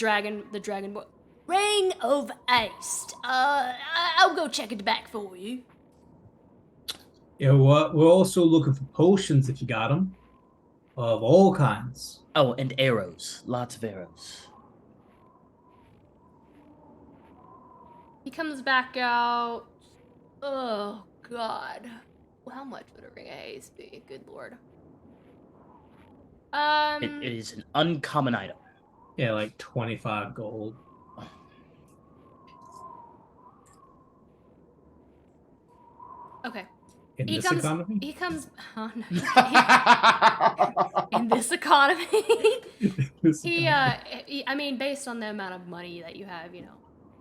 dragon boy. Ring of Haste. I'll go check it back for you. Yeah, we're also looking for potions if you got them, of all kinds. Oh, and arrows. Lots of arrows. He comes back out. Oh god. How much would a ring of haste be? Good lord. It is an uncommon item. Yeah, like 25 gold. Okay. In He this comes. economy? He comes. Oh, no. in this economy. I mean, based on the amount of money that you have, you know,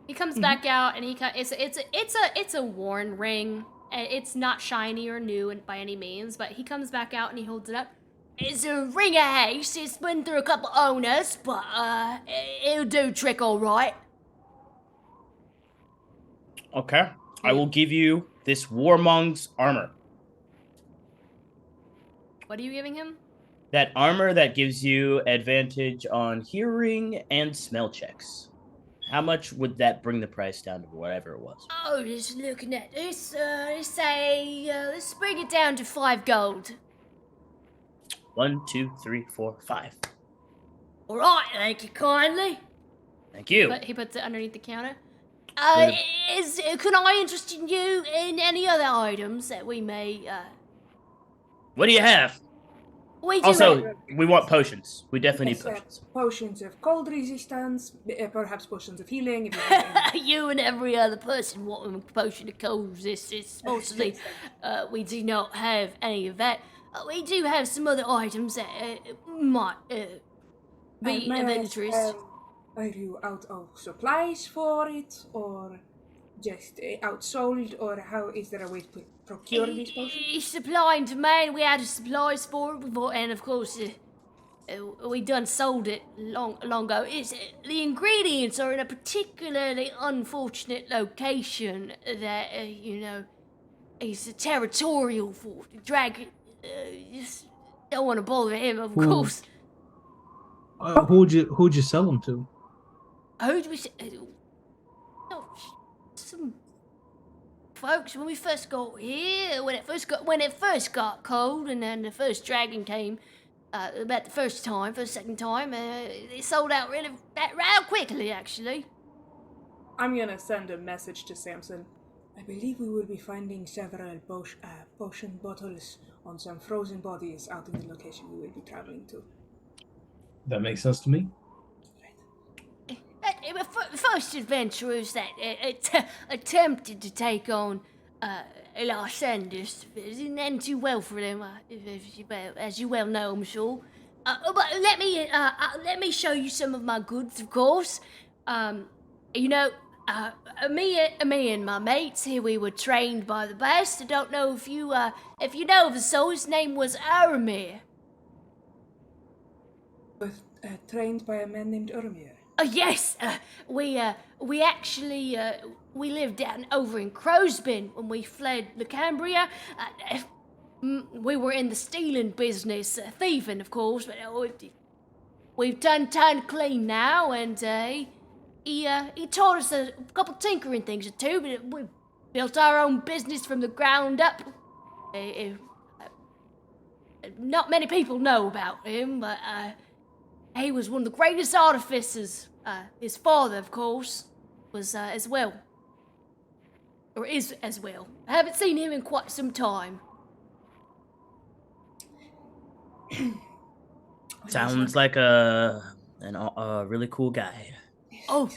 he comes back out and it's a worn ring. It's not shiny or new by any means, but he comes back out and he holds it up. It's a ring of haste. It's been through a couple owners, but it'll do trick all right. Okay. I will give you this Warmong's armor. What are you giving him? That armor that gives you advantage on hearing and smell checks. How much would that bring the price down to whatever it was? Oh, just looking at this, let's bring it down to 5 gold. 1, 2, 3, 4, 5. All right, thank you kindly. Thank you. But he puts it underneath the counter. Can I interest you in any other items that we may, What do you have? we do Also, we want potions. We definitely need potions. Potions of cold resistance, perhaps potions of healing. If you have any. you and every other person want a potion of cold resistance. Mostly, we do not have any of that. We do have some other items that might be of interest. Are you out of supplies for it, or just outsold, or how is there a way to procure these potions? Supply and demand. We had supplies for it before, and of course, we done sold it long ago. The ingredients are in a particularly unfortunate location that is territorial for the dragon. Just don't want to bother him, of course. Who'd you sell them to? Who'd we? Some folks when we first got here, when it first got cold, and then the first dragon came. About the first second time, they sold out rather quickly, actually. I'm gonna send a message to Samson. I believe we will be finding several potion bottles on some frozen bodies out in the location we will be traveling to. That makes sense to me. First adventurers that attempted to take on Larcendus didn't end too well for them, as you well know, I'm sure. But let me show you some of my goods, of course. Me and my mates here, we were trained by the best. I don't know if you know of a soul. His name was Aramir. Trained by a man named Urmir. Yes, we actually we lived down over in Crowsbin when we fled Lacambria. We were in the stealing business, thieving, of course, but we've turned clean now, and he taught us a couple tinkering things or two, but we built our own business from the ground up. Not many people know about him, but he was one of the greatest artificers. His father, of course, was as well. Or is as well. I haven't seen him in quite some time. Sounds like a really cool guy. Oh,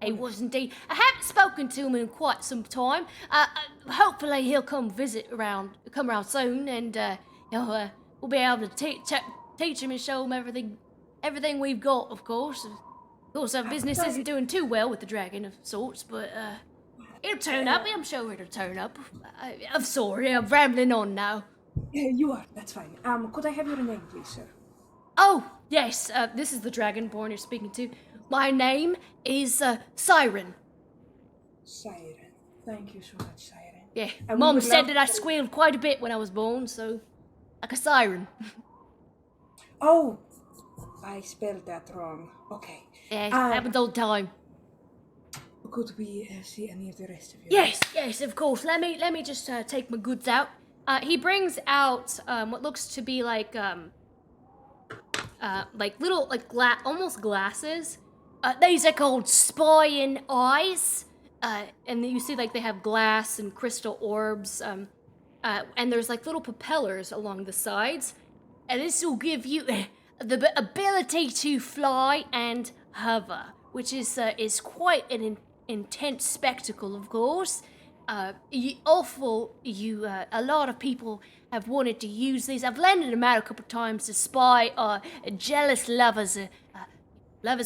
he was indeed. I haven't spoken to him in quite some time. Hopefully he'll come around soon, and we'll be able to teach him and show him everything we've got, of course. Of course, our business isn't doing too well with the dragon of sorts, but it'll turn up. I'm sure it'll turn up. I'm sorry, I'm rambling on now. You are. That's fine. Could I have your name, please, sir? Oh, yes. This is the dragonborn you're speaking to. My name is Siren. Siren. Thank you so much, Siren. Yeah, And Mom we would said love that I to- squealed quite a bit when I was born, so like a siren. Oh, I spelled that wrong. Okay. Yeah, happens all the time. Could we see any of the rest of you? Yes, of course. Let me just take my goods out. He brings out what looks to be like little almost glasses. These are called spying eyes. And you see like they have glass and crystal orbs. And there's like little propellers along the sides. And this will give you the ability to fly and hover, which is quite an intense spectacle, of course. a lot of people have wanted to use these. I've lended them out a couple times to spy jealous lovers'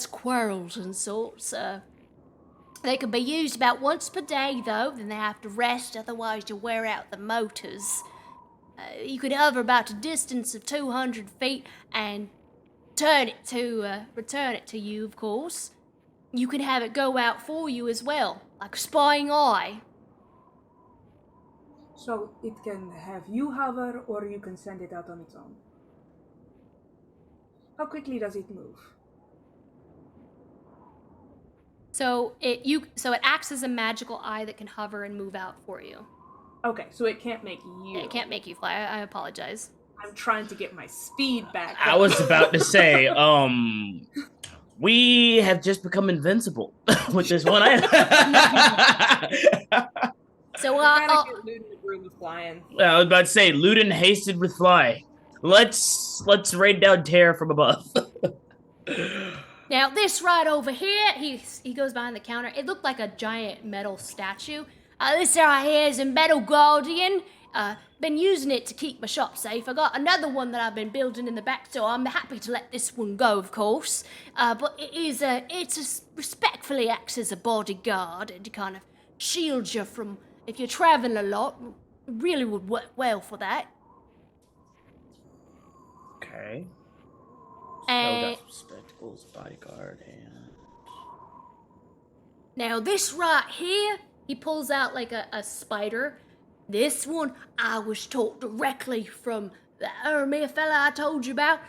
quarrels and sorts. They can be used about once per day, though. Then they have to rest, otherwise you wear out the motors. You could hover about a distance of 200 feet and return it to you, of course. You can have it go out for you as well, like a spying eye. So it can have you hover, or you can send it out on its own. How quickly does it move? So it acts as a magical eye that can hover and move out for you. Okay, so it can't make you. It can't make you fly. I apologize. I'm trying to get my speed back. I was about to say, we have just become invincible with this one. So I gotta get Luden the Broom with flying. I was about to say, Luden hasted with fly. Let's rain down terror from above. Now this right over here, he goes behind the counter. It looked like a giant metal statue. This right here is a metal guardian. Been using it to keep my shop safe. I got another one that I've been building in the back, so I'm happy to let this one go, of course. But it respectfully acts as a bodyguard and to kind of shield you from, if you're traveling a lot, really would work well for that. Okay. And spectacles, bodyguard, and now this right here, he pulls out like a spider. This one I was taught directly from the Ermir fella I told you about.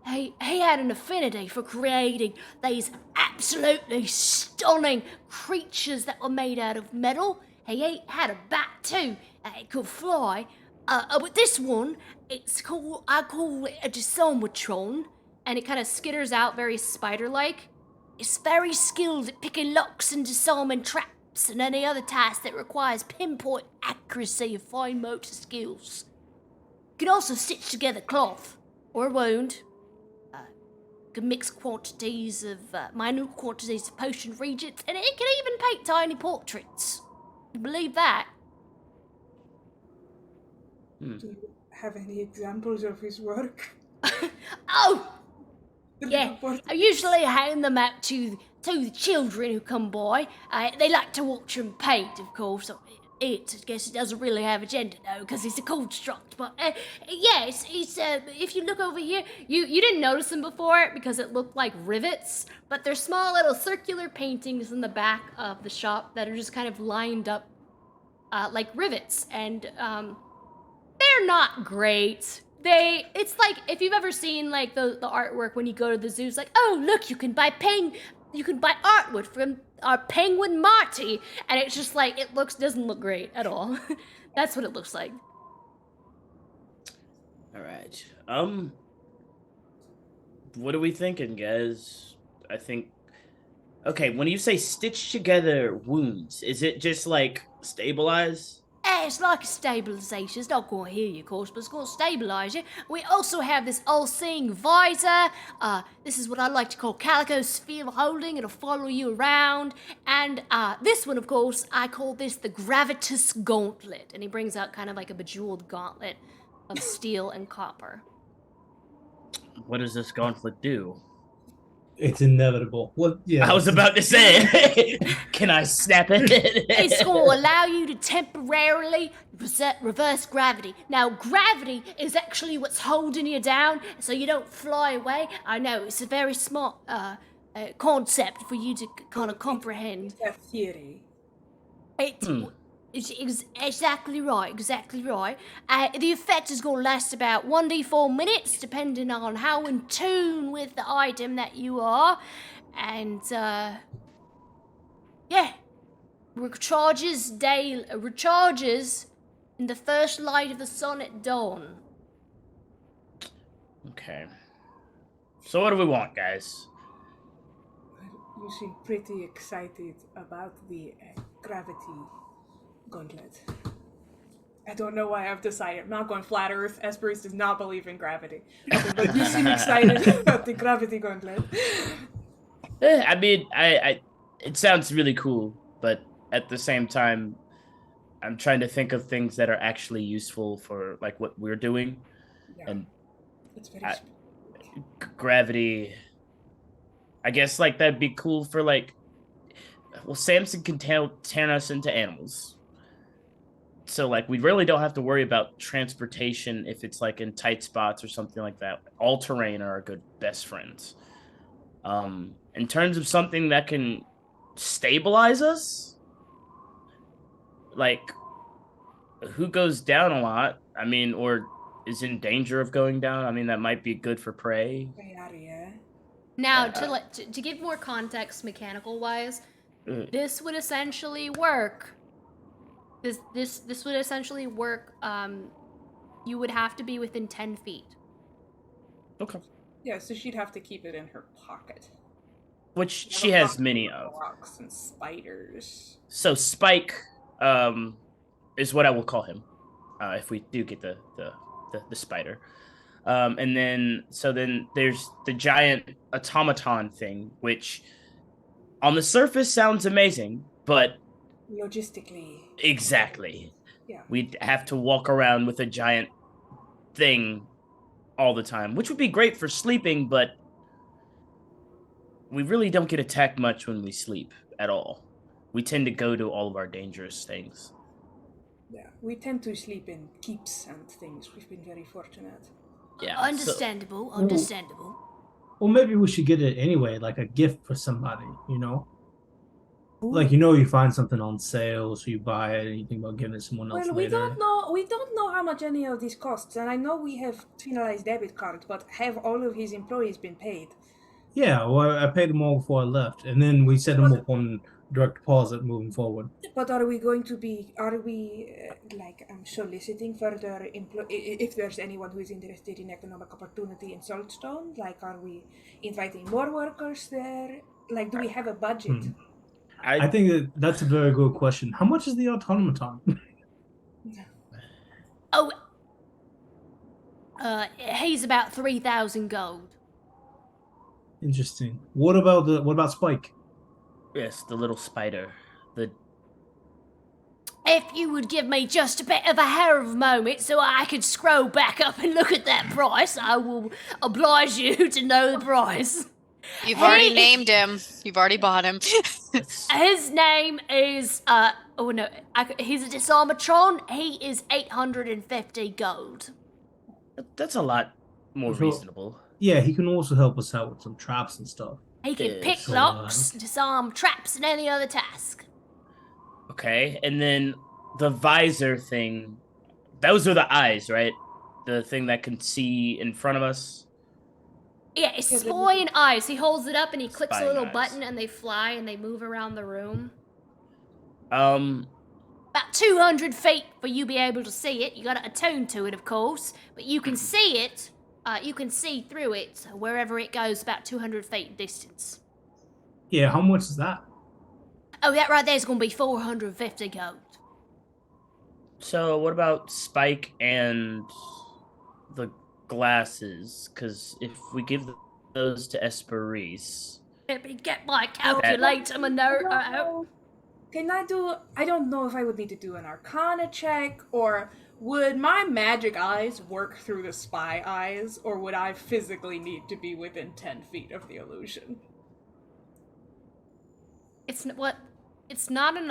He had an affinity for creating these absolutely stunning creatures that were made out of metal. He had a bat too. It could fly. But this one, I call it a Desomatron, and it kind of skitters out very spider-like. It's very skilled at picking locks and disarming traps and any other task that requires pinpoint accuracy of fine motor skills. It can also stitch together cloth or wound. Can mix minute quantities of potion reagents, and it can even paint tiny portraits. You believe that? Do you have any examples of his work? Oh! Yeah, I usually hand them out to the children who come by. They like to watch him paint, of course. I guess he doesn't really have a gender, though, because he's a construct. But, yeah, if you look over here, you didn't notice them before because it looked like rivets, but they're small little circular paintings in the back of the shop that are just kind of lined up like rivets, and they're not great. It's like, if you've ever seen, like, the artwork when you go to the zoo, it's like, oh, look, you can buy artwork from our penguin Marty, and it's just like, doesn't look great at all. That's what it looks like. Alright. What are we thinking, guys? I think... Okay, when you say stitch together wounds, is it just, like, stabilize? It's like a stabilization. It's not going to heal you, of course, but it's going to stabilize you. We also have this all-seeing visor. This is what I like to call Calico Sphere Holding. It'll follow you around. And this one, of course, I call this the Gravitas Gauntlet. And he brings out kind of like a bejeweled gauntlet of steel and copper. What does this gauntlet do? It's inevitable. Well, yeah. I was about to say, can I snap it? It's going to allow you to temporarily reverse gravity. Now, gravity is actually what's holding you down, so you don't fly away. I know, it's a very smart concept for you to kind of comprehend. It's a theory. It's exactly right. The effect is going to last about 1d4 minutes, depending on how in tune with the item that you are. And, yeah. Recharges in the first light of the sun at dawn. Okay. So what do we want, guys? You seem pretty excited about the gravity gauntlet. I don't know why I've decided. I'm not going flat Earth. Esperis does not believe in gravity. But you seem excited about the gravity gauntlet. I mean, it sounds really cool, but at the same time, I'm trying to think of things that are actually useful for like what we're doing, Yeah. and It's very gravity. I guess like that'd be cool for like. Well, Samson can turn us into animals. So like we really don't have to worry about transportation if it's like in tight spots or something like that. All terrain are our good best friends. In terms of something that can stabilize us, like who goes down a lot, I mean, or is in danger of going down, I mean, that might be good for prey. Now, to give more context, mechanical wise, this would essentially work. This would essentially work. You would have to be within 10 feet. Okay. Yeah, so she'd have to keep it in her pocket. Which she has many of. Rocks and spiders. So Spike, is what I will call him, if we do get the spider. And then there's the giant automaton thing, which on the surface sounds amazing, but logistically. Exactly. Yeah. We'd have to walk around with a giant thing all the time, which would be great for sleeping, but we really don't get attacked much when we sleep at all. We tend to go to all of our dangerous things. Yeah, we tend to sleep in keeps and things. We've been very fortunate. Yeah. Understandable, understandable. Well, maybe we should get it anyway, like a gift for somebody, you know? Like, you find something on sale, so you buy it, and you think about giving it to someone else Well, later. we don't know how much any of this costs, and I know we have finalized debit cards, but have all of his employees been paid? Yeah, well, I paid them all before I left, and then we set them up on direct deposit moving forward. But are we soliciting further if there's anyone who is interested in economic opportunity in Saltstone? Like, are we inviting more workers there? Like, do we have a budget? I think that's a very good question. How much is the automaton? He's about 3,000 gold. Interesting. What about Spike? Yes, the little spider. If you would give me just a bit of a hair of a moment so I could scroll back up and look at that price, I will oblige you to know the price. You've already named him. You've already bought him. His name is, he's a Disarmatron. He is 850 gold. That's a lot more reasonable. Yeah, he can also help us out with some traps and stuff. He can pick locks, disarm traps, and any other task. Okay, and then the visor thing, those are the eyes, right? The thing that can see in front of us? Yeah, it's spying eyes. He holds it up and he clicks Spying a little eyes. button and they fly and they move around the room. Um, About 200 feet for you be able to see it. You gotta attune to it, of course. But you can see it. You can see through it wherever it goes, about 200 feet distance. Yeah, how much is that? Oh, that right there's gonna be 450 gold. so what about Spike and the glasses? Because if we give those to Esperise... Let me get my calculator, my note out. I don't know if I would need to do an Arcana check, or would my magic eyes work through the spy eyes, or would I physically need to be within 10 feet of the illusion? It's not an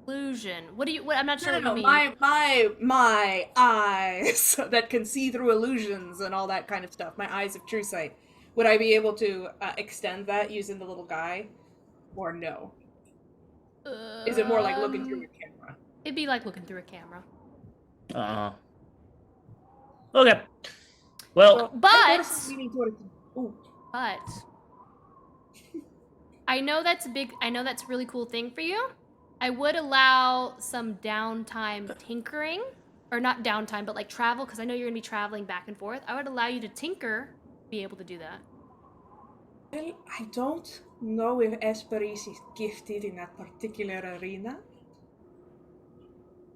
illusion. I'm not sure what you mean. My eyes that can see through illusions and all that kind of stuff. My eyes of true sight. Would I be able to extend that using the little guy, or no? Is it more like looking through a camera? It'd be like looking through a camera. Okay. Well, But I know that's a really cool thing for you. I would allow some downtime tinkering, or not downtime, but like travel, because I know you're gonna be traveling back and forth. I would allow you to tinker, be able to do that. Well, I don't know if Esperis is gifted in that particular arena.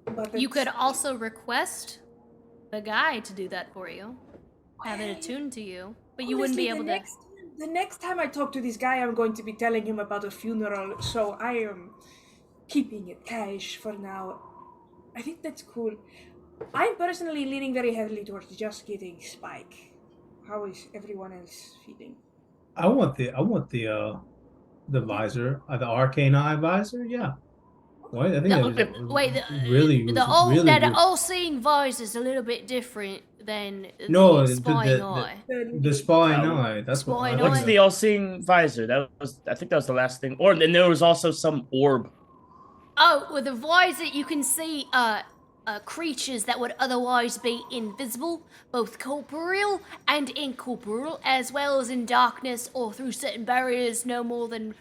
But You could also request the guy to do that for you. Have it attuned to you, but you wouldn't be able to. The next time I talk to this guy, I'm going to be telling him about a funeral, so I am keeping it cash for now. I think that's cool. I'm personally leaning very heavily towards just getting Spike. How is everyone else feeling? I want the visor, the arcane eye visor. Yeah. Well, I think that was Wait, really the all-seeing visor is a little bit different than no, the spying eye. the spying eye. That's Spying what. What's eye. the all-seeing visor? I think that was the last thing. Or then there was also some orb. Oh, with the visor, you can see creatures that would otherwise be invisible, both corporeal and incorporeal, as well as in darkness or through certain barriers no more than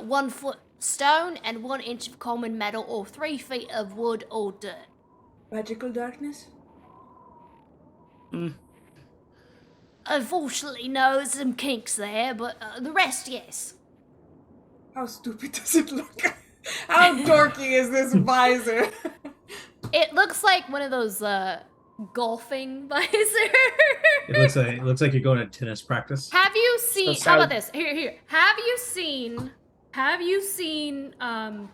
1 foot stone and 1 inch of common metal or 3 feet of wood or dirt. Magical darkness? Unfortunately, no, there's some kinks there, but the rest, yes. How stupid does it look? How dorky is this visor? It looks like one of those golfing visors. It looks like you're going to tennis practice. Have you seen? So How about this? Here. Have you seen? Oh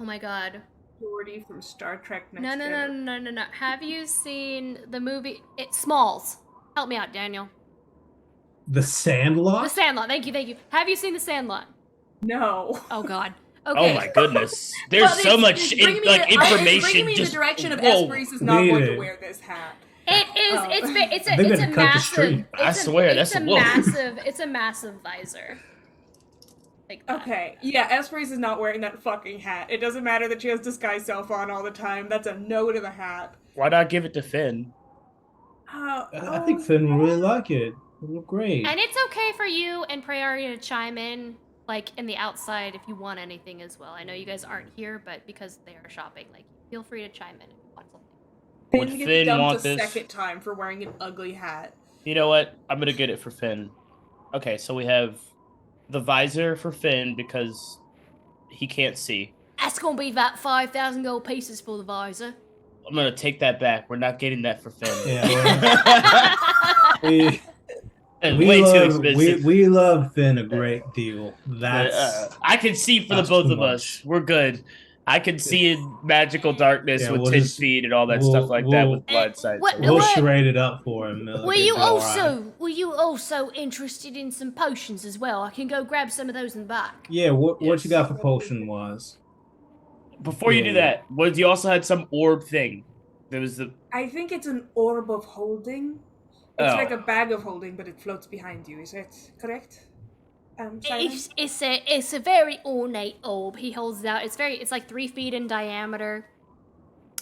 my God. Jordy from Star Trek Next No. Gen. Have you seen the movie? It's Smalls. Help me out, Daniel. The Sandlot. The Sandlot. Thank you. Have you seen The Sandlot? No. Oh God. Okay. Oh my goodness. There's so much information. It's bringing me in the just- direction of whoa. Esperis is not going to Yeah. wear this hat. It is. Oh. It's They're a gonna cut the massive. stream. I swear, that's a whoa. It's a massive visor. Like that. Okay, yeah, Esperis is not wearing that fucking hat. It doesn't matter that she has disguise self on all the time. That's a no to the hat. Why not give it to Finn? I think Finn will really like it. It'll look great. And it's okay for you and Prairie to chime in, like in the outside, if you want anything as well. I know you guys aren't here, but because they are shopping, like feel free to chime in if you want something. Would Finn gets Finn dumped want a this? second time for wearing an ugly hat. You know what? I'm gonna get it for Finn. Okay, so we have the visor for Finn because he can't see. That's gonna be about 5,000 gold pieces for the visor. I'm gonna take that back. We're not getting that for Finn. Yeah, we It's way too love expensive. we love Finn a great deal. But, That's I can see for the that's both too of much. us. We're good. I can see in magical darkness Yeah, with we'll 10 just- feet and all that we'll- stuff like that we'll- with blind sight. What- we'll what- charade it up for him. Were you also interested in some potions as well? I can go grab some of those in the back. Yeah, what Yes. you got for potion wise? Before you Yeah, do yeah. that, you also had some orb thing. There was the I think it's an orb of holding. It's Oh. like a bag of holding, but it floats behind you. Is that correct? Simon? It's a very ornate orb. He holds it out. It's like 3 feet in diameter.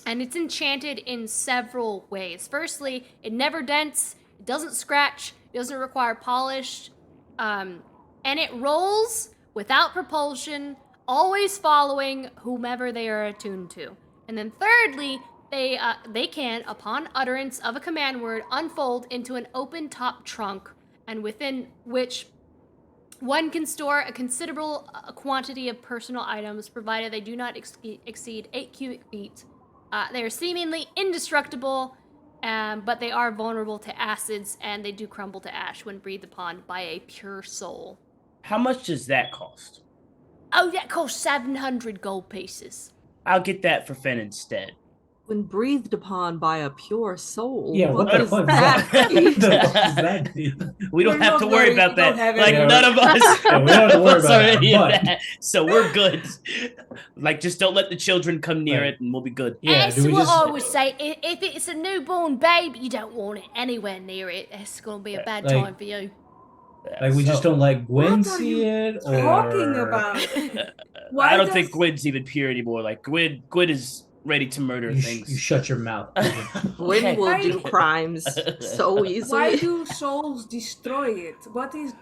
And it's enchanted in several ways. Firstly, it never dents, it doesn't scratch, it doesn't require polish, and it rolls without propulsion, always following whomever they are attuned to. And then thirdly, they can, upon utterance of a command word, unfold into an open top trunk, and within which one can store a considerable quantity of personal items, provided they do not exceed 8 cubic feet. They are seemingly indestructible, but they are vulnerable to acids, and they do crumble to ash when breathed upon by a pure soul. How much does that cost? Oh, that costs 700 gold pieces. I'll get that for Finn instead. When breathed upon by a pure soul. Yeah, what the does fuck that does mean? that We don't We're have not to worry worried, about we don't that. have Like any- none of us. Yeah, we don't have to worry us about are that, any of but- that. So we're good. Like just don't let the children come near Right. it, and we'll be good. Yeah, As do we what just I would say, if it's a newborn baby, you don't want it anywhere near it. It's going to be a bad Like- time for you. like we just So- don't let Gwen What are see you it or talking about? Why I don't does- think Gwen's even pure anymore. Like Gwen is ready to murder You, things. you shut your mouth. Gwen Okay. will do Why- crimes so Why easily. do souls destroy it? What is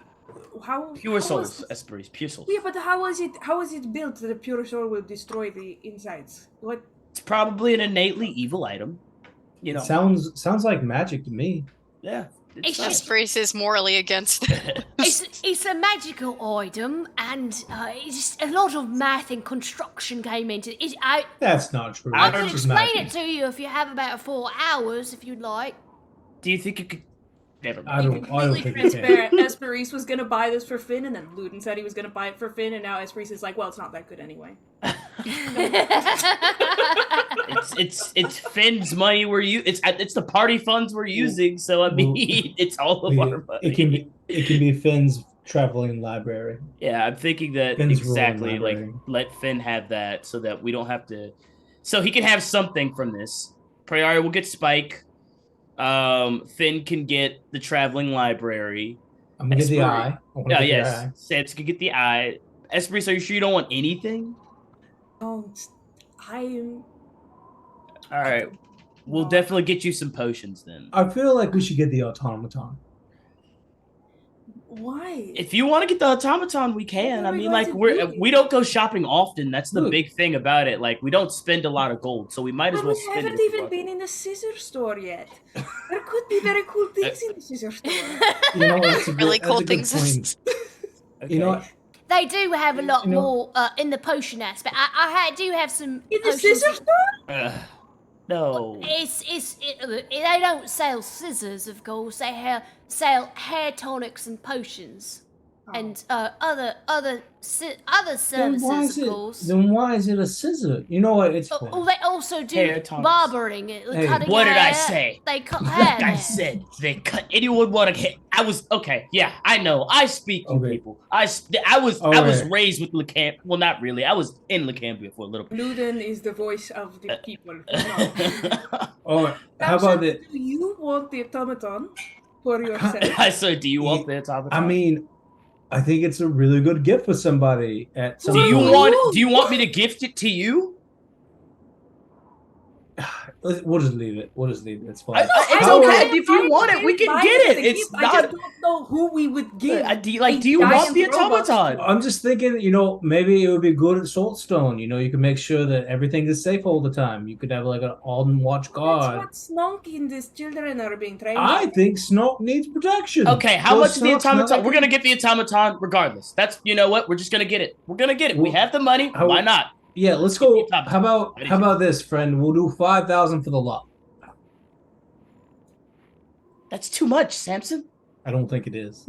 how Pure how souls, is- Esperis, pure souls. Yeah, but how is it built that a pure soul will destroy the insides? What? It's probably an innately evil item. You know. Sounds like magic to me. Yeah. It's not- just- Brace is morally against it. It's a magical item, and it's a lot of math and construction came into it. That's not true. I don't can It's just explain magic. it to you if you have about 4 hours, if you'd like. Do you think it could? Never I mind. don't. I don't Completely think you can. transparent. Esperis was gonna buy this for Finn, and then Luden said he was gonna buy it for Finn, and now Esperis is like, well, it's not that good anyway. It's Finn's money it's the party funds we're using, so I mean it's all of our money. It can be Finn's traveling library. Yeah, I'm thinking that Finn's exactly. ruling Like, library. let Finn have that so that we don't have to. So he can have something from this. Priori will get Spike. Finn can get the traveling library. I'm gonna get the Esprit- eye. I wanna Yeah, get the yes. eye. Samson can get the eye. Esprit, are you sure you don't want anything? Don't. I'm. All right, we'll definitely get you some potions then. I feel like we should get the automaton. Why? If you want to get the automaton, we can. What I are we mean, going like to do? we don't go shopping often. That's the Look. big thing about it. Like we don't spend a lot of gold, so we might as But well we spend it. haven't if we even want. been in the scissor store yet. There could be very cool things in the scissor store. You know, that's a good, Really that's cool a good things. point. You know what? They do have a lot You know- more in the potion aspect. I do have some In the potions. scissor store? No. They don't sell scissors, of course. They sell hair tonics and potions, and other Then services, of course. Then why is it a scissor? You know what? It's fine. Oh, they also Hair do tonics. barbering. Hey, Cutting what did I hair. say? They cut hair. Like I there. said, they cut anyone want to hit. I was okay. Yeah, I know. I speak to Okay. people. I was Okay. raised with Lacamp. Well, not really. I was in Lacambia for a little bit. Luden is the voice of the people. No. Oh, how about Samson, it? Do you want the automaton for yourself? I said, do you want the automaton? I mean, I think it's a really good gift for somebody at some do you point. want me to gift it to you? We'll just leave it. We'll just leave it. It's fine. It's How- okay. If you want it, we can Fine get as it. a It's gift, I not. just don't know who we would give. Do you want giant the robot. automaton? I'm just thinking, you know, maybe it would be good at Saltstone. You know, you can make sure that everything is safe all the time. You could have like an on watch That's guard. what Snonky and his children are being trained. I think Snoke needs protection. Okay, how So much is the Snoke's not automaton? like We're gonna get the automaton regardless. That's you know what? We're just gonna get it. We're gonna get it. We Well, have the money. how- Why not? Yeah, let's Give me go. a top. How about this, friend? We'll do 5,000 for the lot. That's too much, Samson. I don't think it is.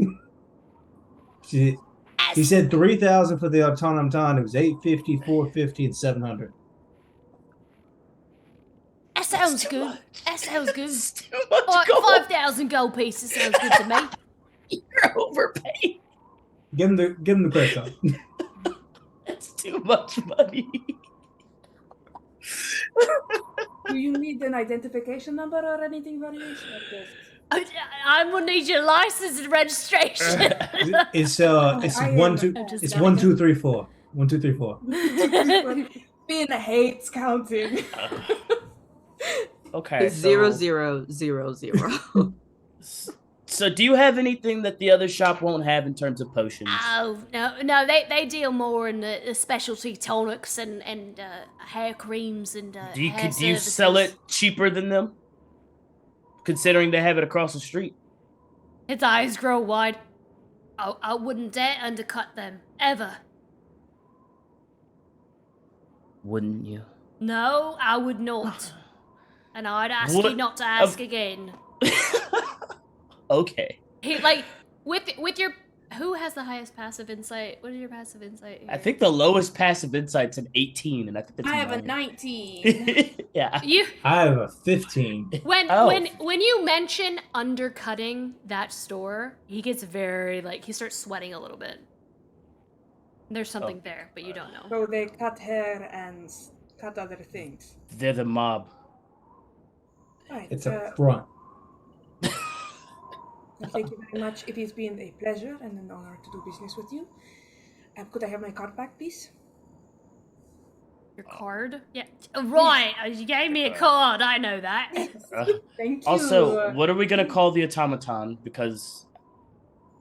He said 3,000 for the automaton. It was 850, 450, and 700. That sounds good. That sounds good. It's too much gold. 5,000 gold pieces sounds good to me. You're overpaid. Give him the credit card. That's too much money. Do you need an identification number or anything for this? I'm gonna need your license and registration. It's I am- one two. I'm just It's kidding. 1 2 3 4. 1 2 3 4. Finn hates counting. Okay. It's 0 So do you have anything that the other shop won't have in terms of potions? Oh no! They deal more in the specialty tonics and hair creams and do you hair could you sell services. it cheaper than them? Considering they have it across the street. His eyes grow wide. I wouldn't dare undercut them ever. Wouldn't you? No, I would not. And I'd ask you What- not to ask again. Okay. He like with your who has the highest passive insight? What is your passive insight? I think the lowest passive insight's an 18, and I think that's I have a mine. 19. Yeah. You I have a 15. when Oh. when you mention undercutting that store, he gets very like he starts sweating a little bit. There's something there, but you don't know. So they cut hair and cut other things. They're the mob. Right. It's a front. Thank you very much. It has been a pleasure and an honor to do business with you. Could I have my card back, please? Your card? Yeah. Right. You gave me a card. I know that. Thank you. Also, what are we gonna call the automaton? Because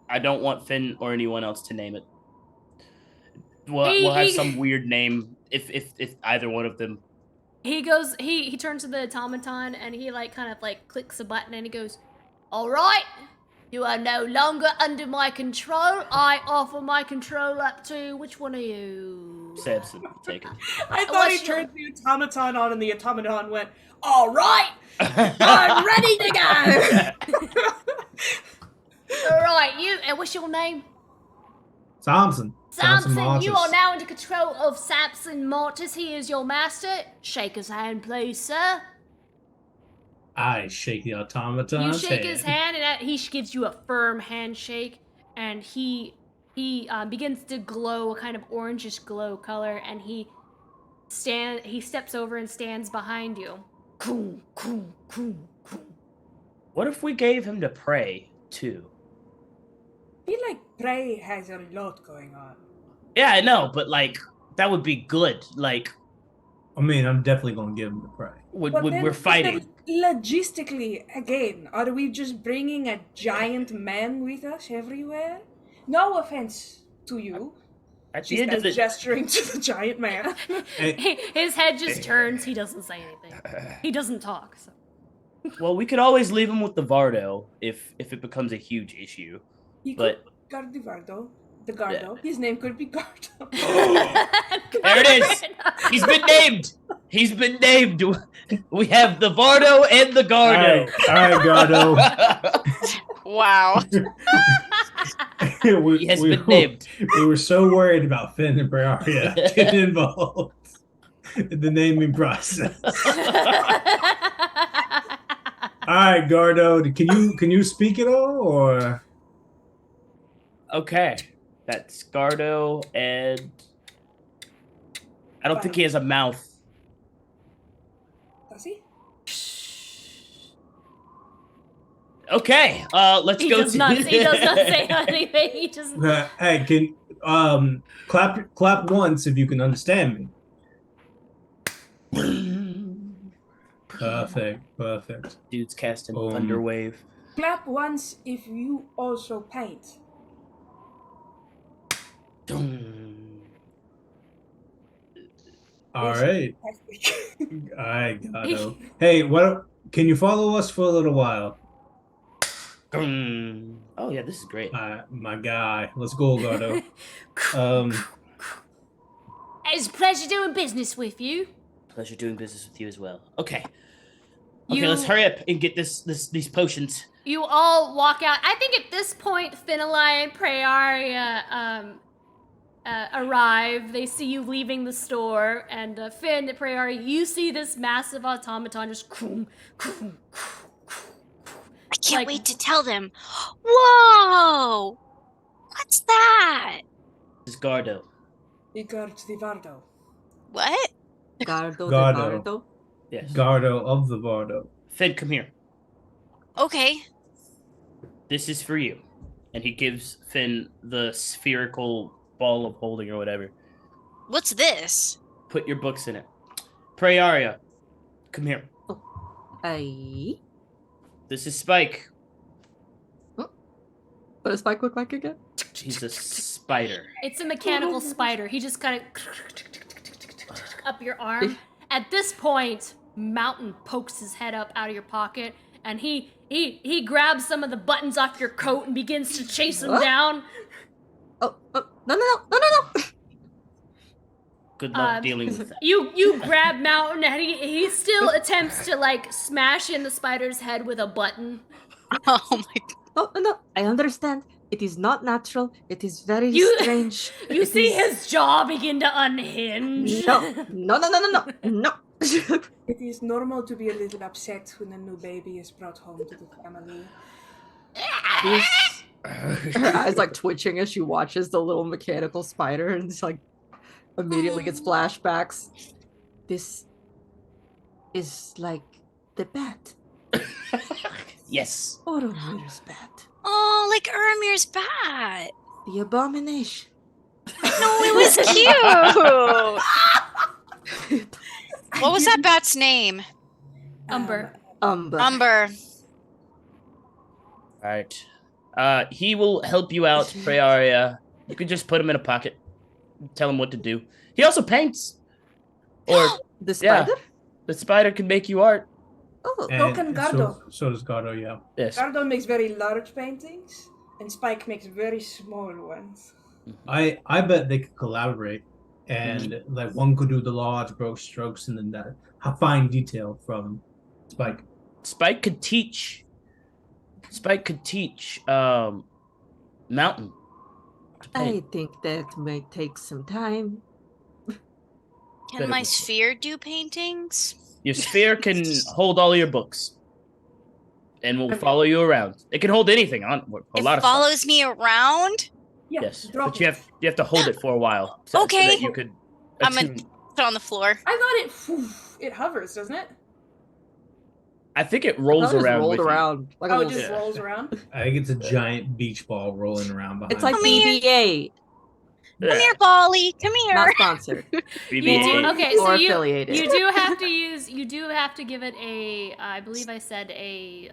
I don't want Finn or anyone else to name it. We'll have some weird name if either one of them. He goes. He turns to the automaton and he like kind of like clicks a button and he goes, "All right, you are no longer under my control. I offer my control up to which one of you?" Samson, take it. I thought What's he your- turned the automaton on and the automaton went, all right, I'm ready to go. All right, you. And what's your name? Thompson. Samson Samson, you are Martis. now under control of Samson Mortis. He is your master. Shake his hand, please, sir. I shake the You automaton's shake his hand, and he gives you a firm handshake, and he begins to glow a kind of orangish glow color, and he steps over and stands behind you. Cool, cool, cool, cool. What if we gave him to pray too? I feel like Prey has a lot going on. Yeah, I know, but like that would be good. Like I mean, I'm definitely gonna give him the prey. But then- we're fighting. Logistically, again, are we just bringing a giant man with us everywhere? No offense to you. At the She's end of the gesturing to the giant man. His head just turns. He doesn't say anything. He doesn't talk. So. well, we could always leave him with the Vardo if it becomes a huge issue. He But could Gardo. The Gardo. His name could be Gardo. there it is. He's been named. He's been named. We have the Vardo and the Gardo. All right, Gardo. Wow. He has been named. We were so worried about Finn and Briaria getting involved in the naming process. All right, Gardo. Can you speak at all, or Okay, that's Gardo, and I don't think he has a mouth. Does he? Okay, let's He go. does not say anything. He just. hey, can clap once if you can understand me. Perfect. Dude's casting Boom. Thunder Wave. Clap once if you also paint. All right, Fantastic. all right, Gardo. Hey, what? Can you follow us for a little while? Oh yeah, this is great. My guy. Let's go, Gardo. It's a pleasure doing business with you. Pleasure doing business with you as well. Okay. Okay, You- let's hurry up and get these potions. You all walk out. I think at this point, Finalai and Praeria arrive. They see you leaving the store, and Finn and Praeria, you see this massive automaton just croom, croom, croom. I can't Like- wait to tell them. Whoa! What's that? This is Gardo. Igor the Vardo. What? Gardo, Gardo. the Gardo. Yes. Gardo of the Vardo. Finn, come here. Okay. This is for you. And he gives Finn the spherical ball of holding or whatever. What's this? Put your books in it. Praeria, come here. Aye. This is Spike. What does Spike look like again? He's a spider. It's a mechanical spider. He just kind of up your arm. At this point, Mountain pokes his head up out of your pocket, and he grabs some of the buttons off your coat and begins to chase him What? down. Oh, no. Good luck dealing with that. You grab Mountain, and he still attempts to like smash in the spider's head with a button. Oh my. No. I understand. It is not natural. It is very You- strange. You It see is- his jaw begin to unhinge. No. It is normal to be a little upset when a new baby is brought home to the family. Her eyes like twitching as she watches the little mechanical spider and just like immediately gets flashbacks. This is like the bat. Yes. Oromir's bat. Oh, like Uramir's bat. The abomination. No, it was cute. What was that bat's name? Umber. Umber. Umber. Alright. He will help you out, Praeria. You can just put him in a pocket. Tell him what to do. He also paints. Or The yeah, spider? the spider can make you art. Oh, So can Gardo. So does Gardo, yeah. Yes. Gardo makes very large paintings, and Spike makes very small ones. I bet they could collaborate, and like one could do the large brush strokes, and then that fine detail from Spike. Spike could teach Mountain. I think that might take some time. Can my sphere do paintings? Your sphere can hold all your books. And will follow you around. It can hold anything on a lot of stuff. It follows me around? Yeah, Yes, drop but you have to hold it for a while. Okay. So that you could I'm gonna attune. put it on the floor. I thought it hovers, doesn't it? I think it I rolls thought it was around rolled with around. Like a Oh, it little- just rolls around? I think it's a giant beach ball rolling around behind. It's like Come here. BBA, you. Come here, Bali. Come here. not sponsored. BB-8. Okay, so Or you affiliated. you do have to give it a. I believe I said a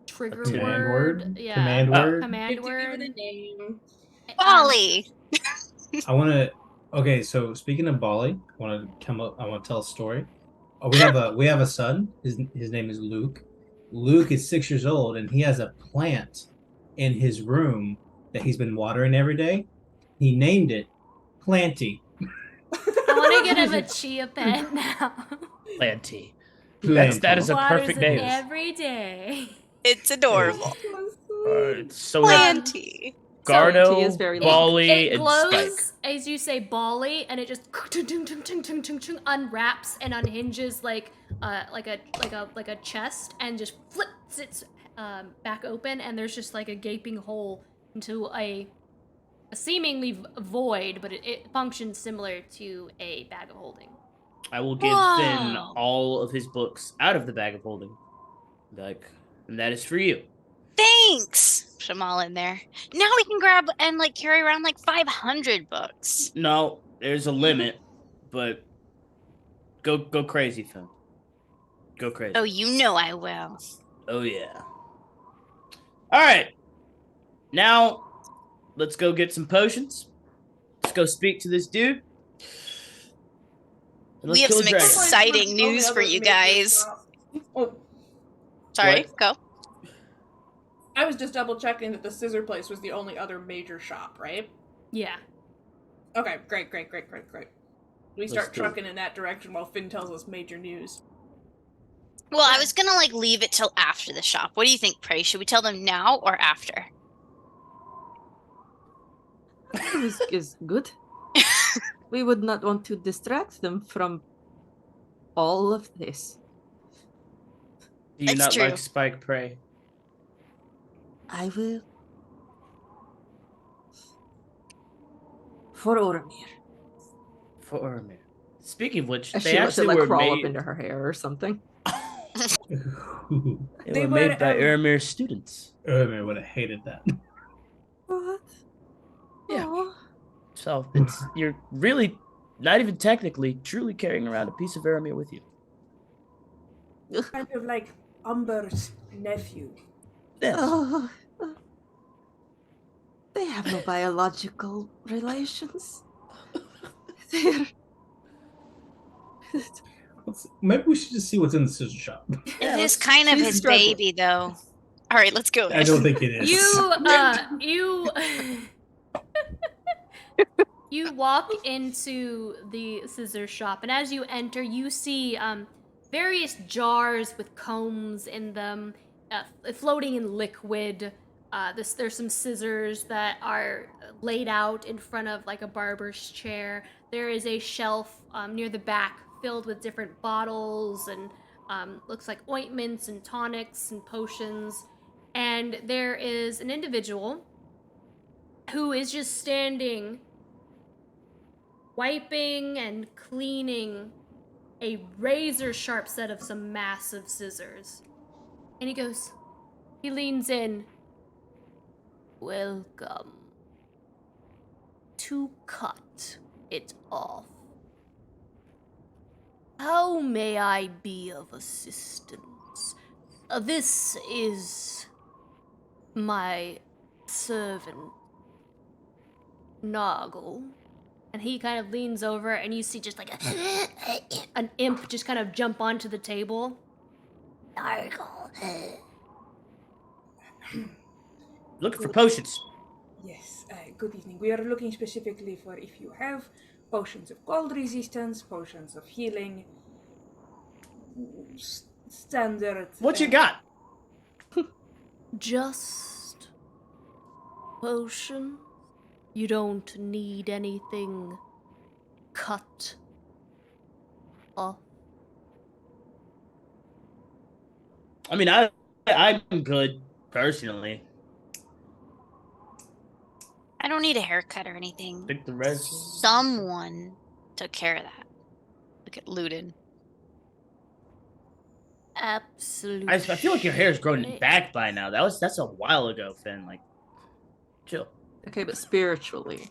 trigger Command word. word? Yeah. Command word? Command You have to give word. it a name. Bali. I want to. Okay, so speaking of Bali, I want to come up. I want to tell a story. Oh, we have a son. His name is Luke. Luke is 6 years old, and he has a plant in his room that he's been watering every day. He named it Planty. I want to get him a chia pet now. Planty. Planty. That is a Waters perfect it name. every day. It's adorable. It's so nice. Planty. Tea is Gardo, very Bali, It and glows Spike. as you say Bali, and it just unwraps and unhinges like a chest, and just flips its back open, and there's just like a gaping hole into a seemingly void, but it functions similar to a bag of holding. I will give Finn Wow. all of his books out of the bag of holding. And that is for you. Thanks. Put them all in there. Now we can grab and like carry around like 500 books. No, there's a limit, but go crazy, Finn. Go crazy. Oh, you know I will. Oh yeah. All right. Now, let's go get some potions. Let's go speak to this dude. And let's We have kill a some dragon. exciting All the news for other you major guys. shops. Oh, Sorry, What? go. I was just double checking that the scissor place was the only other major shop, right? Yeah. Okay, great. We start do it. trucking in that direction while Finn tells us major news. Well, I was gonna like leave it till after the shop. What do you think, Prey? Should we tell them now or after? Is good. We would not want to distract them from all of this. Do you That's not true. like Spike Prey? I will. For Oromir. For Oromir. Speaking of which, As they she lets it actually like were crawl made. up into her hair or something. They They were made were, by um, Oromir's students. I would have hated that. What? Yeah. Aw. So you're really not even technically truly carrying around a piece of Oromir with you. Kind of like Umber's nephew. Yes. Oh, they have no biological relations. They're. Maybe we should just see what's in the scissor shop. It is kind of she's his struggling. baby, though. All right, let's go. I don't think it is. You walk into the scissor shop, and as you enter, you see various jars with combs in them, floating in liquid. There's some scissors that are laid out in front of like a barber's chair. There is a shelf near the back filled with different bottles and looks like ointments and tonics and potions. And there is an individual who is just standing, wiping and cleaning a razor sharp set of some massive scissors. And he leans in. Welcome to cut it off. How may I be of assistance? This is my servant, Noggle. And he kind of leans over, and you see just like an imp just kind of jump onto the table. Noggle. Looking for potions. Yes, good evening. We are looking specifically for if you have potions of cold resistance, potions of healing, standard. What you got? Just potion. You don't need anything cut off. I mean, I'm good personally. I don't need a haircut or anything. I think the rest. Someone took care of that. Look at Luden. Absolutely. I feel like your hair's grown back by now. That's a while ago, Finn. Like, chill. Okay, but spiritually.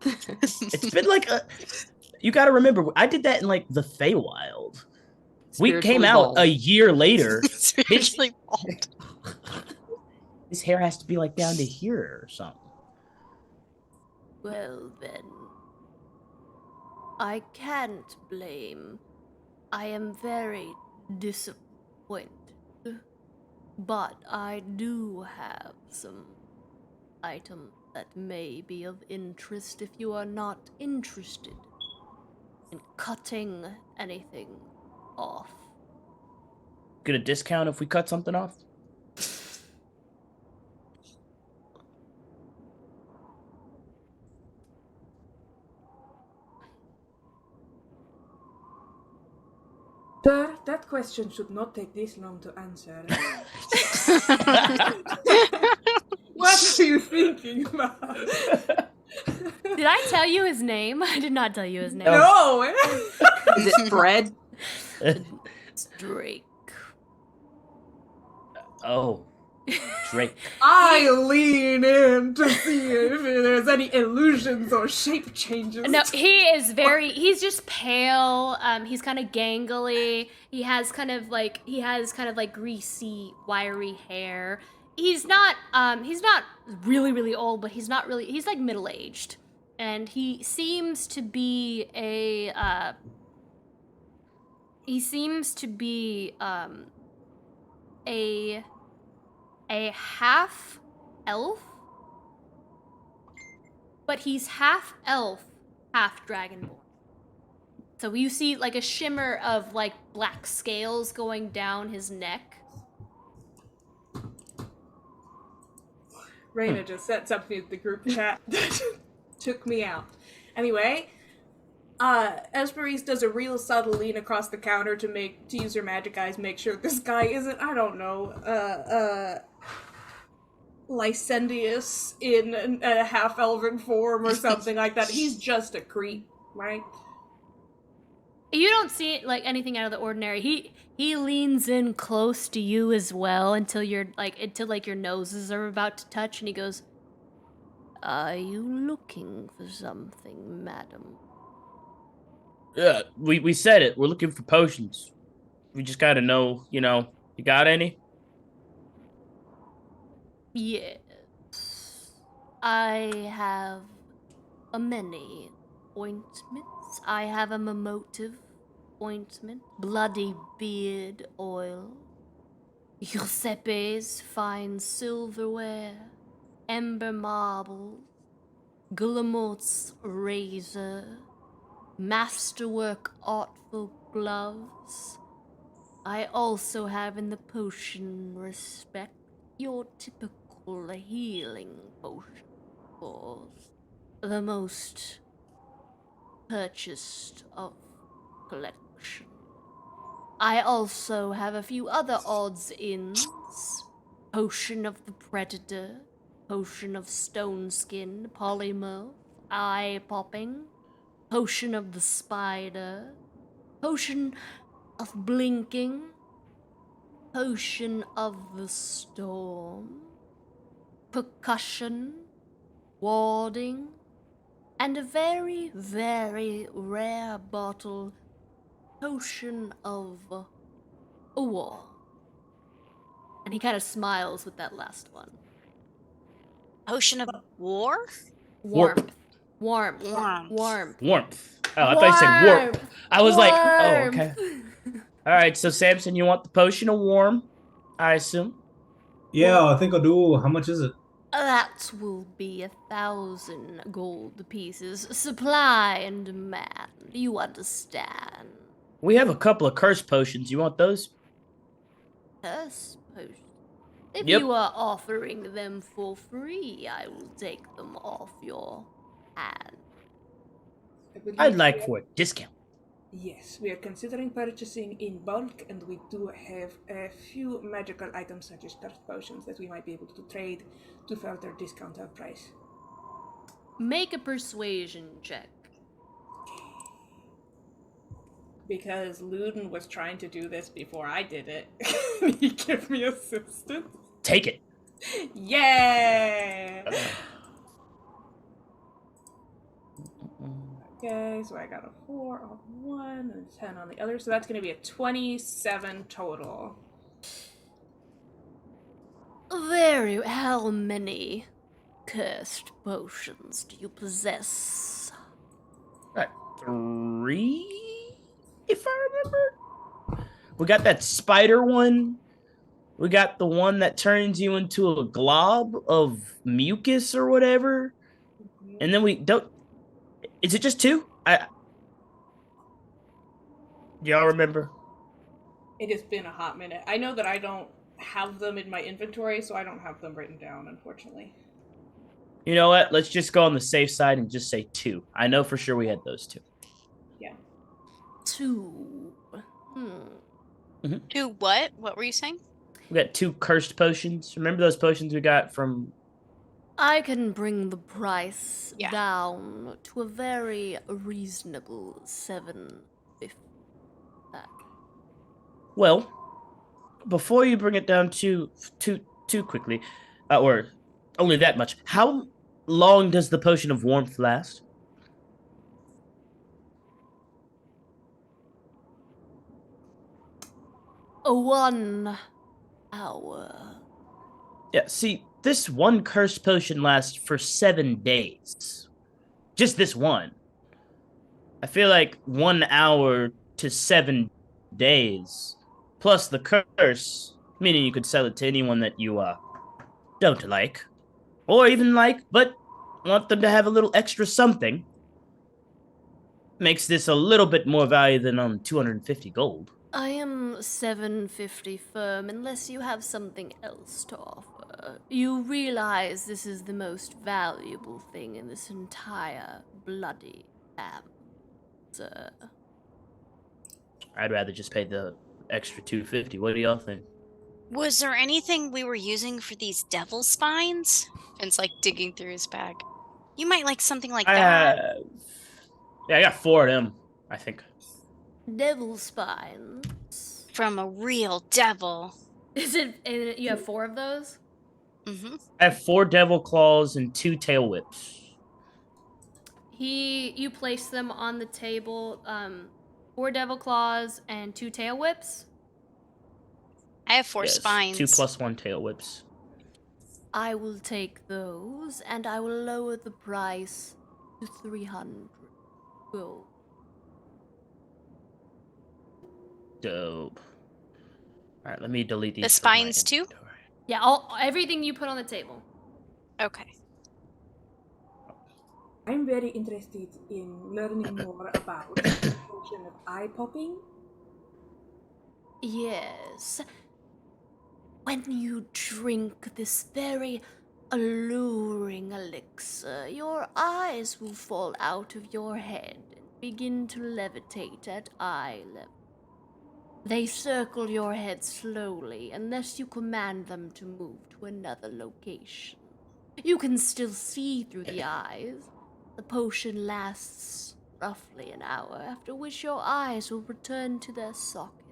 It's been like you got to remember, I did that in like the Feywild. We came out a year later. Spiritually bald. His hair has to be like down to here or something. Well then, I can't blame. I am very disappointed. But I do have some items that may be of interest if you are not interested in cutting anything off. Get a discount if we cut something off? Sir, that question should not take this long to answer. What are you thinking about? Did I tell you his name? I did not tell you his name. No! Is it Fred? It's Drake. Oh, Drake. I lean in to see if there's any illusions or shape changes. No, he's just pale. He's kind of gangly. He has kind of like greasy, wiry hair. He's not really, really old, but he's like middle-aged. And he seems to be a half elf, but he's half elf, half dragonborn. So you see like a shimmer of like black scales going down his neck. Raina just said something in the group chat that took me out. Anyway, Esperise does a real subtle lean across the counter to use her magic eyes, make sure this guy isn't, I don't know, licentious in a half-elven form or something like that. He's just a creep, right? You don't see like anything out of the ordinary. He leans in close to you as well until your noses are about to touch, and he goes, "Are you looking for something, madam?" Yeah, we said it. We're looking for potions. We just gotta know, you got any? Yes. I have a many ointments. I have a Momotive ointment, Bloody Beard oil, Giuseppe's fine silverware, Ember marbles, Guillemot's razor, Masterwork artful gloves. I also have in the potion respect your typical healing potion, of course, the most purchased of collection. I also have a few other odds-ins. Potion of the Predator, Potion of Stone Skin, Polymorph, Eye Popping, Potion of the Spider, Potion of Blinking, Potion of the Storm, Percussion, Warding, and a very, very rare bottle, Potion of a War. And he kind of smiles with that last one. Potion of war? Warmth. Warmth. Warmth. Warmth. Oh, I thought you said warp. I was like, oh, okay. All right, so Samson, you want the potion of warm, I assume? Yeah, I think I do. How much is it? That will be 1,000 gold pieces. Supply and demand. You understand? We have a couple of curse potions. You want those? Curse potion. If Yep. you are offering them for free, I will take them off your hand. I believe I'd like for a discount. Yes, we are considering purchasing in bulk, and we do have a few magical items such as thirst potions that we might be able to trade to further discount our price. Make a persuasion check. Because Luden was trying to do this before I did it. He gave me assistance. Take it. Yay! Okay, so I got a 4 on one and a 10 on the other, so that's going to be a 27 total. How many cursed potions do you possess? Got 3, if I remember. We got that spider one. We got the one that turns you into a glob of mucus or whatever. And then we don't. Is it just 2? Do y'all remember? It has been a hot minute. I know that I don't have them in my inventory, so I don't have them written down, unfortunately. You know what? Let's just go on the safe side and just say 2. I know for sure we had those 2. Yeah. 2. 2 what? What were you saying? We got 2 cursed potions. Remember those potions we got from... I can bring the price Yeah. down to a very reasonable $7.50. Well, before you bring it down too quickly, or only that much, how long does the potion of warmth last? A 1 hour. Yeah, see, this one cursed potion lasts for 7 days. Just this one. I feel like 1 hour to 7 days, plus the curse, meaning you could sell it to anyone that you don't like, or even like, but want them to have a little extra something, makes this a little bit more value than 250 gold. I am $7.50 firm unless you have something else to offer. You realize this is the most valuable thing in this entire bloody camp, sir. I'd rather just pay the extra 250. What do y'all think? Was there anything we were using for these devil spines? Finn's like digging through his bag. You might like something like that. Yeah, I got 4 of them, I think. Devil spines. From a real devil. Is it? You have 4 of those? Mm-hmm. I have 4 devil claws and 2 tail whips. You place them on the table. 4 devil claws and 2 tail whips. I have 4 Yes, spines. 2 plus 1 tail whips. I will take those, and I will lower the price to 300 gold. Dope. All right, let me delete these. The from my spines too? inventory. Yeah, everything you put on the table. Okay. I'm very interested in learning more about the potion of eye popping. Yes. When you drink this very alluring elixir, your eyes will fall out of your head and begin to levitate at eye level. They circle your head slowly unless you command them to move to another location. You can still see through the eyes. The potion lasts roughly an hour, after which your eyes will return to their socket.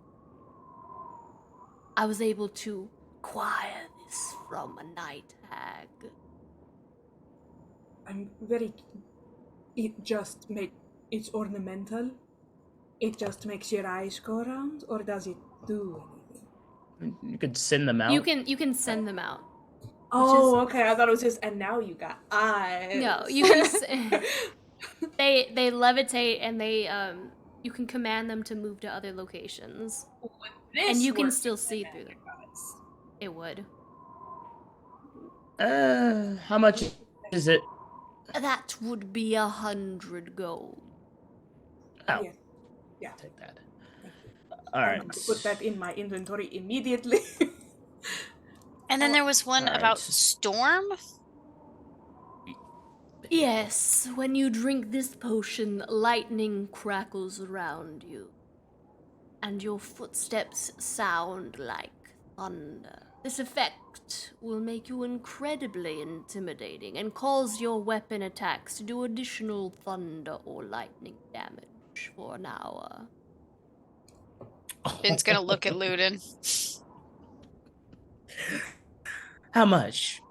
I was able to acquire this from a night hag. I'm very. It's ornamental. It just makes your eyes go around, or does it do anything? You could send them out. You can send them out. Oh, okay. I thought it was just, and now you got eyes. No, you can. They levitate and they you can command them to move to other locations, and you can still see through them. It would. How much is it? That would be 100 gold. Oh, Yeah. take that. Thank you. All I'm right. going to put that in my inventory immediately. And then there was one All right. about storm. Yes, when you drink this potion, lightning crackles around you, and your footsteps sound like thunder. This effect will make you incredibly intimidating and cause your weapon attacks to do additional thunder or lightning damage for an hour. Finn's gonna look at Ludin. How much?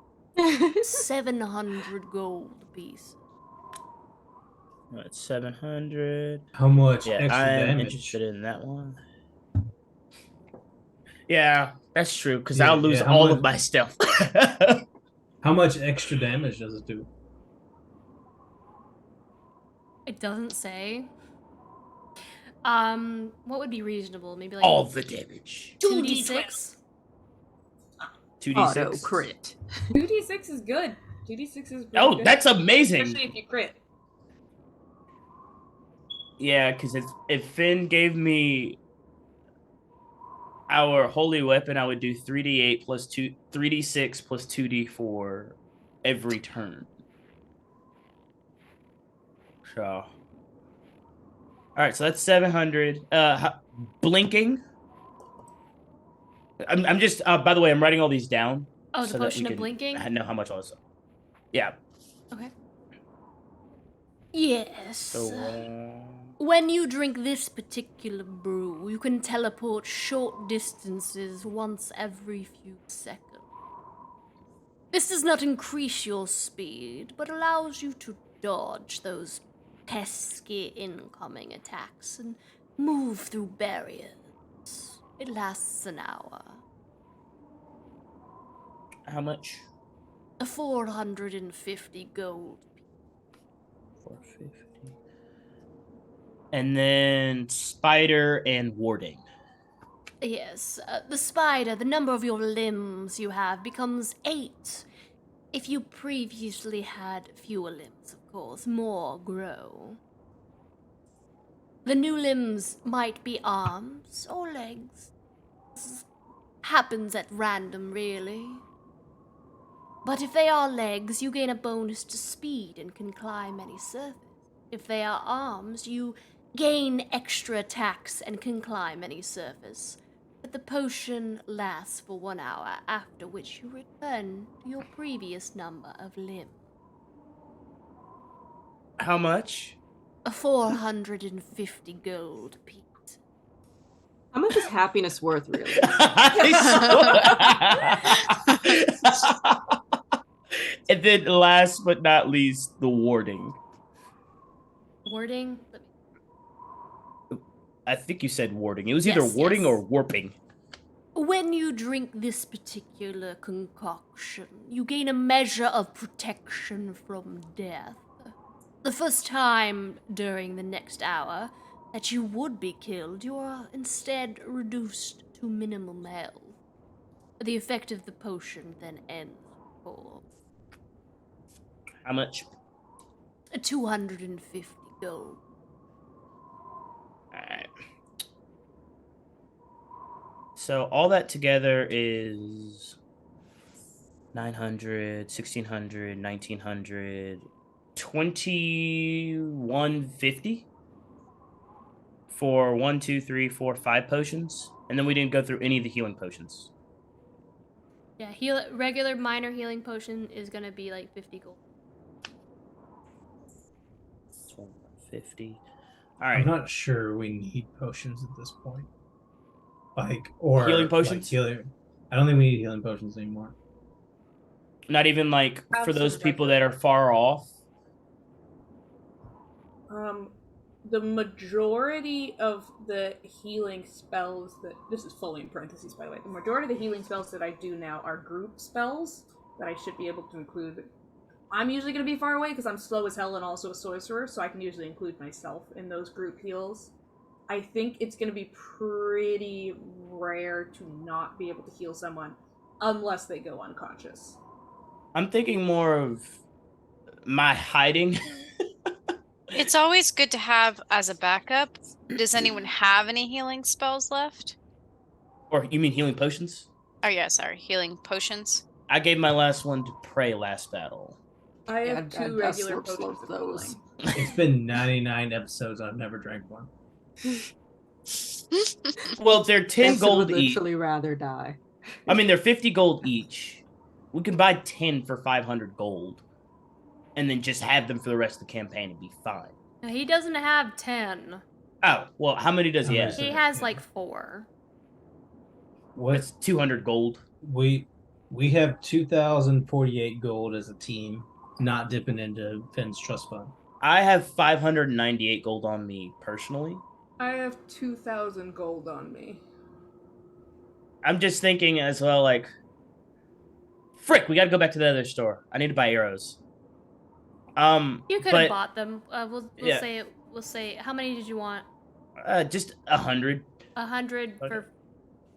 700 gold apiece. That's 700. How much Yeah, extra I'm damage? interested in that one. Yeah, that's true, because Yeah, I'll lose yeah, how all much- of my stuff. How much extra damage does it do? It doesn't say. What would be reasonable? Maybe like All the damage. 2d6? 2d6. Auto crit. 2d6 is good. 2d6 is pretty Oh, good. that's amazing. Especially if you crit. Yeah, because if Finn gave me our holy weapon, I would do 3d8 plus 2, 3d6 plus 2d4 every turn. So, all right, so that's 700. Blinking. I'm just. By the way, I'm writing all these down. Oh, the so that we potion of can blinking? know how much all this. Yeah. Okay. Yes. So. When you drink this particular brew, you can teleport short distances once every few seconds. This does not increase your speed, but allows you to dodge those pesky incoming attacks and move through barriers. It lasts an hour. How much? 450 gold. 450. And then spider and warding. Yes, the spider, the number of your limbs you have becomes 8. If you previously had fewer limbs, of course, more grow. The new limbs might be arms or legs. This happens at random, really. But if they are legs, you gain a bonus to speed and can climb any surface. If they are arms, you gain extra attacks and can climb any surface. But the potion lasts for 1 hour, after which you return to your previous number of limbs. How much? 450 gold, Pete. How much is happiness worth, really? And then last but not least, the warding. Warding? I think you said warding. It was either Yes, warding yes. or warping. When you drink this particular concoction, you gain a measure of protection from death. The first time during the next hour that you would be killed, you are instead reduced to minimum health. The effect of the potion then ends. For How much? 250 gold. Alright. So all that together is 900, 1600, 1900, 2150 for 1, 2, 3, 4, 5 potions. And then we didn't go through any of the healing potions. Yeah, regular minor healing potion is gonna be like 50 gold. 50. I'm Alright. not sure we need potions at this point. Or Healing potions? healing. I don't think we need healing potions anymore. Not even like for those Absolutely. people that are far off. The majority of the healing spells that this is fully in parentheses, by the way. The majority of the healing spells that I do now are group spells that I should be able to include. I'm usually going to be far away because I'm slow as hell and also a sorcerer, so I can usually include myself in those group heals. I think it's going to be pretty rare to not be able to heal someone unless they go unconscious. I'm thinking more of my hiding. It's always good to have as a backup. Does anyone have any healing spells left? Or you mean healing potions? Oh yeah, sorry. Healing potions. I gave my last one to Prey last battle. I Yeah, have I 2 regular slurp potions slurp of those. healing. It's been 99 episodes. I've never drank one. Well, they're 10 Benson gold would each. literally rather die. I mean, they're 50 gold each. We can buy 10 for 500 gold. And then just have them for the rest of the campaign and be fine. No, he doesn't have 10. Oh, well, how many does he How have? many He has like 4. What It's 200 gold. we have 2,048 gold as a team, not dipping into Finn's trust fund. I have 598 gold on me personally. I have 2,000 gold on me. I'm just thinking as well, like, frick, we gotta go back to the other store. I need to buy arrows. You could but, have bought them. We'll yeah. say how many did you want? Just 100. 100 Okay. for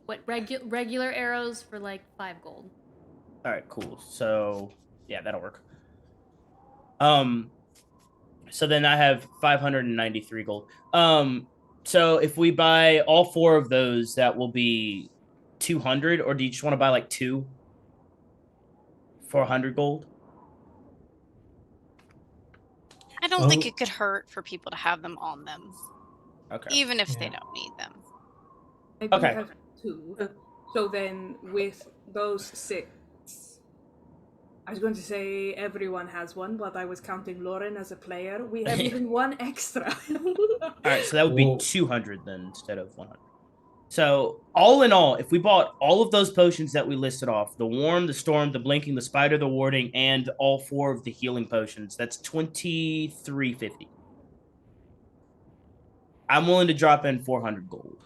what regular arrows for like 5 gold. All right, cool. So yeah, that'll work. So then I have 593 gold. So if we buy all 4 of those, that will be 200. Or do you just want to buy like 2 for 100 gold? I don't think it could hurt for people to have them on them, Okay. even if they don't need them. I do Okay. have 2. So then with those 6, I was going to say everyone has one, but I was counting Lauren as a player. We have even 1 extra. All right, so that would be Well- 200 then instead of 100. So all in all, if we bought all of those potions that we listed off, the warm, the storm, the blinking, the spider, the warding, and all 4 of the healing potions, that's 2350. I'm willing to drop in 400 gold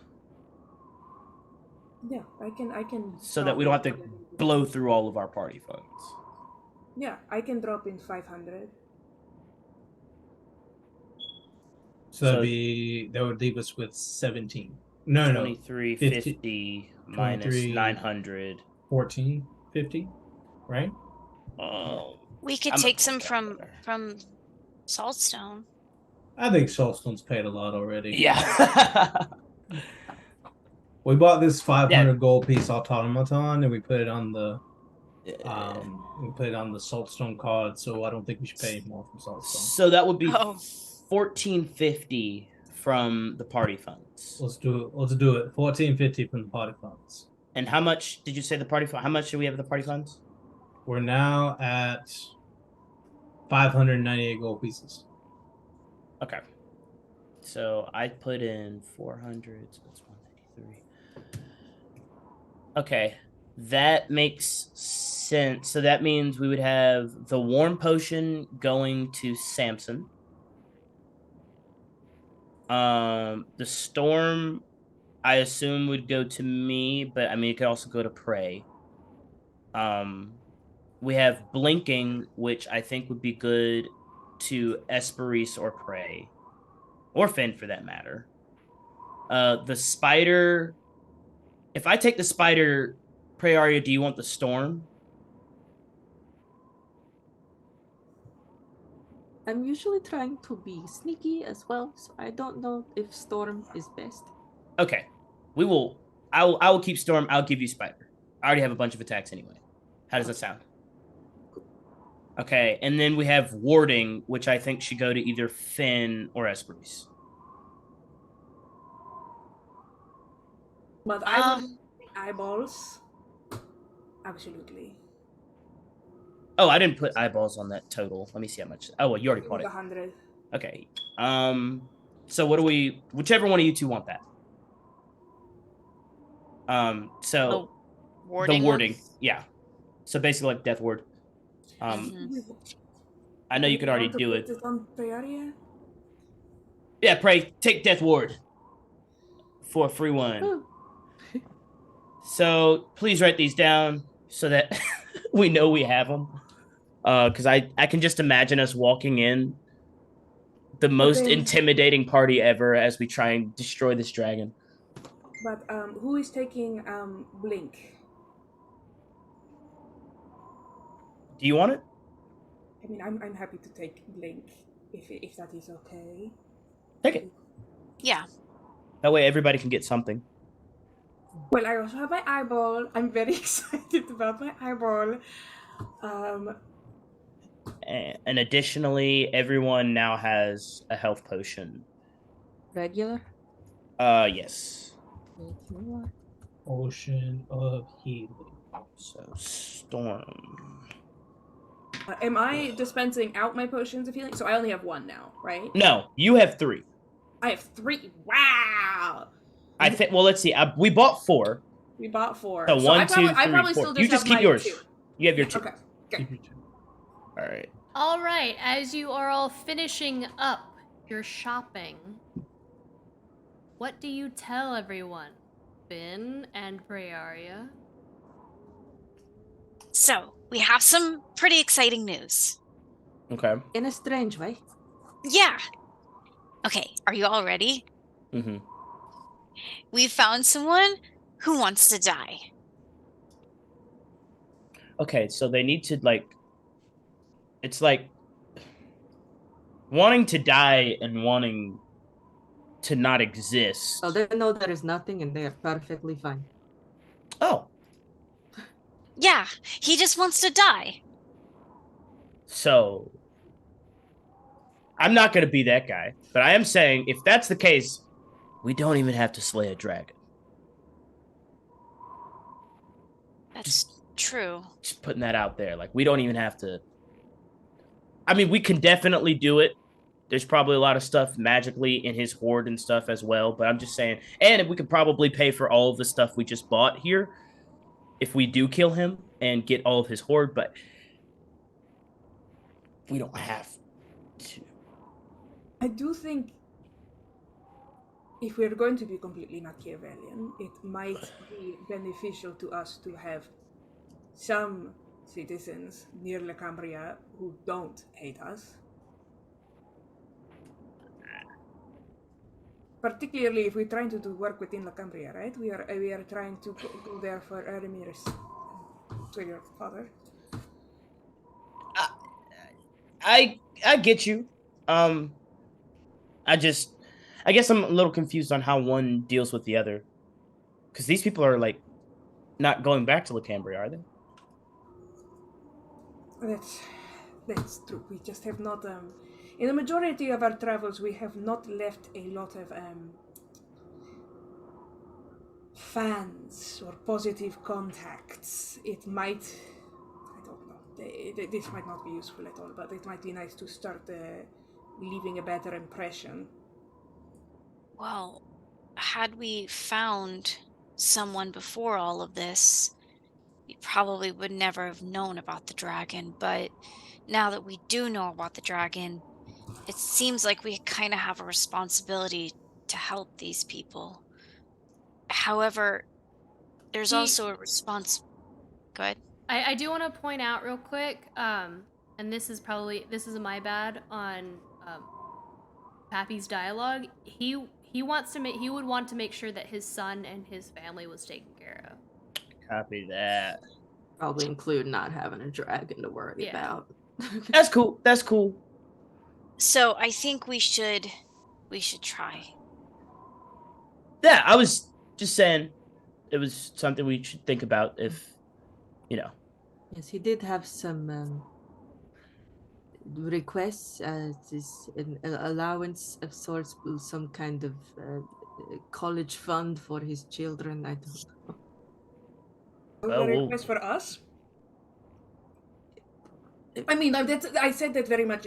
Yeah, I can. so that we don't have to blow through all of our party funds. Yeah, I can drop in 500. So that would leave us with 17. No, 2350 minus 23. 900. 1450, right? We could I'm a take some from calculator. Saltstone. I think Saltstone's paid a lot already. Yeah. We bought this 500 gold piece automaton and we put it on the Saltstone card, so I don't think we should pay more from Saltstone. So that would be Oh. 1450 from the party funds. Let's do it. 1450 from the party funds. And how much did you say the party fund? How much do we have of the party funds? We're now at 598 gold pieces. Okay. So I put in 400, so that's 193. Okay. That makes sense. So that means we would have the warm potion going to Samson. The storm, I assume, would go to me, but I mean, it could also go to Prey. We have blinking, which I think would be good to Esperise or Prey, or Finn for that matter. The spider. If I take the spider, Prey Arya, do you want the storm? I'm usually trying to be sneaky as well, so I don't know if Storm is best. Okay, we will. I will keep storm. I'll give you spider. I already have a bunch of attacks anyway. How does that sound? Okay, and then we have warding, which I think should go to either Finn or Esperise. But I would eyeballs. Absolutely. Oh, I didn't put eyeballs on that total. Let me see how much. Oh, well, you already bought it. 100. Okay. So what do we? Whichever one of you two want that. So Warding. the warding, yeah. So basically, like death ward. I know you could already do it. On Peoria? Yeah, Pray, take death ward for a free one. So please write these down so that we know we have them. Because I can just imagine us walking in the most Okay. intimidating party ever as we try and destroy this dragon. But who is taking Blink? Do you want it? I mean, I'm happy to take Blink if that is okay. Take it. Yeah. That way everybody can get something. Well, I also have my eyeball. I'm very excited about my eyeball. And additionally, everyone now has a health potion. Regular? Yes. Ocean of healing. So Storm. Am I dispensing out my potions of healing? So I only have one now, right? No, you have 3. I have 3. Wow. I think. Well, let's see. We bought 4. We bought 4. So 1, 2, 3, I probably 4. still just You just have keep my yours. 2. You have your 2. Okay. Okay. All right. All right, as you are all finishing up your shopping, what do you tell everyone? Finn and Briaria? So, we have some pretty exciting news. Okay. In a strange way. Yeah. Okay, are you all ready? Mm-hmm. We found someone who wants to die. Okay, so they need to like. It's like wanting to die and wanting to not exist. So they know there is nothing and they are perfectly fine. Oh, Yeah, he just wants to die. so I'm not going to be that guy, but I am saying if that's the case, we don't even have to slay a dragon. That's true. Just putting that out there. Like, we don't even have to. I mean, we can definitely do it. There's probably a lot of stuff magically in his hoard and stuff as well, but I'm just saying. And we could probably pay for all of the stuff we just bought here if we do kill him and get all of his hoard, but we don't have to. I do think if we're going to be completely Machiavellian, it might be beneficial to us to have some citizens near La Cambria who don't hate us. Particularly if we're trying to do work within La Cambria, right? We are trying to go there for Aramir's, for your father. I get you. I guess I'm a little confused on how one deals with the other. Because these people are, like, not going back to La Cambria, are they? That's true. We just have not, in the majority of our travels, we have not left a lot of, fans or positive contacts. It might, I don't know, this might not be useful at all, but it might be nice to start leaving a better impression. Well, had we found someone before all of this, we probably would never have known about the dragon, but now that we do know about the dragon, it seems like we kind of have a responsibility to help these people. However, there's also a response. Go ahead. I do want to point out real quick, and this is my bad on Pappy's dialogue. He would want to make sure that his son and his family was taken care of. Copy that. Probably include not having a dragon to worry about. That's cool. That's cool. So I think we should try. Yeah, I was just saying it was something we should think about if, you know. Yes, he did have some requests, this an allowance of sorts, some kind of college fund for his children. I don't know. A request for us? I mean, I said that very much,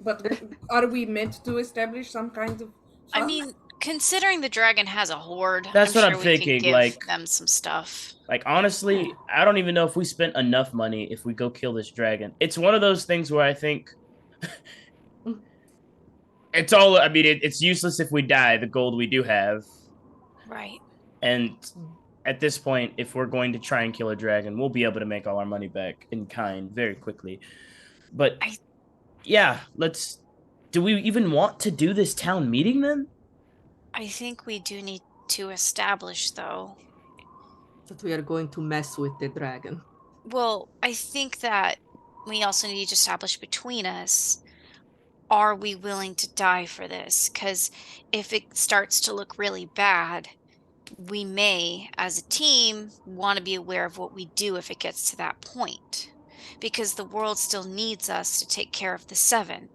but are we meant to establish some kind of fund? I mean, considering the dragon has a horde, That's what sure I'm we thinking, could give like- them some stuff. Like, honestly, I don't even know if we spent enough money if we go kill this dragon. It's one of those things where I think it's all, I mean, it's useless if we die, the gold we do have. Right. And at this point, if we're going to try and kill a dragon, we'll be able to make all our money back in kind very quickly. But, yeah, do we even want to do this town meeting then? I think we do need to establish, though. That we are going to mess with the dragon. Well, I think that we also need to establish between us, are we willing to die for this? Because if it starts to look really bad, we may, as a team, want to be aware of what we do if it gets to that point. Because the world still needs us to take care of the seven.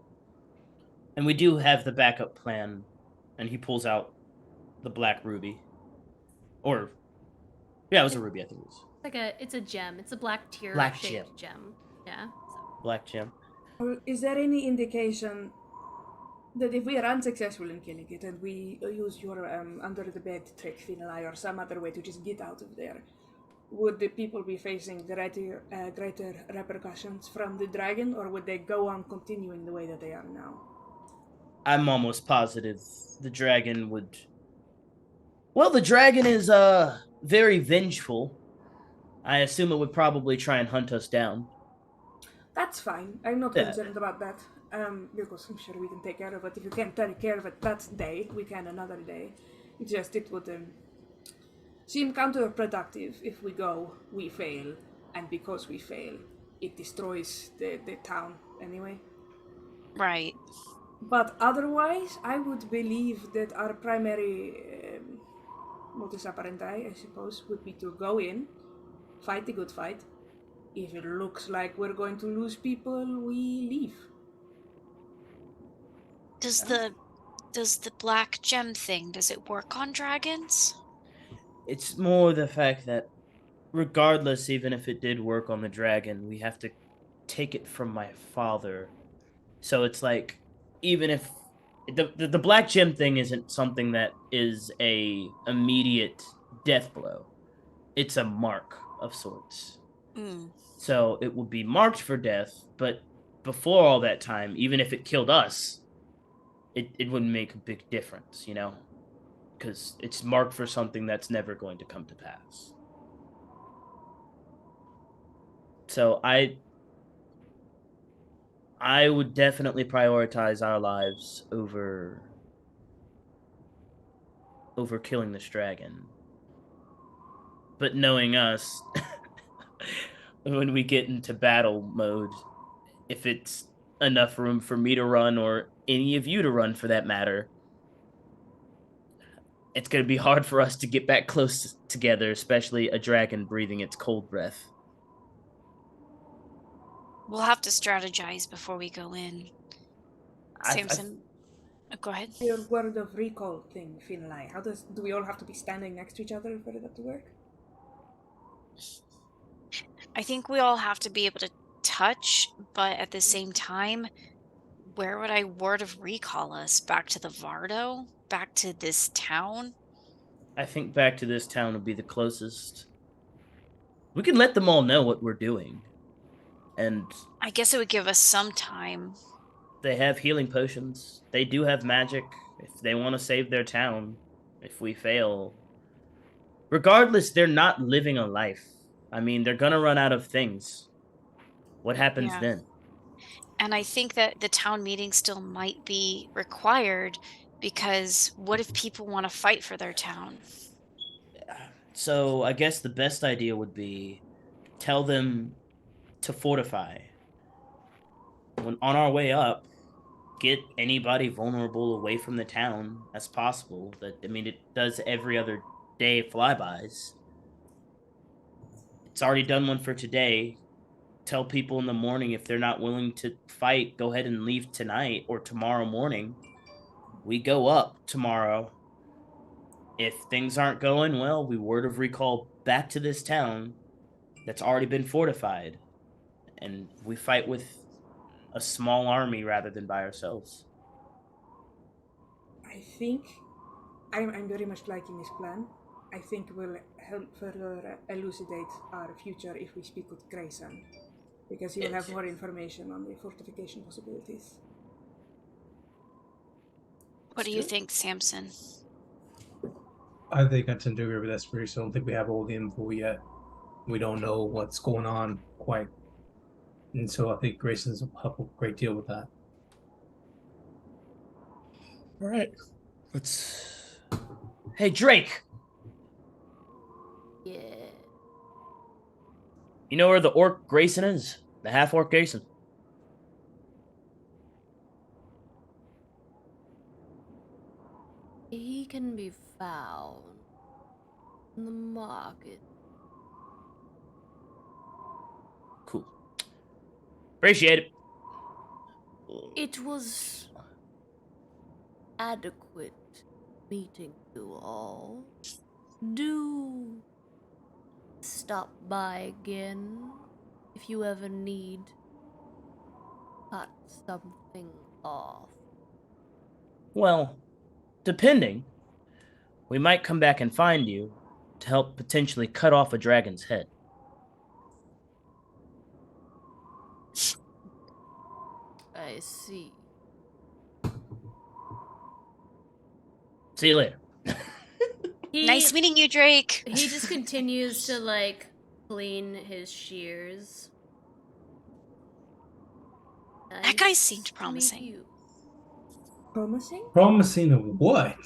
And we do have the backup plan. And he pulls out the black ruby. Or, yeah, it was a ruby, I think it was. It's a gem. It's a black tear Black shaped gem. Yeah. So. Black gem. Is there any indication that if we are unsuccessful in killing it and we use your under the bed trick, Finlay, or some other way to just get out of there, would the people be facing greater repercussions from the dragon, or would they go on continuing the way that they are now? I'm almost positive the dragon would. Well, the dragon is very vengeful. I assume it would probably try and hunt us down. That's fine. I'm not concerned about that. Because I'm sure we can take care of it. If you can't take care of it that day, we can another day. It's just it would seem counterproductive if we go, we fail, and because we fail, it destroys the town anyway. Right. But otherwise, I would believe that our primary modus operandi, I suppose, would be to go in, fight the good fight. If it looks like we're going to lose people, we leave. Does the black gem thing, does it work on dragons? It's more the fact that regardless, even if it did work on the dragon, we have to take it from my father. So it's like, even if the black gem thing isn't something that is a immediate death blow, it's a mark of sorts. So it will be marked for death, but before all that time, even if it killed us, it wouldn't make a big difference, you know? Because it's marked for something that's never going to come to pass. So I would definitely prioritize our lives over killing this dragon. But knowing us, when we get into battle mode, if it's enough room for me to run, or any of you to run for that matter, it's going to be hard for us to get back close together, especially a dragon breathing its cold breath. We'll have to strategize before we go in. Samson, go ahead. Your word of recall thing, Finlay. Do we all have to be standing next to each other for that to work? I think we all have to be able to touch, but at the same time, where would I word of recall us? Back to the Vardo? Back to this town? I think back to this town would be the closest. We can let them all know what we're doing. And I guess it would give us some time. They have healing potions. They do have magic. If they want to save their town, if we fail. Regardless, they're not living a life. I mean, they're gonna run out of things. What happens then? And I think that the town meeting still might be required, because what if people want to fight for their town? So I guess the best idea would be tell them to fortify. When on our way up, get anybody vulnerable away from the town as possible. It does every other day flybys. It's already done one for today. Tell people in the morning if they're not willing to fight, go ahead and leave tonight or tomorrow morning. We go up tomorrow. If things aren't going well, we word of recall back to this town that's already been fortified. And we fight with a small army rather than by ourselves. I think I'm very much liking this plan. I think we'll help further elucidate our future if we speak with Grayson, because he will have more information on the fortification possibilities. What do you think, Samson? I think I tend to agree with Esperis. I don't think we have all the info yet. We don't know what's going on quite. And so I think Grayson's will help a great deal with that. All right. Hey, Drake! Yeah. You know where the orc Grayson is? The half-orc Grayson. He can be found. in the market. Cool. Appreciate it. It was adequate meeting you all. Do stop by again if you ever need cut something off. Well, depending, we might come back and find you to help potentially cut off a dragon's head. I see. See you later. Nice meeting you, Drake. He just continues to like clean his shears. That guy Nice seemed to meet promising. you. Promising? Promising of what?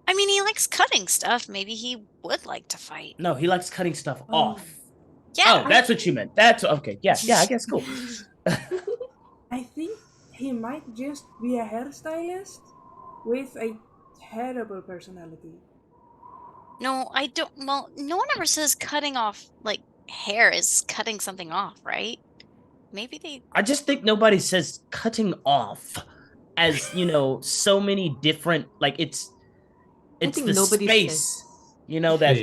I mean, he likes cutting stuff. Maybe he would like to fight. No, he likes cutting stuff Oh. off. Yeah. Oh, that's what you meant. That's okay. Yeah, I guess cool. I think he might just be a hairstylist with a terrible personality. No, I don't. Well, no one ever says cutting off, like, hair is cutting something off, right? Maybe they. I just think nobody says cutting off as, you know, so many different, like it's think the nobody space, you know, that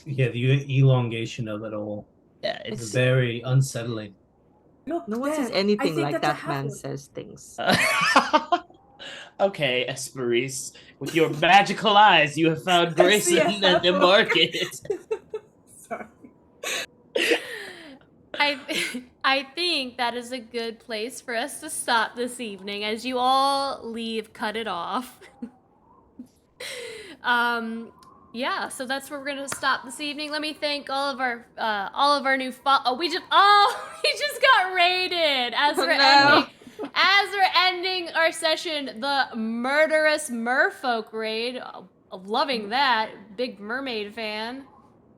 Yeah, the elongation of it all. yeah, It's it's very unsettling. Look, No one says Dad, I anything think like that's a that man halfling. says things. Okay, Esperise, with your magical eyes, you have found grace see a in the half-orc. market. Sorry. I think that is a good place for us to stop this evening as you all leave Cut It Off. Yeah, so that's where we're gonna stop this evening. Let me thank all of our new we just got raided as we're ending our session, the murderous merfolk raid. Loving that. Big Mermaid fan.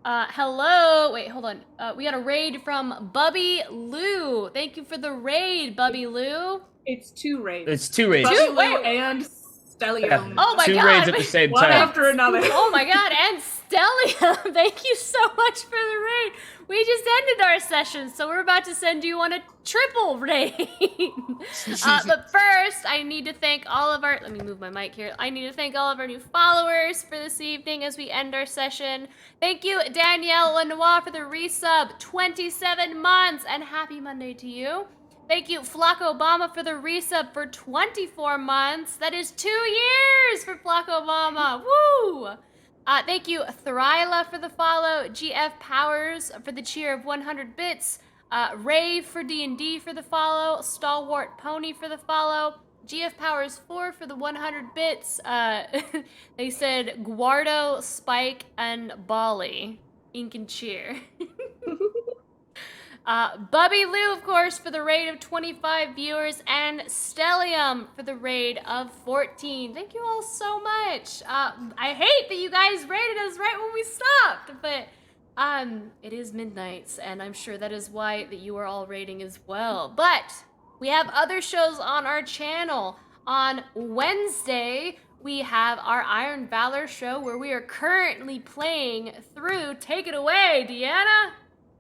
Hello. Wait, hold on. We got a raid from Bubby Lou. Thank you for the raid, Bubby Lou. It's two raids. It's two raids. Bubby Two? Lou Wait. and Stellium. Oh my Two god. raids at the same One time. after another. Oh my god, and Stellium, thank you so much for the raid. We just ended our session, so we're about to send you on a triple raid. But first, I need to thank all of our, let me move my mic here. I need to thank all of our new followers for this evening as we end our session. Thank you, Danielle Lenoir, for the resub, 27 months, and happy Monday to you. Thank you, Flock Obama, for the resub for 24 months. That is 2 years for Flock Obama. Woo! Thank you, Thryla, for the follow. GF Powers for the cheer of 100 bits. Rave for D&D for the follow. Stalwart Pony for the follow. GF Powers 4 for the 100 bits. They said Guardo, Spike, and Bali. Ink and cheer. Bubby Lou, of course, for the raid of 25 viewers, and Stellium for the raid of 14. Thank you all so much. I hate that you guys raided us right when we stopped, but it is midnight, and I'm sure that is why that you are all raiding as well. But we have other shows on our channel. On Wednesday, we have our Iron Valor show where we are currently playing through. Take it away, Deanna.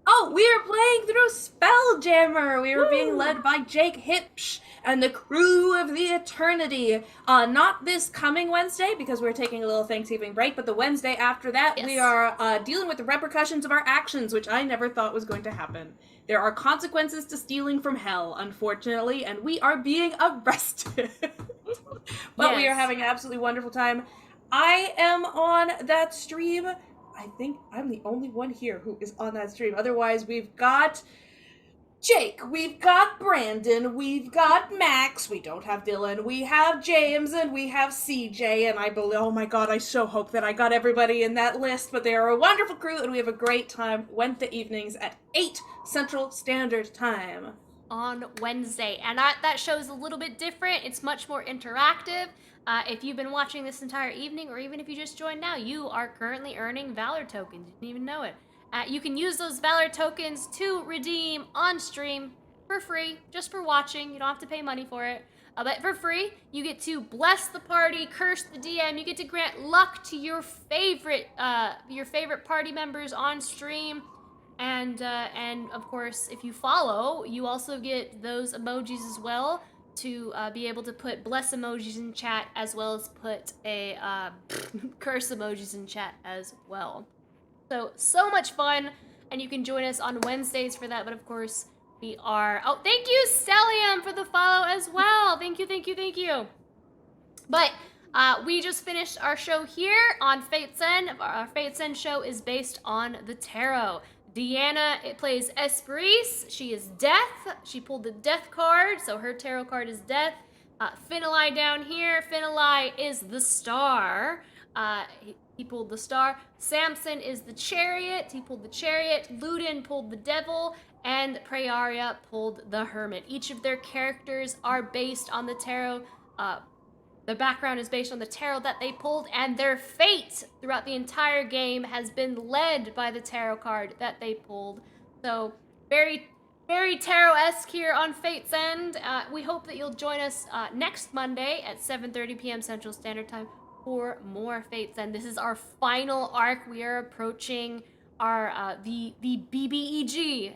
Oh, we are playing through Spelljammer. We were being led by Jake Hipsch and the crew of the Eternity. Not this coming Wednesday because we're taking a little Thanksgiving break, but the Wednesday after that, Yes. we are dealing with the repercussions of our actions, which I never thought was going to happen. There are consequences to stealing from hell, unfortunately, and we are being arrested. But we are Yes. having an absolutely wonderful time. I am on that stream. I think I'm the only one here who is on that stream. Otherwise, we've got Jake, we've got Brandon, we've got Max, we don't have Dylan, we have James, and we have CJ, and I believe, oh my god, I so hope that I got everybody in that list, but they are a wonderful crew, and we have a great time Wednesday evenings at 8 Central Standard Time. On Wednesday, and that show is a little bit different. It's much more interactive. If you've been watching this entire evening, or even if you just joined now, you are currently earning Valor tokens. You didn't even know it. You can use those Valor tokens to redeem on stream for free, just for watching. You don't have to pay money for it. But for free, you get to bless the party, curse the DM. You get to grant luck to your favorite party members on stream. And of course, if you follow, you also get those emojis as well to be able to put bless emojis in chat, as well as put a curse emojis in chat as well. So much fun, and you can join us on Wednesdays for that. But of course, we are. Oh, thank you, Stellium, for the follow as well. Thank you. But we just finished our show here on Fate's End. Our Fate's End show is based on the tarot. Deanna plays Esperice. She is Death. She pulled the Death card, so her tarot card is Death. Finalai down here. Finalai is the Star. He pulled the Star. Samson is the Chariot. He pulled the Chariot. Ludin pulled the Devil. And Prayaria pulled the Hermit. Each of their characters are based on the tarot. The background is based on the tarot that they pulled, and their fate throughout the entire game has been led by the tarot card that they pulled. So very, very tarot-esque here on Fate's End. We hope that you'll join us next Monday at 7:30 p.m. Central Standard Time for more Fate's End. This is our final arc. We are approaching our the BBEG.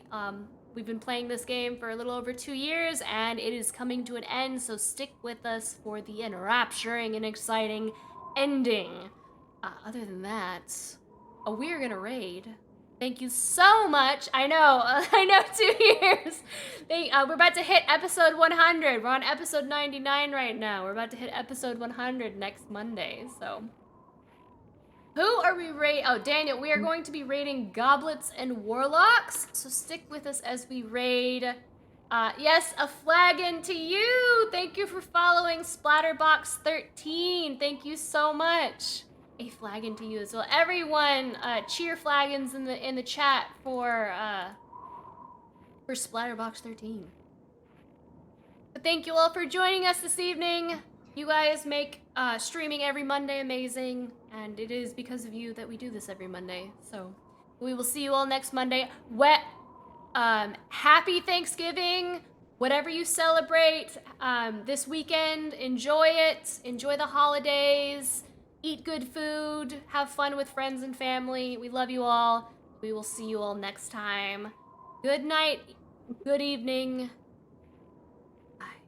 We've been playing this game for a little over 2 years, and it is coming to an end, so stick with us for the enrapturing and exciting ending. Other than that, we're gonna raid. Thank you so much. I know, 2 years. We're about to hit episode 100. We're on episode 99 right now. We're about to hit episode 100 next Monday, so... Who are we raiding? Oh, Daniel, we are going to be raiding Goblets and Warlocks, so stick with us as we raid. Yes, a flagon to you! Thank you for following Splatterbox13. Thank you so much. A flagon to you as well. Everyone, cheer flagons in the chat for Splatterbox13. But thank you all for joining us this evening. You guys make streaming every Monday amazing, and it is because of you that we do this every Monday. So we will see you all next Monday. Happy Thanksgiving, whatever you celebrate this weekend. Enjoy it. Enjoy the holidays. Eat good food. Have fun with friends and family. We love you all. We will see you all next time. Good night. Good evening. Bye.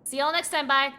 See y'all next time. Bye.